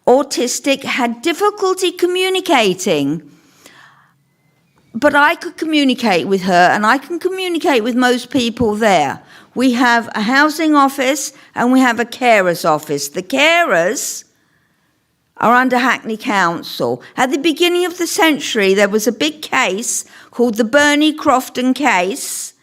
autistic, had difficulty communicating. But I could communicate with her, and I can communicate with most people there. We have a housing office and we have a carers office. The carers are under Hackney Council. At the beginning of the century, there was a big case called the Bernie Crofton case,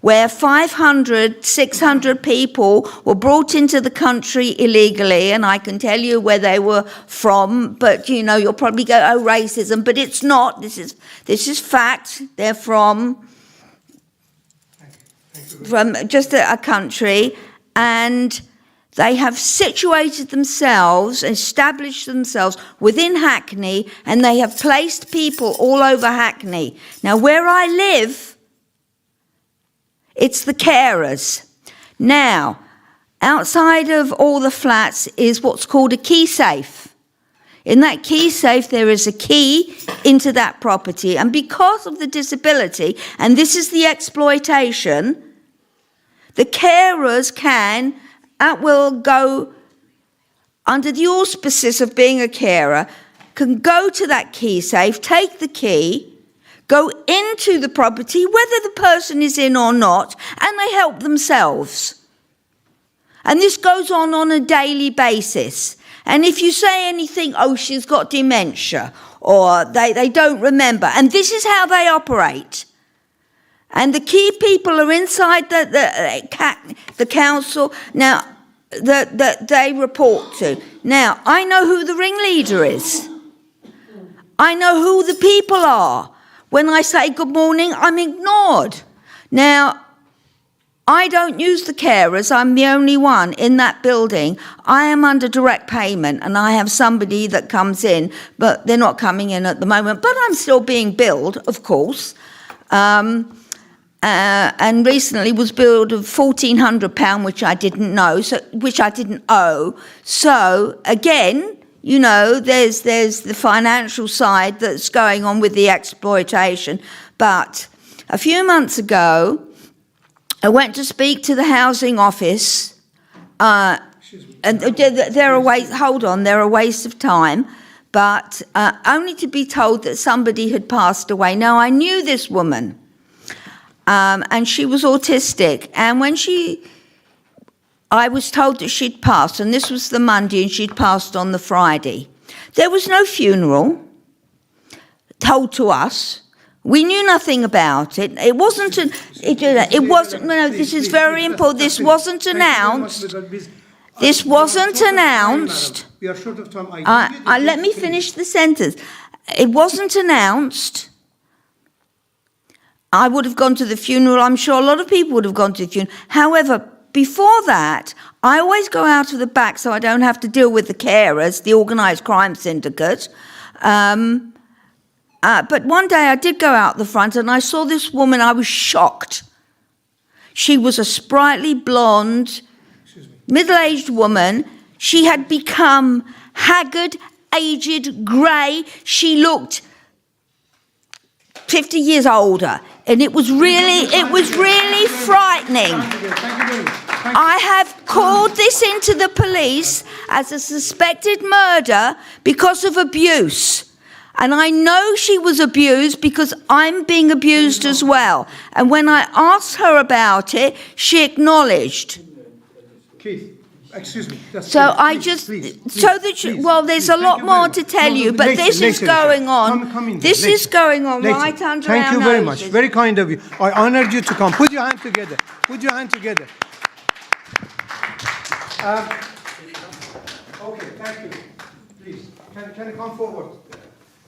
where 500, 600 people were brought into the country illegally, and I can tell you where they were from, but you'll probably go, oh, racism, but it's not. This is fact. They're from just a country, and they have situated themselves, established themselves within Hackney, and they have placed people all over Hackney. Now, where I live, it's the carers. Now, outside of all the flats is what's called a key safe. In that key safe, there is a key into that property. And because of the disability, and this is the exploitation, the carers can, at will, go under the auspices of being a carer, can go to that key safe, take the key, go into the property, whether the person is in or not, and they help themselves. And this goes on a daily basis. And if you say anything, oh, she's got dementia, or they don't remember, and this is how they operate. And the key people are inside the council now that they report to. Now, I know who the ringleader is. I know who the people are. When I say good morning, I'm ignored. Now, I don't use the carers. I'm the only one in that building. I am under direct payment, and I have somebody that comes in, but they're not coming in at the moment. But I'm still being billed, of course. And recently was billed of £1,400, which I didn't know, which I didn't owe. So again, you know, there's the financial side that's going on with the exploitation. But a few months ago, I went to speak to the housing office, and they're a waste of time, but only to be told that somebody had passed away. Now, I knew this woman, and she was autistic, and when I was told that she'd passed, and this was the Monday, and she'd passed on the Friday. There was no funeral told to us. We knew nothing about it. It wasn't. It wasn't. No, this is very important. This wasn't announced. This wasn't announced. We are short of time. Let me finish the sentence. It wasn't announced. I would have gone to the funeral. I'm sure a lot of people would have gone to the funeral. However, before that, I always go out of the back so I don't have to deal with the carers, the organised crime syndicate. But one day I did go out the front and I saw this woman. I was shocked. She was a sprightly, blonde, middle-aged woman. She had become haggard, aged, grey. She looked 50 years older. And it was really frightening. I have called this into the police as a suspected murder because of abuse. And I know she was abused because I'm being abused as well. And when I asked her about it, she acknowledged. Keith, excuse me. So I just, so that, well, there's a lot more to tell you, but this is going on. This is going on right under our noses. Thank you very much. Very kind of you. I honored you to come. Put your hand together. Put your hand together. Okay, thank you. Please, can you come forward?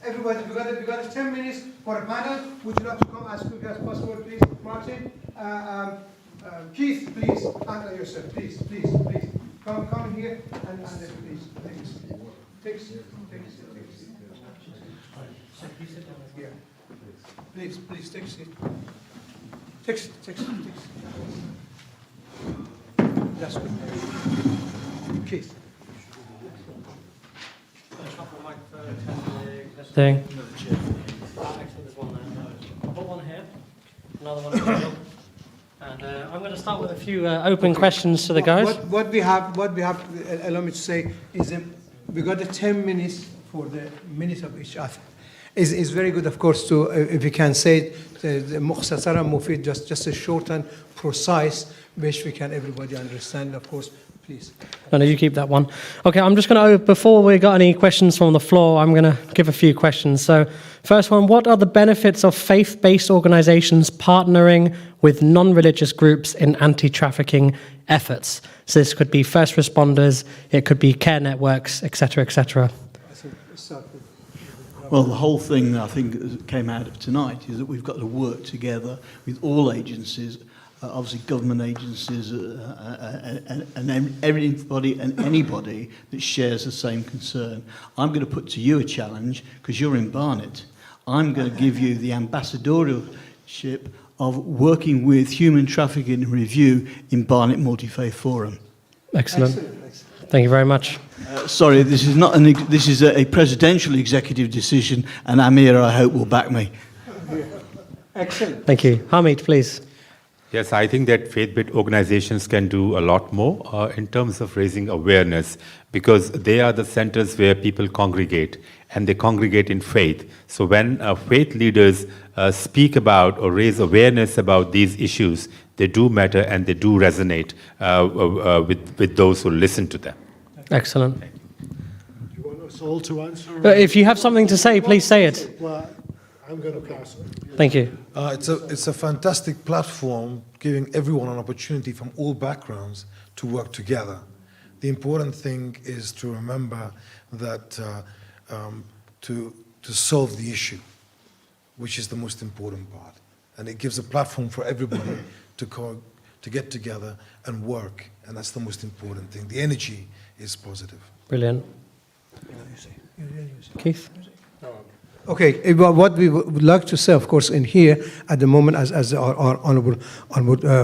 Everybody, we got 10 minutes for a panel. Would you like to come as quick as possible, please, Martin? Keith, please, handle yourself, please. Come here and please. Take a seat. Yeah. Please, take a seat. Take a seat. That's good. Keith. Thing. Actually, there's one there. I'll put one here, another one in the middle. And I'm going to start with a few open questions to the guys. What we have, allow me to say, is we got 10 minutes for the minutes of each other. Is very good, of course, to, if you can say it, مختصرا مفيد, just a short and precise, which we can everybody understand, of course. Please. No, you keep that one. Okay, I'm just going to, before we got any questions from the floor, I'm going to give a few questions. So, first one, what are the benefits of faith-based organisations partnering with non-religious groups in anti-trafficking efforts? So this could be first responders, it could be care networks, etc., etc. Well, the whole thing, I think, that came out of tonight is that we've got to work together with all agencies, obviously government agencies and everybody and anybody that shares the same concern. I'm going to put to you a challenge, because you're in Barnet. I'm going to give you the ambassadorship of working with Human Trafficking Review in Barnet Multi-Faith Forum. Excellent. Thank you very much. Sorry, this is not this is a presidential executive decision, and Amir, I hope, will back me. Excellent. Thank you. Hamid, please. Yes, I think that faith-based organizations can do a lot more in terms of raising awareness, because they are the centers where people congregate. and they congregate in faith. So when faith leaders speak about or raise awareness about these issues, they do matter and they do resonate with those who listen to them. Excellent. Do you want us all to answer? If you have something to say, please say it. Well, I'm going to pass it. Thank you. It's a fantastic platform giving everyone an opportunity from all backgrounds to work together. The important thing is to remember that to solve the issue, which is the most important part. And it gives a platform for everybody to get together and work, and that's the most important thing. The energy is positive. Brilliant. Keith? Okay, what we would like to say, of course, in here at the moment, as our honourable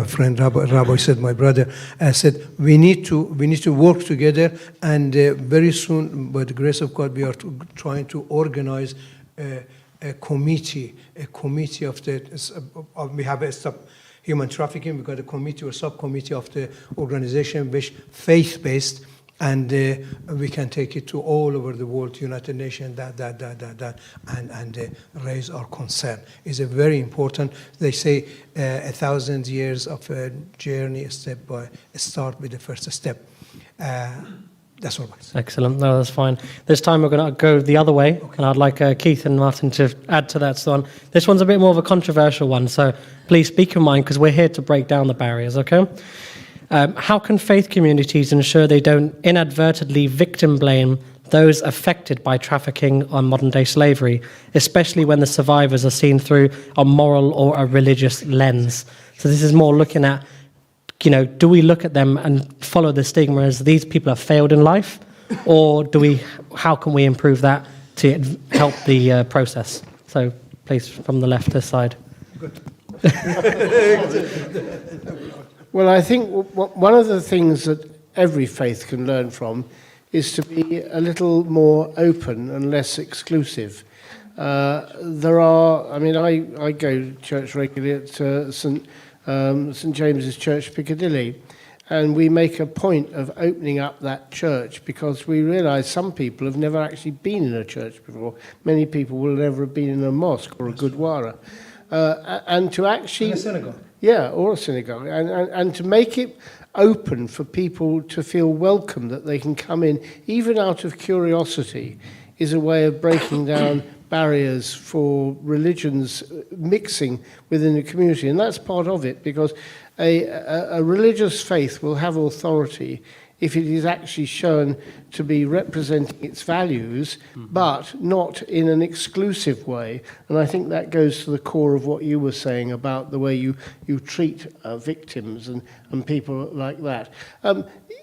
friend Rabbi said, my brother said, we need to work together, and very soon, by the grace of God, we are trying to organise a committee of the. We have a Stop Human Trafficking. We got a committee or subcommittee of the organisation, which faith-based. And we can take it to all over the world, United Nations, and raise our concern. It's a very important. They say 1,000 years of a journey, start with the first step. That's all. Excellent. No, that's fine. This time we're going to go the other way, and I'd like Keith and Martin to add to that. So this one's a bit more of a controversial one, so please speak your mind, because we're here to break down the barriers, okay? How can faith communities ensure they don't inadvertently victim blame those affected by trafficking or modern-day slavery, especially when the survivors are seen through a moral or a religious lens? So this is more looking at, do we look at them and follow the stigma as these people have failed in life, or how can we improve that to help the process? So please, from the leftist side. Good. Well, I think one of the things that every faith can learn from is to be a little more open and less exclusive. I go to church regularly at St James's Church, Piccadilly, and we make a point of opening up that church because we realise some people have never actually been in a church before. Many people will never have been in a mosque or a gurdwara. And to actually... In a synagogue. Yeah, or a synagogue. And to make it open for people to feel welcome, that they can come in, even out of curiosity, is a way of breaking down barriers for religions mixing within the community. And that's part of it, because a religious faith will have authority if it is actually shown to be representing its values, but not in an exclusive way. And I think that goes to the core of what you were saying about the way you treat victims and people like that.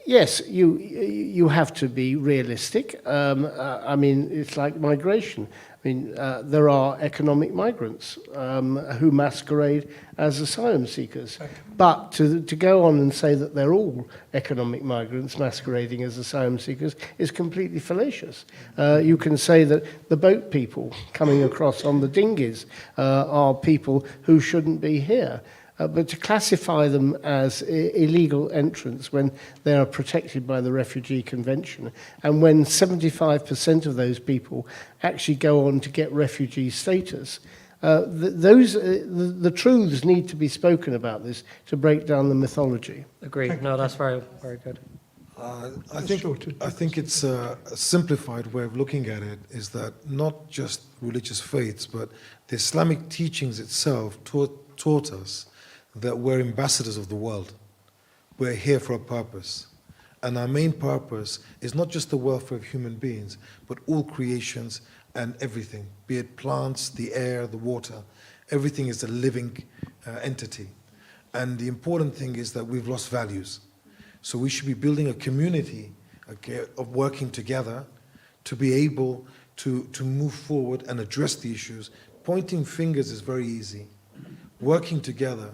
Yes, you have to be realistic. It's like migration. There are economic migrants who masquerade as asylum seekers. But to go on and say that they're all economic migrants masquerading as asylum seekers is completely fallacious. You can say that the boat people coming across on the dinghies are people who shouldn't be here. But to classify them as illegal entrants when they are protected by the Refugee Convention, and when 75% of those people actually go on to get refugee status, the truths need to be spoken about this to break down the mythology. Agreed. No, that's very, very good. I think it's a simplified way of looking at it is that not just religious faiths, but the Islamic teachings itself taught us that we're ambassadors of the world. We're here for a purpose. And our main purpose is not just the welfare of human beings, but all creations and everything, be it plants, the air, the water. Everything is a living entity. And the important thing is that we've lost values. So we should be building a community of working together to be able to move forward and address the issues. Pointing fingers is very easy. Working together,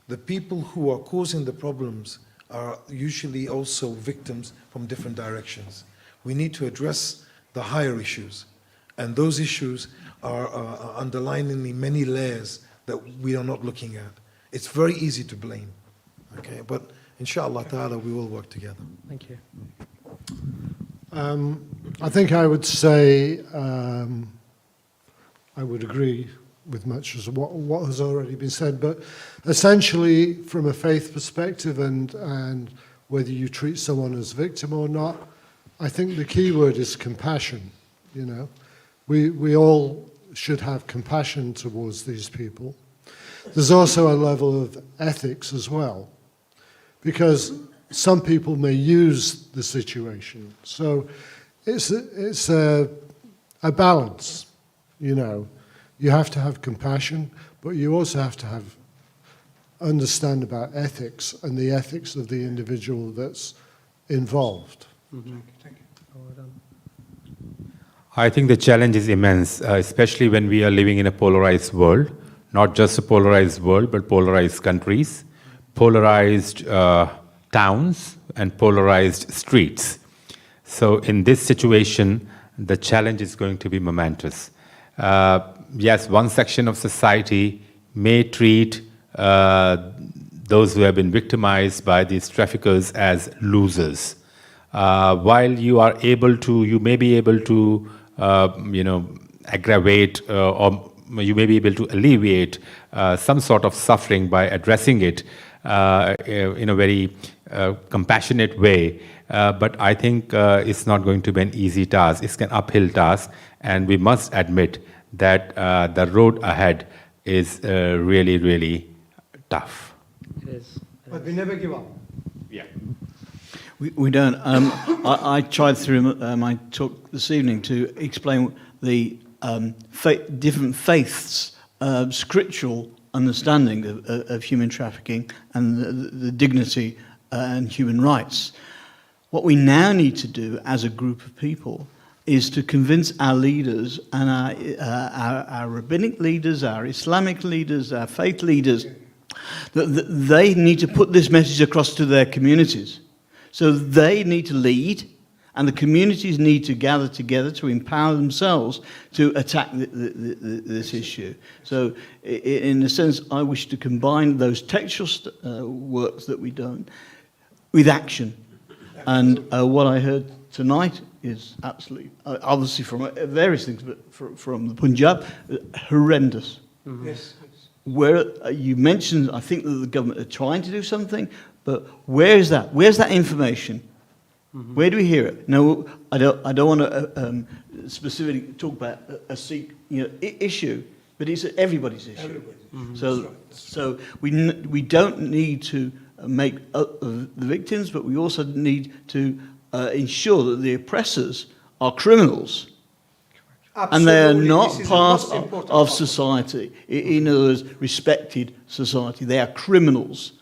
the people who are causing the problems are usually also victims from different directions. We need to address the higher issues, and those issues are underlining many layers that we are not looking at. It's very easy to blame, okay? But inshallah ta'ala, we will work together. Thank you. I think I would say I would agree with much as what has already been said, but essentially from a faith perspective and whether you treat someone as victim or not, I think the key word is compassion. You know, we all should have compassion towards these people. There's also a level of ethics as well, because some people may use the situation. So it's a balance, you know. You have to have compassion, but you also have to understand about ethics and the ethics of the individual that's involved. Mm-hmm. I think the challenge is immense, especially when we are living in a polarized world, not just a polarized world, but polarized countries, polarized towns, and polarized streets. So in this situation, the challenge is going to be momentous. Yes, one section of society may treat those who have been victimized by these traffickers as losers. While you may be able to, aggravate or you may be able to alleviate some sort of suffering by addressing it in a very compassionate way. But I think it's not going to be an easy task. It's an uphill task, and we must admit that the road ahead is really, really tough. It is. But we never give up. Yeah. We don't. I tried through my talk this evening to explain the different faiths' scriptural understanding of human trafficking and the dignity and human rights. What we now need to do as a group of people is to convince our leaders and our rabbinic leaders, our Islamic leaders, our faith leaders, that they need to put this message across to their communities. So they need to lead, and the communities need to gather together to empower themselves to attack this issue. So in a sense, I wish to combine those textual works that we've done with action. And what I heard tonight is absolutely, obviously from various things, but from the Punjab, horrendous. Mm-hmm. Yes. Where you mentioned, I think that the government are trying to do something, but where is that? Where's that information? Mm-hmm. Where do we hear it? No, I don't want to specifically talk about a Sikh issue, but it's everybody's issue. Mm-hmm. So we don't need to make the victims, but we also need to ensure that the oppressors are criminals. Absolutely. And they are not part of society, in other words, respected society. They are criminals.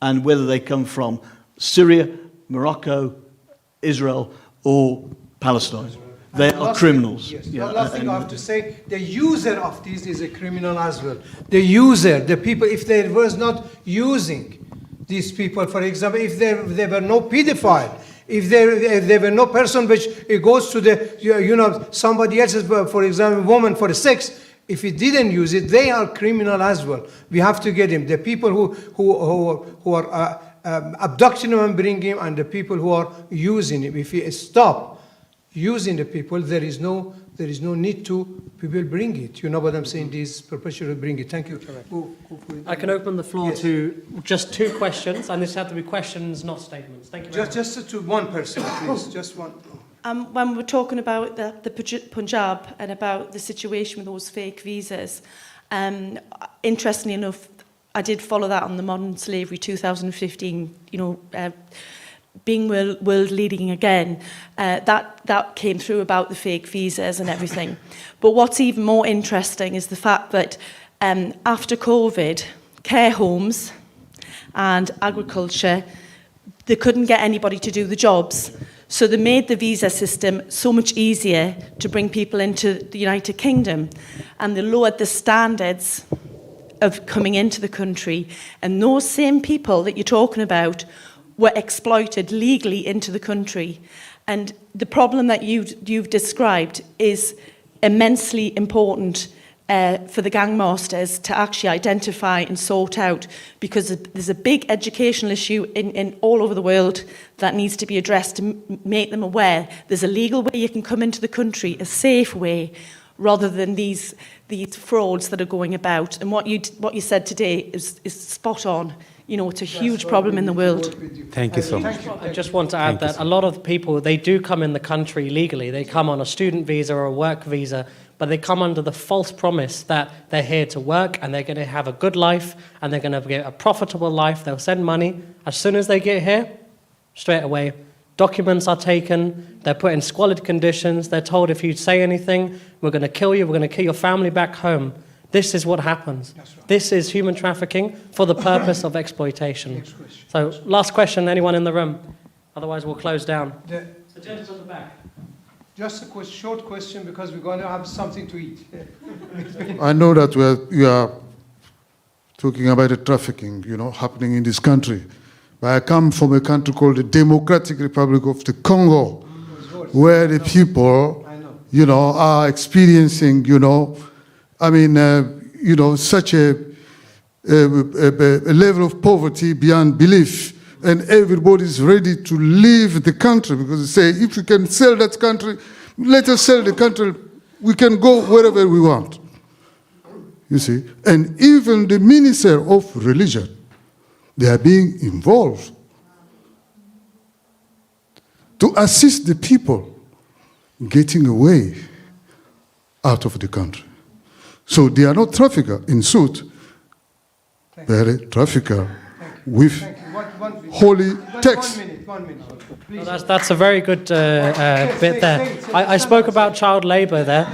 And whether they come from Syria, Morocco, Israel, or Palestine, they are criminals. Yes. Yeah. The last thing I have to say, the user of this is a criminal as well. The user, the people, if they was not using these people, for example, if there were no pedophile, if there were no person which goes to the, somebody else's, for example, woman for sex, if he didn't use it, they are criminal as well. We have to get him. The people who are abducting him and bringing him, and the people who are using him. If we stop using the people, there is no need to people bring it. You know what I'm saying? These perpetrators bring it. Thank you. I can open the floor to just 2 questions, and this have to be questions, not statements. Thank you. Just to one person, please. Just one. When we're talking about the Punjab and about the situation with those fake visas, interestingly enough, I did follow that on the Modern Slavery 2015, being world leading again. That came through about the fake visas and everything. But what's even more interesting is the fact that after COVID, care homes and agriculture, they couldn't get anybody to do the jobs. So they made the visa system so much easier to bring people into the United Kingdom, and they lowered the standards of coming into the country. And those same people that you're talking about were exploited legally into the country. And the problem that you've described is immensely important for the gang masters to actually identify and sort out, because there's a big educational issue in all over the world that needs to be addressed to make them aware there's a legal way you can come into the country, a safe way, rather than these frauds that are going about. And what you said today is spot on. You know, it's a huge problem in the world. Thank you so much. I just want to add that a lot of people, they do come in the country legally. They come on a student visa or a work visa, but they come under the false promise that they're here to work and they're going to have a good life and they're going to get a profitable life. They'll send money. As soon as they get here, straight away, documents are taken, they're put in squalid conditions, they're told if you say anything, we're going to kill you, we're going to kill your family back home. This is what happens. Right. This is human trafficking for the purpose of exploitation. So, last question, anyone in the room? Otherwise, we'll close down. The gentleman at the back. Just a short question, because we're going to have something to eat. I know that you are talking about the trafficking, happening in this country. But I come from a country called the Democratic Republic of the Congo, where the people, are experiencing, such a level of poverty beyond belief. And everybody's ready to leave the country because they say, if we can sell that country, let us sell the country. We can go wherever we want. You see? And even the minister of religion, they are being involved to assist the people getting away out of the country. So they are not trafficker in suit, they are a trafficker with holy text. 1 minute. Well, that's a very good bit there. I spoke about child labour there,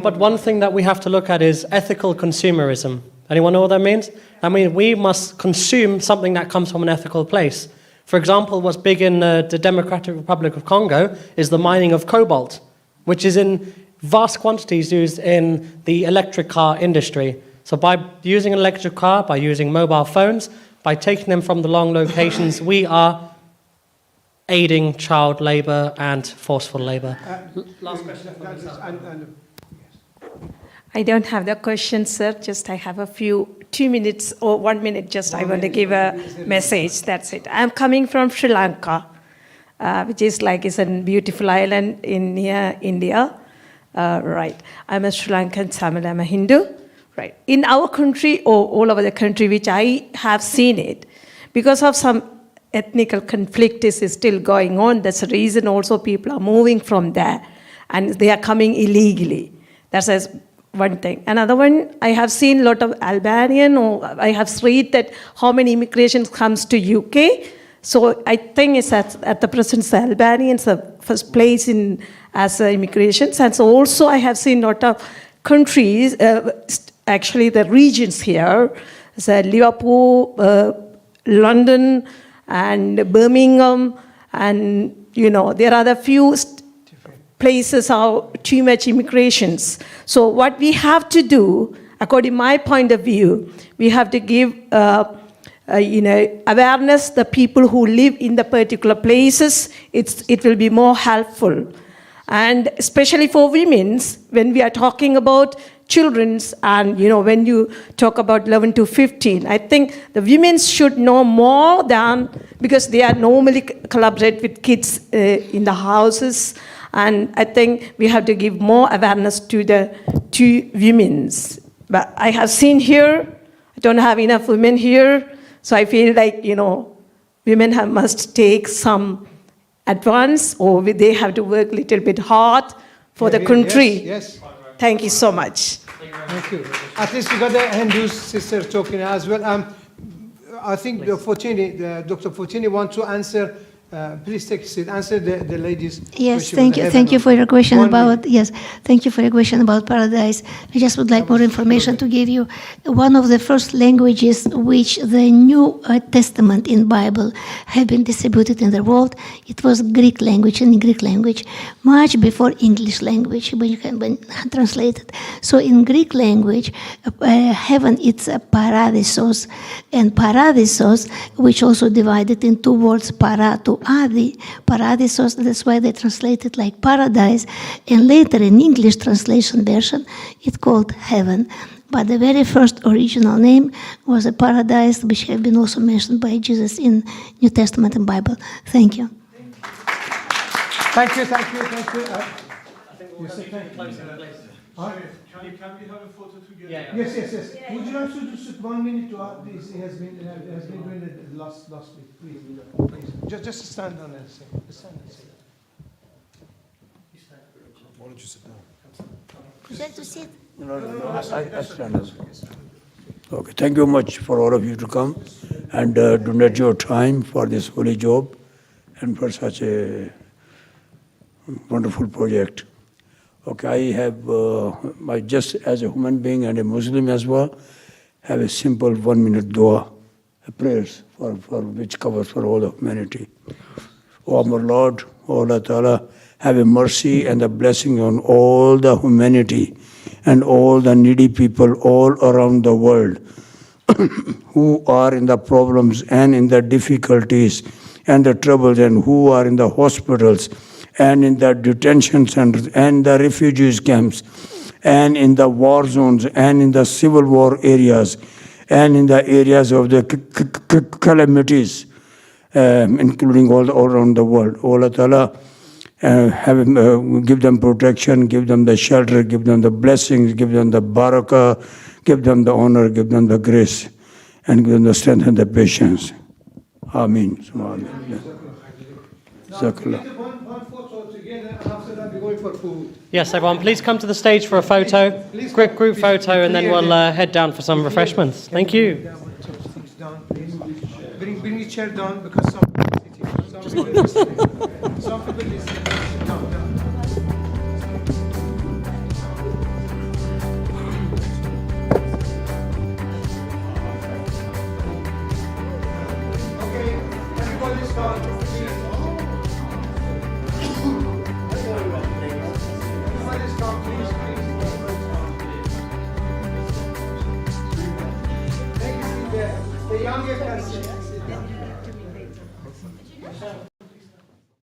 but one thing that we have to look at is ethical consumerism. Anyone know what that means? I mean, we must consume something that comes from an ethical place. For example, what's big in the Democratic Republic of Congo is the mining of cobalt, which is in vast quantities used in the electric car industry. So by using an electric car, by using mobile phones, by taking them from the long locations, we are aiding child labour and forceful labour. Last question. I don't have the question, sir. Just I have 2 minutes or 1 minute. Just I want to give a message. That's it. I'm coming from Sri Lanka, which is it's a beautiful island in near India. Right. I'm a Sri Lankan Tamil. I'm a Hindu. Right. In our country or all over the country, which I have seen it, because of some ethnic conflict is still going on. That's the reason also people are moving from there and they are coming illegally. That's one thing. Another one, I have seen a lot of Albanian, or I have read that how many immigrations comes to UK. So I think it's at the present, the Albanians are first place as immigrations. And so also I have seen a lot of countries, actually the regions here, so Liverpool, London, and Birmingham, and there are a few places are too much immigrations. So what we have to do, according to my point of view, we have to give awareness the people who live in the particular places. It will be more helpful, and especially for women when we are talking about children's, and when you talk about 11 to 15, I think the women should know more than, because they are normally collaborate with kids in the houses, and I think we have to give more awareness to women. But I have seen here, I don't have enough women here, so I feel like women must take some advance, or they have to work a little bit hard for the country. Yes. Thank you so much. Thank you. At least we got the Hindu sister talking as well. I think Dr. Fortini wants to answer. Please take a seat. Answer the ladies. Yes, thank you. Thank you for your question Thank you for your question about paradise. I just would like more information to give you. One of the first languages which the New Testament in Bible have been distributed in the world, it was Greek language, and in Greek language, much before English language, when you can been translated. So in Greek language, heaven it's a paradisos, and paradisos, which also divided in two words, para to Adi, Paradisos, that's why they translated like paradise, and later in English translation version, it's called heaven. But the very first original name was a paradise, which have been also mentioned by Jesus in New Testament and Bible. Thank you. Thank you. I think we'll close it, please. Can we have a photo together? Yeah. Yes. Would you like to just 1 minute to add this? He has been doing it last week. Please. Just stand down and say. Stand and say. Why don't you sit down? Would you like to sit? No, I stand up. Okay, thank you much for all of you to come and donate your time for this holy job and for such a wonderful project. Okay, I have, I just as a human being and a Muslim as well, have a simple 1 minute dua, a prayers for which covers for all of humanity. O our Lord, O Allah Ta'ala, have a mercy and a blessing on all the humanity and all the needy people all around the world who are in the problems and in the difficulties and the troubles and who are in the hospitals and in the detention centers and the refugees camps and in the war zones and in the civil war areas and in the areas of the calamities, including all around the world. Allah Ta'ala, give them protection, give them the shelter, give them the blessings, give them the barakah, give them the honor, give them the grace, and give them the strength and the patience. Ameen. One photo together, and after that we're going for food. Yes, everyone, please come to the stage for a photo, quick group photo, and then we'll head down for some refreshments. Thank you. Bring your chair down because some people are sitting. Some people are sitting. Down. Okay, everybody start. The younger person.